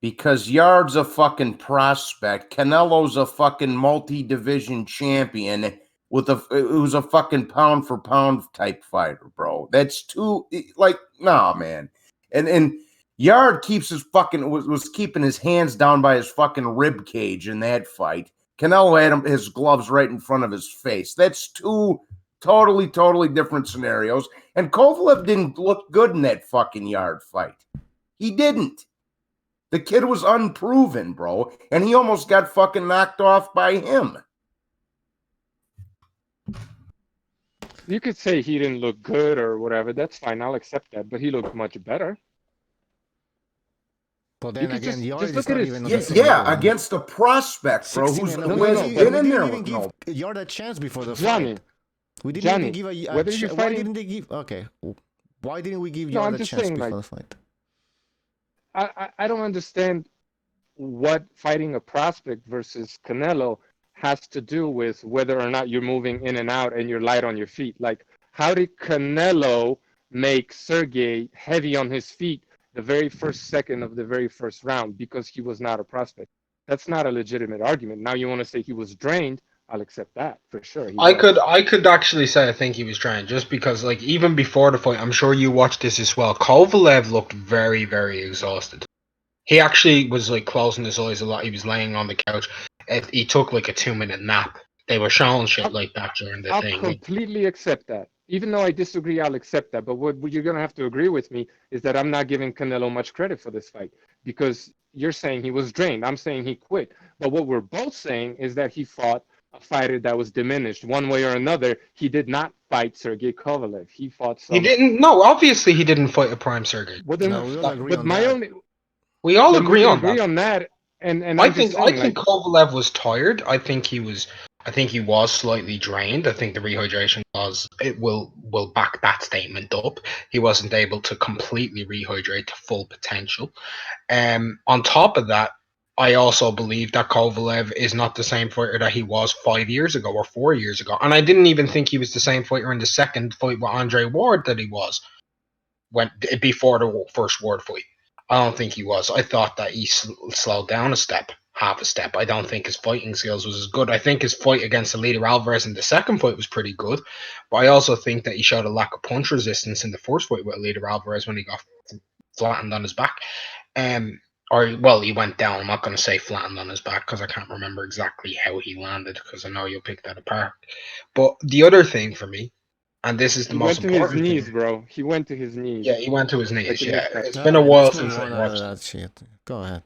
because Yard's a fucking prospect. Canelo's a fucking multi-division champion who's a fucking pound for pound type fighter, bro. That's too nah, man. And Yard keeps his fucking was keeping his hands down by his fucking rib cage in that fight. Canelo had his gloves right in front of his face. That's two totally different scenarios. And Kovalev didn't look good in that fucking Yard fight. He didn't. The kid was unproven, bro, and he almost got fucking knocked off by him. You could say he didn't look good or whatever. That's fine. I'll accept that. But he looked much better. But You then could again, Yard just is look at not his. even on the Yeah, same level. against a prospect, bro, 16 who and No, has but been in we there didn't with even no. give Yard a chance before the Johnny, fight. We didn't Johnny, even give a whether you're why fighting. didn't they give? Okay, why didn't we give No, Yard I'm a just chance saying, before like, the fight? I don't understand what fighting a prospect versus Canelo has to do with whether or not you're moving in and out and you're light on your feet. Like, how did Canelo make Sergey heavy on his feet the very first second of the very first round? Because he was not a prospect. That's not a legitimate argument. Now you want to say he was drained. I'll accept that for sure. I could actually say I think he was trying, just because, like, even before the fight, I'm sure you watched this as well. Kovalev looked very, very exhausted. He actually was like closing his eyes a lot. He was laying on the couch. He took like a 2-minute nap. They were showing shit like that during the I'll thing. completely accept that. Even though I disagree, I'll accept that. But what you're going to have to agree with me is that I'm not giving Canelo much credit for this fight, because you're saying he was drained. I'm saying he quit. But what we're both saying is that he fought a fighter that was diminished one way or another. He did not fight Sergey Kovalev. He fought He some. didn't. No, obviously he didn't fight a prime Sergey. Well, then, No, we all agree but on my that. only. We all Then we agree can on agree that. on that. And I I'm think just saying, I think Kovalev was tired. I think he was slightly drained. I think the rehydration will back that statement up. He wasn't able to completely rehydrate to full potential. On top of that, I also believe that Kovalev is not the same fighter that he was 5 years ago or 4 years ago. And I didn't even think he was the same fighter in the second fight with Andre Ward that he was before the first Ward fight. I don't think he was. I thought that he slowed down half a step. I don't think his fighting skills was as good. I think his fight against Elite Alvarez in the second fight was pretty good, but I also think that he showed a lack of punch resistance in the first fight with Elite Alvarez when he got flattened on his back. He went down. I'm not going to say flattened on his back because I can't remember exactly how he landed, because I know you'll pick that apart. But the other thing for me, and this is the most important thing. He went to his knees, thing. bro. He went to his knees. Yeah, he went to his knees. Like Yeah, it's All been a right, while let's since move I on out of watched that shit. Go ahead.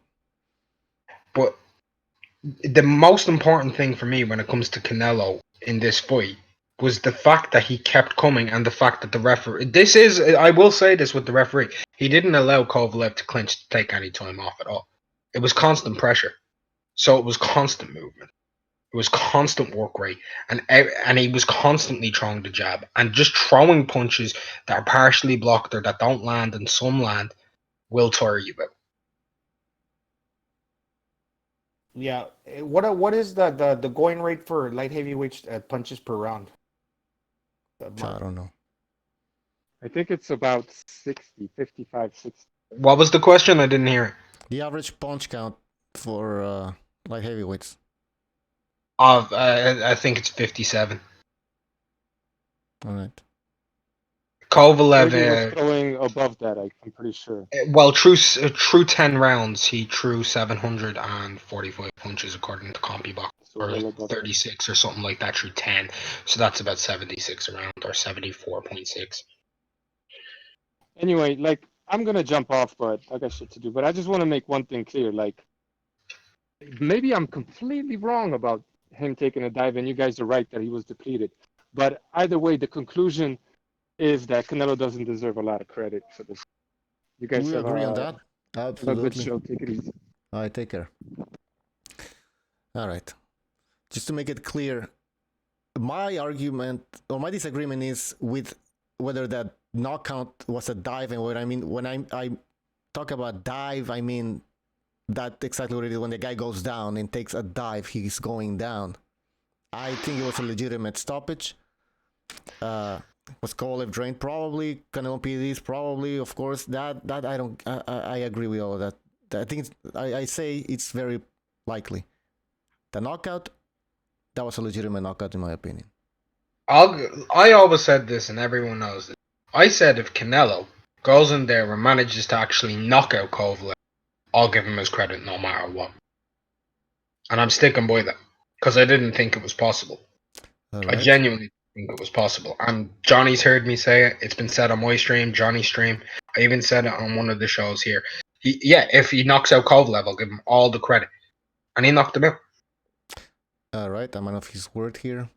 But the most important thing for me when it comes to Canelo in this fight was the fact that he kept coming, and the fact that the referee. I will say this with the referee. He didn't allow Kovalev to clinch to take any time off at all. It was constant pressure. So it was constant movement. It was constant work rate, and he was constantly throwing the jab and just throwing punches that are partially blocked or that don't land, and some land will tire you out. Yeah. What is the going rate for light heavyweight punches per round? I don't know. I think it's about 60, 55, 60. What was the question? I didn't hear it. The average punch count for light heavyweights. I think it's 57. All right. Kovalev, Sergey was throwing above that, I'm pretty sure. well, through 10 rounds, he threw 745 punches according to CompuBox, So or well above that. 36 or something like that through 10. So that's about 76 a round, or 74.6. Anyway, like, I'm gonna jump off, but I got shit to do. But I just want to make one thing clear. Like, maybe I'm completely wrong about him taking a dive, and you guys are right that he was depleted. But either way, the conclusion is that Canelo doesn't deserve a lot of credit for this. You guys We have agree on that. a good Absolutely. show. Take it easy. All right, take care. All right. Just to make it clear, my argument or my disagreement is with whether that knockout was a dive, and what I mean when I talk about dive, I mean that exactly what it is. When the guy goes down and takes a dive, he's going down. I think it was a legitimate stoppage. Was Kovalev drained? Probably. Canelo PEDs? Probably. Of course. That I don't. I agree with all of that. I think I say it's very likely. The knockout, that was a legitimate knockout in my opinion. I always said this, and everyone knows it. I said if Canelo goes in there and manages to actually knock out Kovalev, I'll give him his credit no matter what. And I'm sticking by that, because I didn't think it was possible. Right. I genuinely think it was possible. And Johnny's heard me say it. It's been said on my stream, Johnny's stream. I even said it on one of the shows here. If he knocks out Kovalev, I'll give him all the credit. And he knocked him out. All right, I'm out of his word here.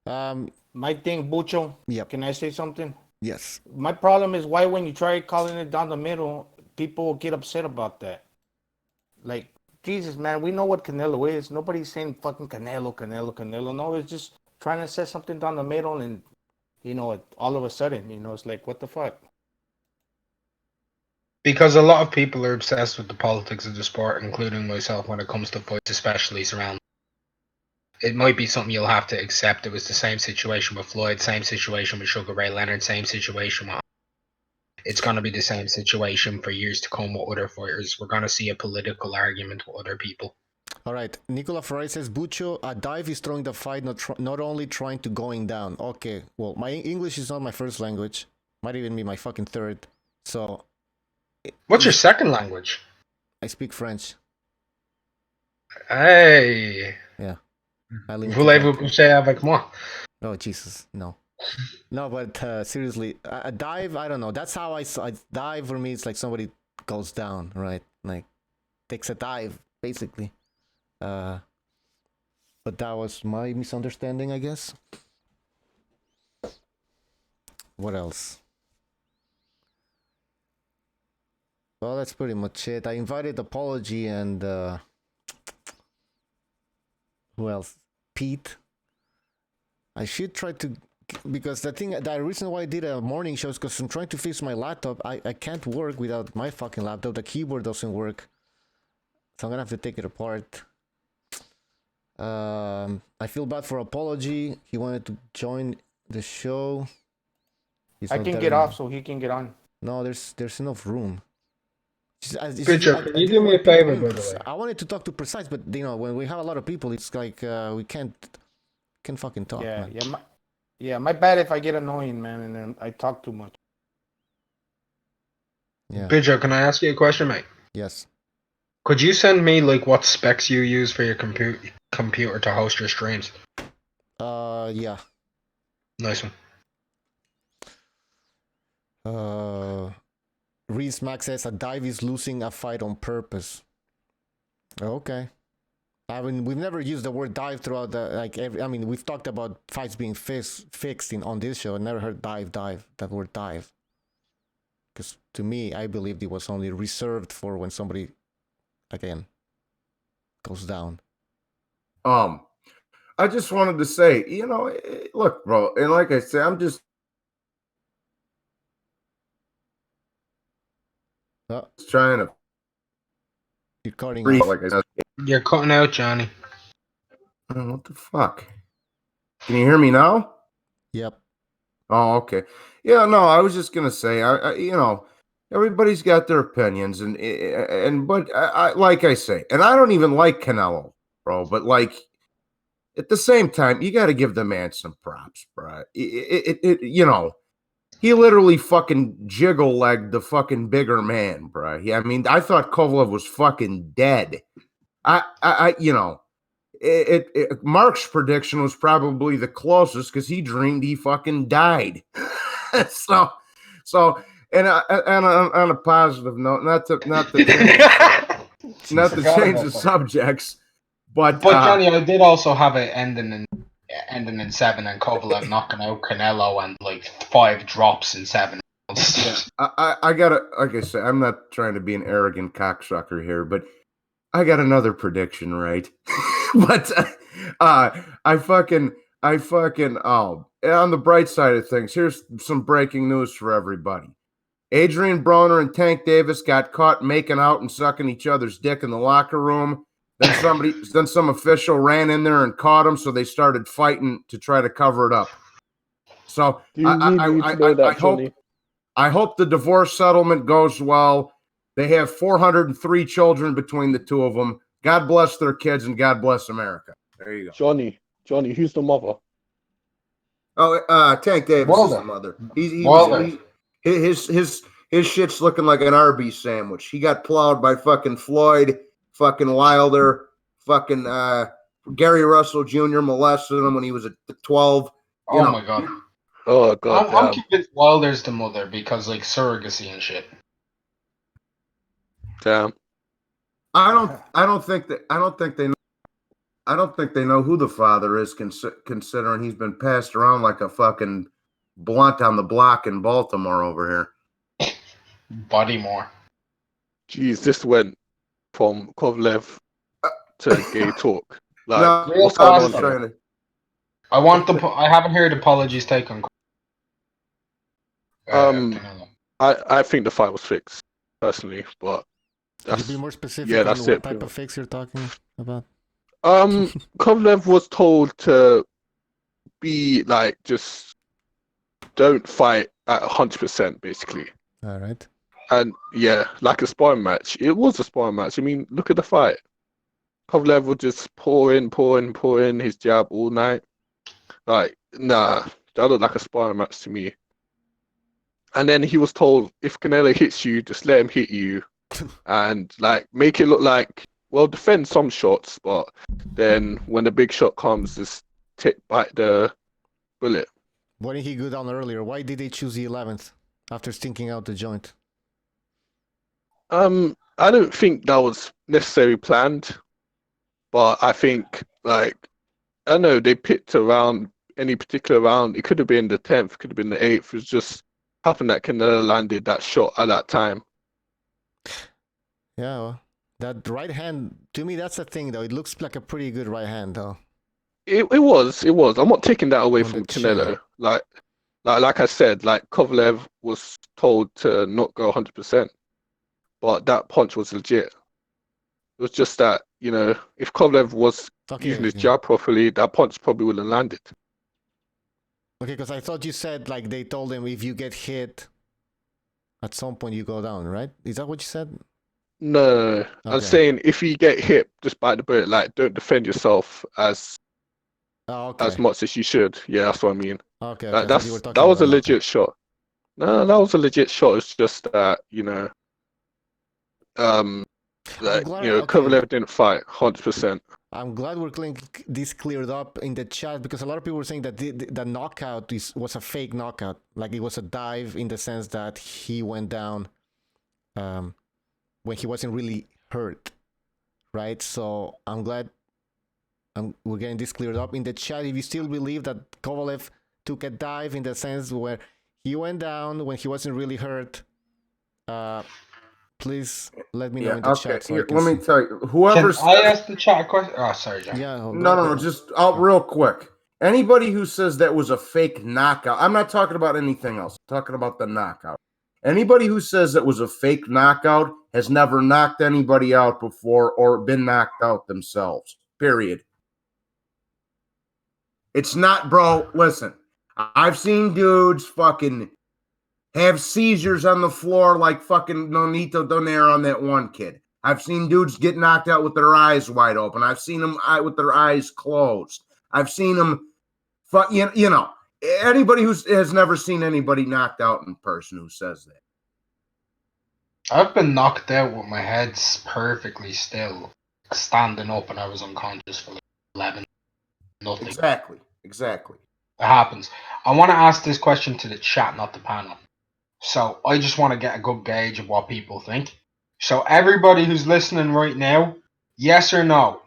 My thing, Bucho. Yep. Can I say something? Yes. My problem is why when you try calling it down the middle, people get upset about that. Like, Jesus, man, we know what Canelo is. Nobody's saying fucking Canelo, Canelo, Canelo. No, it's just trying to set something down the middle, and all of a sudden, it's like, what the fuck? Because a lot of people are obsessed with the politics of the sport, including myself, when it comes to fights, especially surrounding. It might be something you'll have to accept. It was the same situation with Floyd, same situation with Sugar Ray Leonard, same situation with. It's going to be the same situation for years to come with other fighters. We're going to see a political argument with other people. All right. Nicola Ferrari says, Bucho, a dive is throwing the fight, not only trying to going down. Okay. Well, my English is not my first language. Might even be my fucking third. So. What's your second language? I speak French. Hey. Yeah. Voulez-vous coucher avec moi? Oh, Jesus. No. No, but seriously, a dive, I don't know. That's how I dive for me. It's like somebody goes down, right? Like takes a dive, basically. But that was my misunderstanding, I guess. What else? Well, that's pretty much it. I invited Apology and who else? Pete. I should try to, because the reason why I did a morning show is because I'm trying to fix my laptop. I can't work without my fucking laptop. The keyboard doesn't work, so I'm gonna have to take it apart. I feel bad for Apology. He wanted to join the show. I can get off so he can get on. No, there's enough room. Picture, can you do me a favor, by the way? I wanted to talk to Precise, but when we have a lot of people, it's like we can't fucking talk. Yeah, man. my bad if I get annoying, man, and then I talk too much. Yeah. Picture, can I ask you a question, mate? Yes. Could you send me like what specs you use for your computer to host your streams? Yeah. Nice one. Reese Max says a dive is losing a fight on purpose. Okay. I mean, we've never used the word dive throughout we've talked about fights being fixed on this show. I never heard that word dive. Because to me, I believed it was only reserved for when somebody, again, goes down. I just wanted to say, look, bro, and like I said, I'm just trying to. You're cutting out. Like I said. You're cutting out, Johnny. What the fuck? Can you hear me now? Yep. Oh, okay. Yeah, no, I was just gonna say, everybody's got their opinions, but I like I say, and I don't even like Canelo, bro, but like at the same time, you got to give the man some props, bro. He literally fucking jiggle legged the fucking bigger man, bro. I mean, I thought Kovalev was fucking dead. Mark's prediction was probably the closest because he dreamed he fucking died. so, and on a positive note, not to change the subjects, but Johnny, I did also have it ending in 7 and Kovalev knocking out Canelo and like 5 drops in 7. I gotta, like I said, I'm not trying to be an arrogant cocksucker here, but I got another prediction right. But I fucking on the bright side of things, here's some breaking news for everybody. Adrian Broner and Tank Davis got caught making out and sucking each other's dick in the locker room. Then some official ran in there and caught them, so they started fighting to try to cover it up. So I hope the divorce settlement goes well. They have 403 children between the two of them. God bless their kids and God bless America. There you go. Johnny, who's the mother? Oh, Tank Davis is the mother. His shit's looking like an Arby's sandwich. He got plowed by fucking Floyd, fucking Wilder, fucking Gary Russell Jr. molested him when he was at 12. My god. Oh god. I'm convinced Wilder's the mother because like surrogacy and shit. Damn. I don't think they know. I don't think they know who the father is, considering he's been passed around like a fucking blunt on the block in Baltimore over here. Bodymore. Jeez, this went from Kovalev to gay talk. Like, No, what's going on I here? I haven't heard apologies taken. I think the fight was fixed, personally, but Could you be more specific yeah, on that's what it. type of fix you're talking about? Kovalev was told to be like, just don't fight at 100%, basically. All right. And yeah, like a sparring match. It was a sparring match. I mean, look at the fight. Kovalev would just pour in his jab all night. Like, nah, that looked like a sparring match to me. And then he was told, if Canelo hits you, just let him hit you. And like, make it look like, well, defend some shots, but then when the big shot comes, just bite the bullet. Why didn't he go down earlier? Why did they choose the 11th after stinking out the joint? I don't think that was necessarily planned, but I think, like, I don't know, they picked around any particular round. It could have been the 10th, could have been the 8th. It was just happened that Canelo landed that shot at that time. Yeah, well, that right hand, to me, that's the thing, though. It looks like a pretty good right hand, though. It was. I'm not taking that away On from the Canelo. Like I said, like Kovalev was told to not go 100%, but that punch was legit. It was just that, you know, if Kovalev was using his jab properly, that punch probably would have landed. Okay, because I thought you said, like, they told him if you get hit, at some point you go down, right? Is that what you said? No. Okay. I'm saying if you get hit, just bite the bullet. Like, don't defend yourself as much as you should. Yeah, that's what I mean. Okay, like, that was a legit shot. No, that was a legit shot. It's just that, you know, Kovalev didn't fight 100%. I'm glad we're this cleared up in the chat, because a lot of people were saying that the knockout was a fake knockout. Like, it was a dive in the sense that he went down when he wasn't really hurt, right? So I'm glad we're getting this cleared up in the chat. If you still believe that Kovalev took a dive in the sense where he went down when he wasn't really hurt, please let me know in the chat. So let me tell you, whoever. Can I ask the chat a question? Oh, sorry, John. Yeah. No, just real quick. Anybody who says that was a fake knockout, I'm not talking about anything else. I'm talking about the knockout. Anybody who says it was a fake knockout has never knocked anybody out before or been knocked out themselves. Period. It's not, bro. Listen, I've seen dudes fucking have seizures on the floor like fucking Nonito Donaire on that one kid. I've seen dudes get knocked out with their eyes wide open. I've seen them with their eyes closed. I've seen them, you know, anybody who has never seen anybody knocked out in person who says that. I've been knocked out with my head perfectly still, standing up, and I was unconscious for like 11. Nothing. Exactly. It happens. I want to ask this question to the chat, not the panel. So I just want to get a good gauge of what people think. So everybody who's listening right now, yes or no?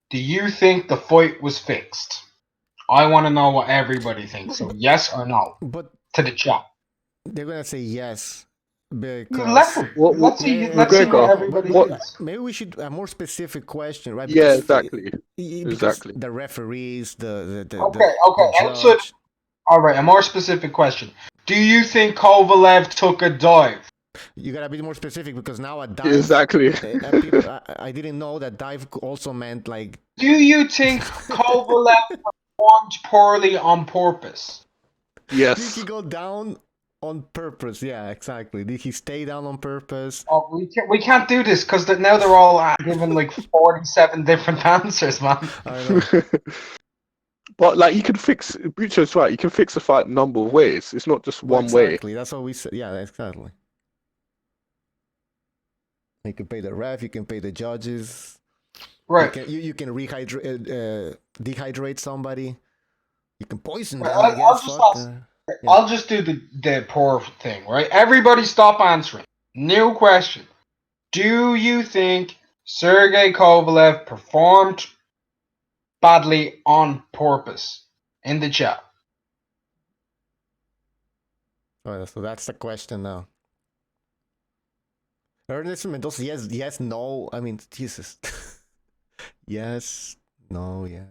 Do you think the fight was fixed? I want to know what everybody thinks. So yes or no? But to the chat. They're gonna say yes. Because let's see what everybody thinks. Maybe we should a more specific question, right? Because exactly. Exactly. The referees, the Answer. All right, a more specific question. Do you think Kovalev took a dive? You gotta be more specific, because now a dive. Exactly. I didn't know that dive also meant like. Do you think Kovalev performed poorly on purpose? Yes. Did he go down on purpose? Yeah, exactly. Did he stay down on purpose? Oh, we can't do this because now they're all giving like 47 different answers, man. I know. But like, you can fix. Bucho's right. You can fix a fight a number of ways. It's not just one way. Exactly. That's what we said. Yeah, exactly. You can pay the ref. You can pay the judges. Right. You can dehydrate somebody. You can poison them. I'll just do the poor thing, right? Everybody stop answering. New question. Do you think Sergey Kovalev performed badly on purpose in the chat. Oh, so that's the question now. Ernest Mendoza, yes, no. I mean, Jesus. Yes, no, yes.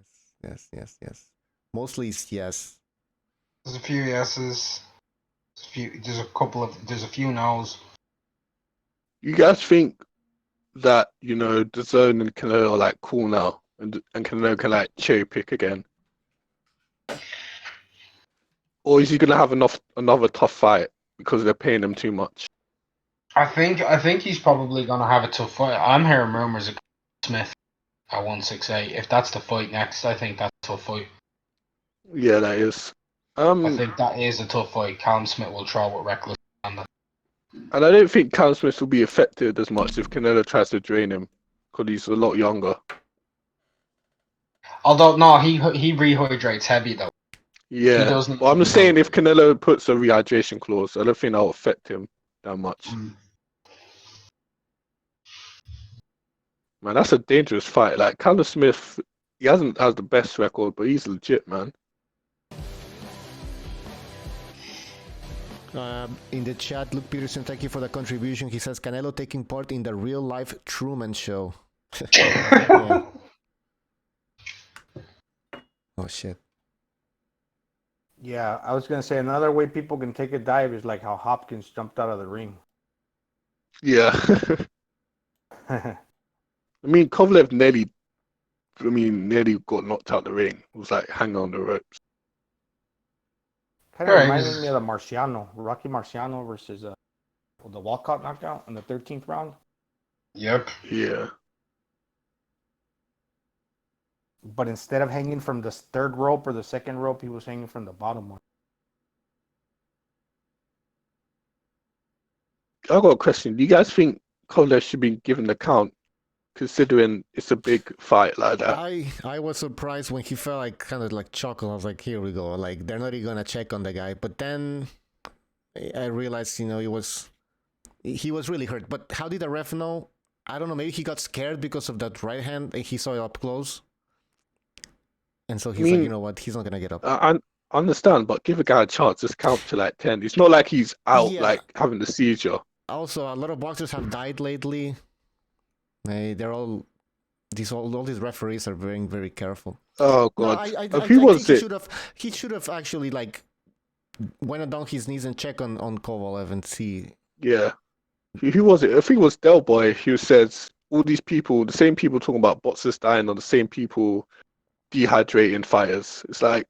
Mostly it's yes. There's a few yeses. There's a few no's. You guys think that, you know, the Zone and Canelo are like cool now, and Canelo can like cherry pick again? Or is he gonna have another tough fight because they're paying him too much? I think he's probably gonna have a tough fight. I'm hearing rumors of Smith at 168. If that's the fight next, I think that's a tough fight. Yeah, that is. I think that is a tough fight. Callum Smith will throw with reckless abandon. And I don't think Callum Smith will be affected as much if Canelo tries to drain him, because he's a lot younger. Although no, he rehydrates heavy though. Yeah, well, I'm just saying if Canelo puts a rehydration clause, I don't think that will affect him that much. Man, that's a dangerous fight. Like Callum Smith, he hasn't has the best record, but he's legit, man. In the chat, Luke Peterson, thank you for the contribution. He says Canelo taking part in the real life Truman Show. Yeah. Oh shit. Yeah, I was gonna say another way people can take a dive is like how Hopkins jumped out of the ring. Yeah. I mean, Kovalev nearly got knocked out the ring. It was like hanging on the ropes. Kind of reminded me of the Marciano, Rocky Marciano versus the Walcott knockout in the 13th round. Yep. Yeah. But instead of hanging from the third rope or the second rope, he was hanging from the bottom one. I got a question. Do you guys think Kovalev should be given the count, considering it's a big fight like that? I was surprised when he felt like kind of like chuckle. I was like, here we go. Like they're not even gonna check on the guy. But then I realized, you know, he was really hurt. But how did the ref know? I don't know. Maybe he got scared because of that right hand. He saw it up close, and so he's like, you know what? He's not gonna get up. I understand, but give a guy a chance. Just count to like 10. It's not like he's out, like having the seizure. Also, a lot of boxers have died lately. They're all these referees are very, very careful. Oh god! No, I think he should have actually like went down his knees and check on Kovalev and see. Yeah, who was it? I think it was Del Boy who says all these people, the same people talking about boxers dying, are the same people dehydrating fighters. It's like,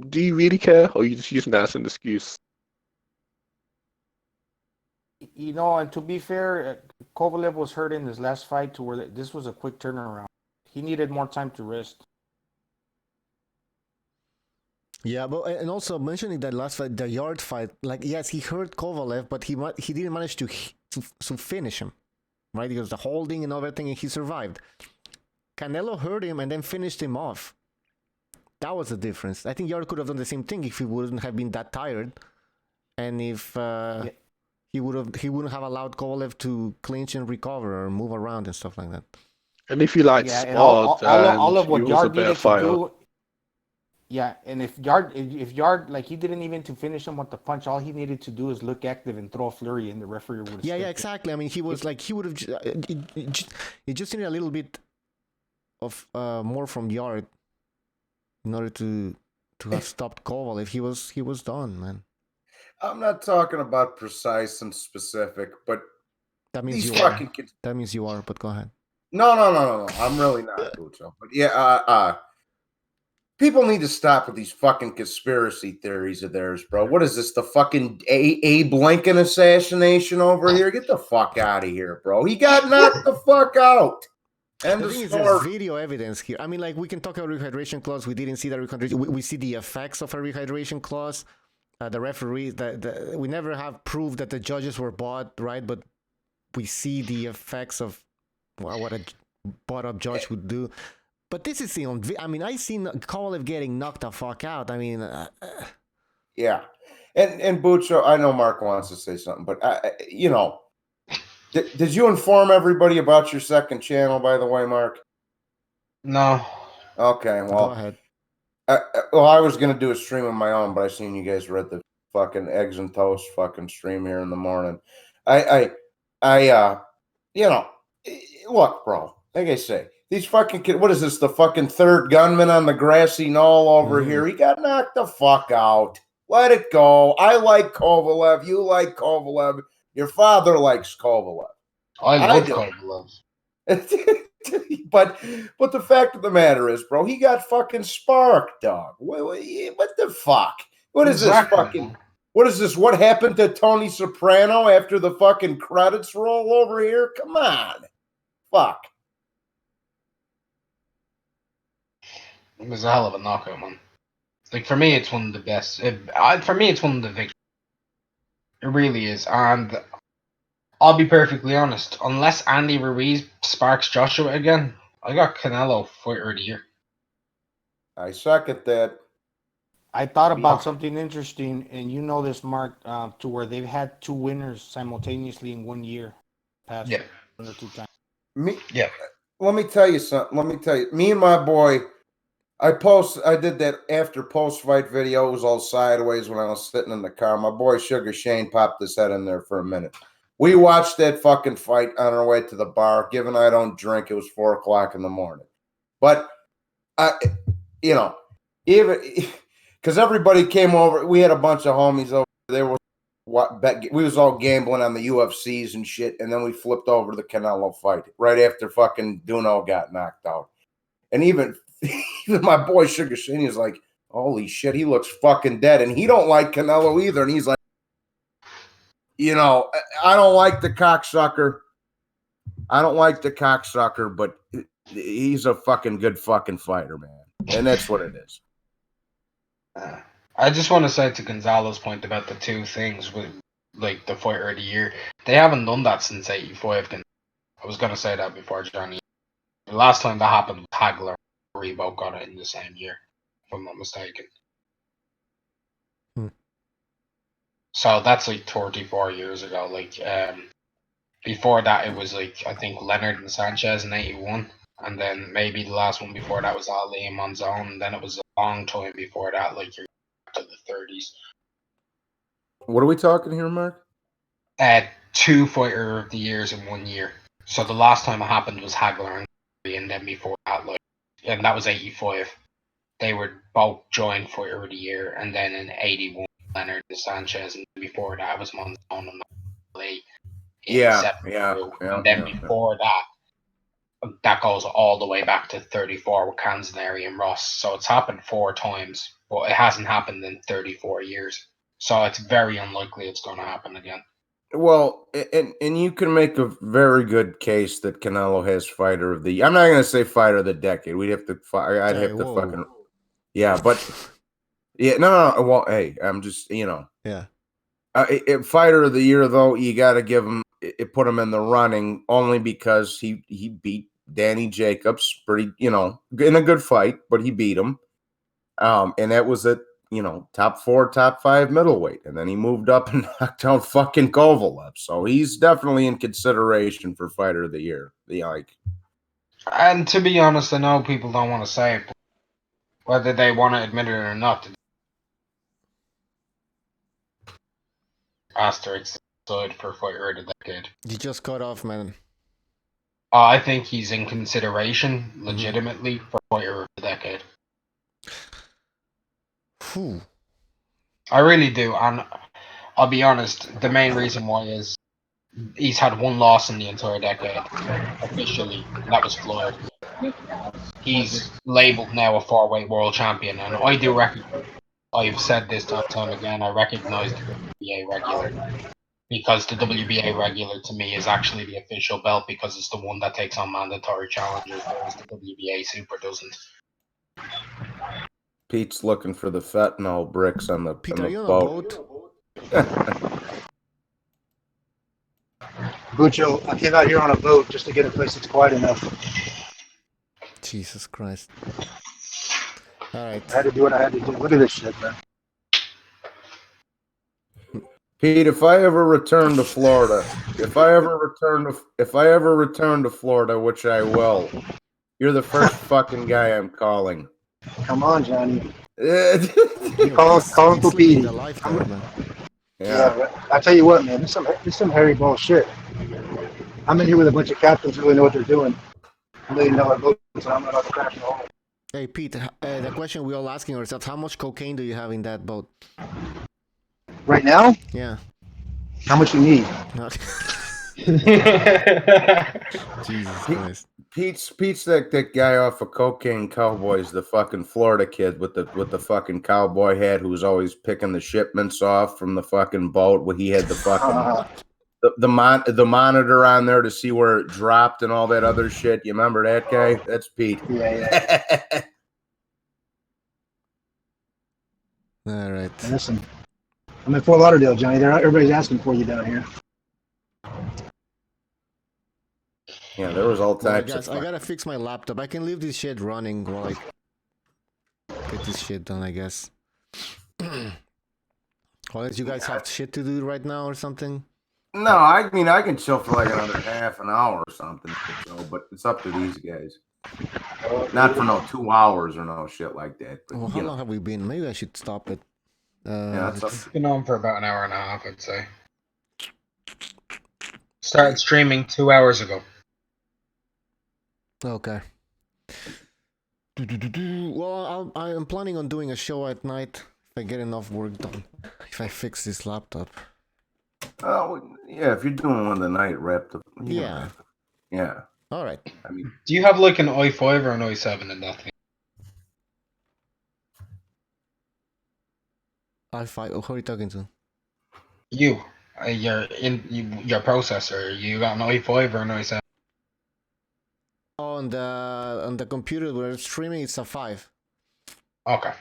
do you really care, or are you just using that as an excuse? You know, and to be fair, Kovalev was hurt in his last fight to where this was a quick turnaround. He needed more time to rest. Yeah, but and also mentioning that last fight, the yard fight, like yes, he hurt Kovalev, but he didn't manage to finish him, right? Because the holding and everything, and he survived. Canelo hurt him and then finished him off. That was the difference. I think Yard could have done the same thing if he wouldn't have been that tired, and if. He wouldn't have allowed Kovalev to clinch and recover or move around and stuff like that. And if you like all of what Yard needed to do, and if Yard like he didn't even to finish him with the punch, all he needed to do is look active and throw a flurry, and the referee would have. Yeah, exactly. I mean, he would have. It just needed a little bit of more from Yard in order to have stopped Kovalev. He was done, man. I'm not talking about precise and specific, but that means these fucking kids. That means you are, but go ahead. No. I'm really not, Bucho. But yeah, people need to stop with these fucking conspiracy theories of theirs, bro. What is this? The fucking Abe Lincoln assassination over here? Get the fuck out of here, bro. He got knocked the fuck out. And the thing is, there's video evidence here. I mean, like, we can talk about rehydration clause. We didn't see the rehydration. We see the effects of a rehydration clause. The referee, we never have proof that the judges were bought, right? But we see the effects of what a bought-up judge would do. But this is I mean, I seen Kovalev getting knocked the fuck out. I mean, yeah. And Bucho, I know Mark wants to say something, but you know, did you inform everybody about your second channel? By the way, Mark. No. Okay, well, go ahead. I was gonna do a stream of my own, but I seen you guys read the fucking eggs and toast fucking stream here in the morning. You know, look, bro. Like I say, these fucking kids. What is this? The fucking third gunman on the grassy knoll over here. He got knocked the fuck out. Let it go. I like Kovalev. You like Kovalev. Your father likes Kovalev. I love Kovalev. But the fact of the matter is, bro, he got fucking sparked, dog. What the fuck? What is this fucking? What is this? What happened to Tony Soprano after the fucking credits roll over here? Come on, fuck. It was a hell of a knockout, man. Like, for me, it's one of the best. For me, it's one of the victories. It really is. And I'll be perfectly honest. Unless Andy Ruiz sparks Joshua again, I got Canelo Fighter of the Year. I second that. I thought about something interesting, and you know this, Mark, to where they've had two winners simultaneously in 1 year. Past one or two times. Let me tell you something. Me and my boy, I did that after post-fight video. It was all sideways when I was sitting in the car. My boy Sugar Shane popped his head in there for a minute. We watched that fucking fight on our way to the bar. Given I don't drink, it was 4 o'clock in the morning. But, even because everybody came over. We had a bunch of homies over there. We was all gambling on the UFCs and shit, and then we flipped over to the Canelo fight right after fucking Duno got knocked out. And even my boy Sugar Shane is like, holy shit, he looks fucking dead. And he don't like Canelo either. And he's like, I don't like the cocksucker. But he's a fucking good fucking fighter, man. And that's what it is. I just want to say to Gonzalo's point about the two things with, like, the Fighter of the Year. They haven't done that since 85. I was going to say that before Johnny. The last time that happened was Hagler. Reebok got it in the same year, if I'm not mistaken. So that's like 34 years ago. Like, before that, it was like, I think Leonard and Sanchez in 81. And then maybe the last one before that was Ali and Monzon. And then it was a long time before that, like you're to the 30s. What are we talking here, Mark? Two Fighter of the Years in 1 year. So the last time it happened was Hagler and then before that, like, and that was 85. They were both joint Fighter of the Year, and then in 81, Leonard and Sanchez, and before that was Monzon and Ali. And then before that goes all the way back to 34 with Canzoneri and Ross. So it's happened 4 times, but it hasn't happened in 34 years. So it's very unlikely it's going to happen again. Well, and you can make a very good case that Canelo has Fighter of the Year. I'm not going to say Fighter of the Decade. We'd have to. I'd have to fucking. Yeah, but no. Well, hey, I'm just Yeah. Fighter of the Year though, you got to give him. Put him in the running only because he beat Danny Jacobs pretty, in a good fight, but he beat him. And that was at top 4, top 5 middleweight, and then he moved up and knocked out fucking Kovalev. So he's definitely in consideration for Fighter of the Year. And to be honest, I know people don't want to say it, but whether they want to admit it or not, asterisks aside for Fighter of the Decade. You just cut off, man. I think he's in consideration legitimately for Fighter of the Decade. I really do, and I'll be honest, the main reason why is he's had 1 loss in the entire decade, officially, and that was Floyd. He's labelled now a 4-weight world champion, and I do recognize, I've said this time again, I recognise the WBA regular, because the WBA regular to me is actually the official belt, because it's the one that takes on mandatory challengers, whereas the WBA super doesn't. Pete's looking for the fentanyl bricks on the, Pete, on are the you boat. on a boat? Bucho, I came out here on a boat just to get a place that's quiet enough. Jesus Christ. All right. I had to do what I had to do. Look at this shit, man. Pete, if I ever return to Florida, if I ever return to Florida, which I will, You're the first fucking guy I'm calling. Come on, Johnny. Yo, Call him Pete's living Pupidi. the life there, man. Yeah, I tell you what, man, this is some hairy bullshit. I'm in here with a bunch of captains who really know what they're doing. $1 million boats, and I'm not about to crash the hole. Hey, Pete, the question we're all asking ourselves, how much cocaine do you have in that boat? Right now? Yeah. How much you need? Jesus Christ. Pete's that guy off of Cocaine Cowboys, the fucking Florida kid with the fucking cowboy hat who was always picking the shipments off from the fucking boat where he had the fucking the monitor on there to see where it dropped and all that other shit. You remember that guy? That's Pete. Yeah. All right. Listen, I'm in Fort Lauderdale, Johnny. Everybody's asking for you down here. Yeah, there was all types Guys, of I gotta fix my laptop. I can leave this shit running while I get this shit done, I guess. Unless you guys have shit to do right now or something. No, I mean I can chill for like another half an hour or something, but it's up to these guys. Not for no 2 hours or no shit like that. But, well, how long have we been? Maybe I should stop it. Yeah, it's been on for about an hour and a half, I'd say. Started streaming 2 hours ago. Okay. Well, I am planning on doing a show at night if I get enough work done. If I fix this laptop. Oh, yeah, if you're doing one tonight, wrapped up. Yeah. Yeah. All right. I mean, do you have like an i5 or an i7 in that thing? i5. Who are you talking to? You. Your processor. You got an i5 or an i7? On the computer where it's streaming, it's a 5. Okay.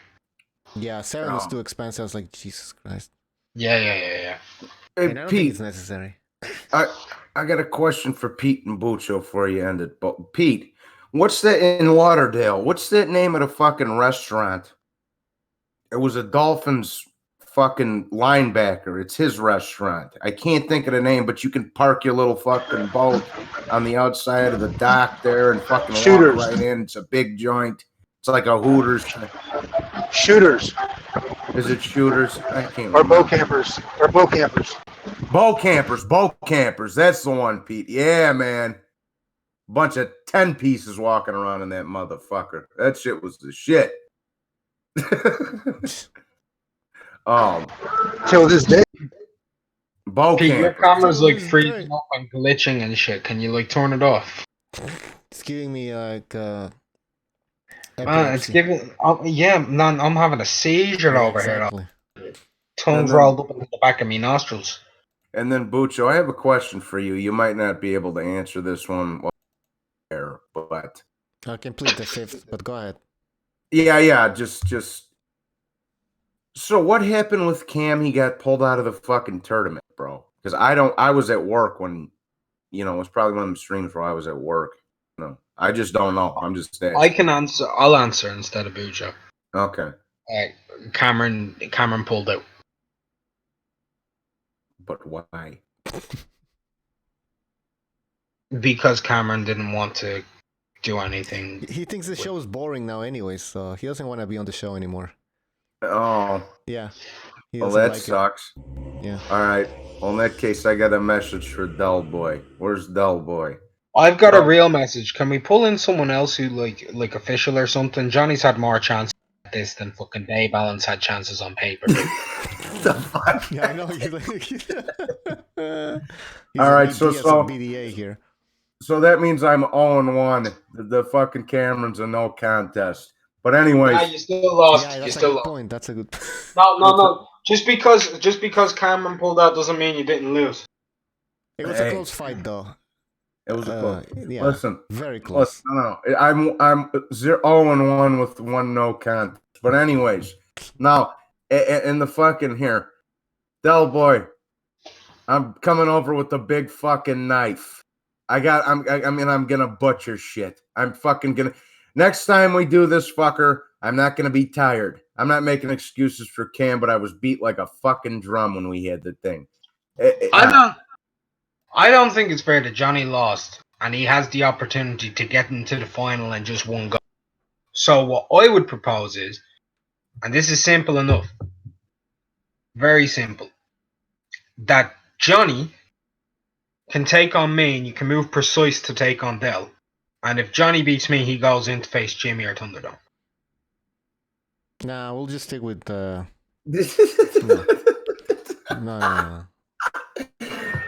Yeah, 7 is too expensive. I was like, Jesus Christ. Yeah. Hey, and I don't Pete, think it's necessary. I got a question for Pete and Bucho before you end it. But Pete, what's that in Lauderdale? What's that name of the fucking restaurant? It was a Dolphins fucking linebacker. It's his restaurant. I can't think of the name, but you can park your little fucking boat on the outside of the dock there and fucking Shooters. walk right in. It's a big joint. It's like a Hooters. Shooters. Is it Shooters? I can't Or remember. bow campers. Or bow campers. Bow campers. That's the one, Pete. Yeah, man. Bunch of 10 pieces walking around in that motherfucker. That shit was the shit. Till this day. Bow Pete, your campers. camera's like freezing up and glitching and shit. Can you like turn it off? It's giving me like Man, it's epilepsy. giving. I'm having a seizure over Exactly. here. Tongue's rolled up into the back of me nostrils. And then Bucho, I have a question for you. You might not be able to answer this one there, but I'll complete the 5th, but go ahead. yeah, just so what happened with Cam? He got pulled out of the fucking tournament, bro. Because I was at work when, it was probably one of the streams where I was at work. I just don't know. I'm just saying. I can answer. I'll answer instead of Bujo. Okay. Cameron pulled out. But why? Because Cameron didn't want to do anything. He thinks the show is boring now anyway, so he doesn't want to be on the show anymore. Oh. Yeah. Well, that sucks. Yeah. All right. Well, in that case, I got a message for Del Boy. Where's Del Boy? I've got a real message. Can we pull in someone else who like official or something? Johnny's had more chances at this than fucking Day Balance had chances on paper. The fuck? Yeah, I know. All right, so BDA here. So that means I'm 0-1. The fucking Cameron's a no contest. But anyways, you still lost. Yeah, you that's still a good lost. point. That's a good. No. Just because Cameron pulled out doesn't mean you didn't lose. It was a close fight, though. It was a close. Yeah, listen, very close. No. I'm 0-1 with 1 no contest. But anyways, now in the fucking here, Del Boy, I'm coming over with the big fucking knife. I'm gonna butcher shit. I'm fucking gonna. Next time we do this, fucker, I'm not gonna be tired. I'm not making excuses for Cam, but I was beat like a fucking drum when we had the thing. I don't think it's fair that Johnny lost and he has the opportunity to get into the final in just one go. So what I would propose is, and this is simple enough, very simple, that Johnny can take on me and you can move Precise to take on Dell. And if Johnny beats me, he goes in to face Jimmy or Thunderdome. Nah, we'll just stick with... No.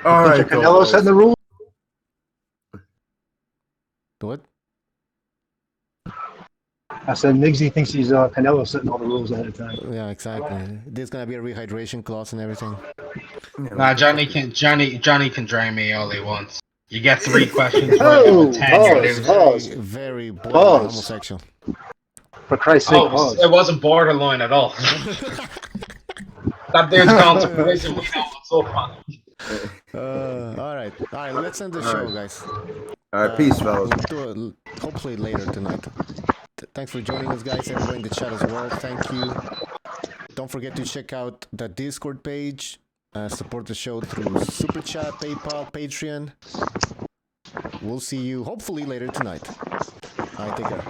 All right, Canelo setting the rules. What? I said Miggsy thinks he's Canelo setting all the rules ahead of time. Yeah, exactly. There's gonna be a rehydration clause and everything. Nah, Johnny can drain me all he wants. You get 3 questions right out of 10, you lose. Very borderline homosexual. For Christ's sake, it wasn't borderline at all. That dude's gone to prison. We know what's up on. All right. Let's end the show, guys. All right, peace, fellas. We'll do it hopefully later tonight. Thanks for joining us, guys. Everybody in the chat as well. Thank you. Don't forget to check out the Discord page. Support the show through Super Chat, PayPal, Patreon. We'll see you hopefully later tonight. All right, take care.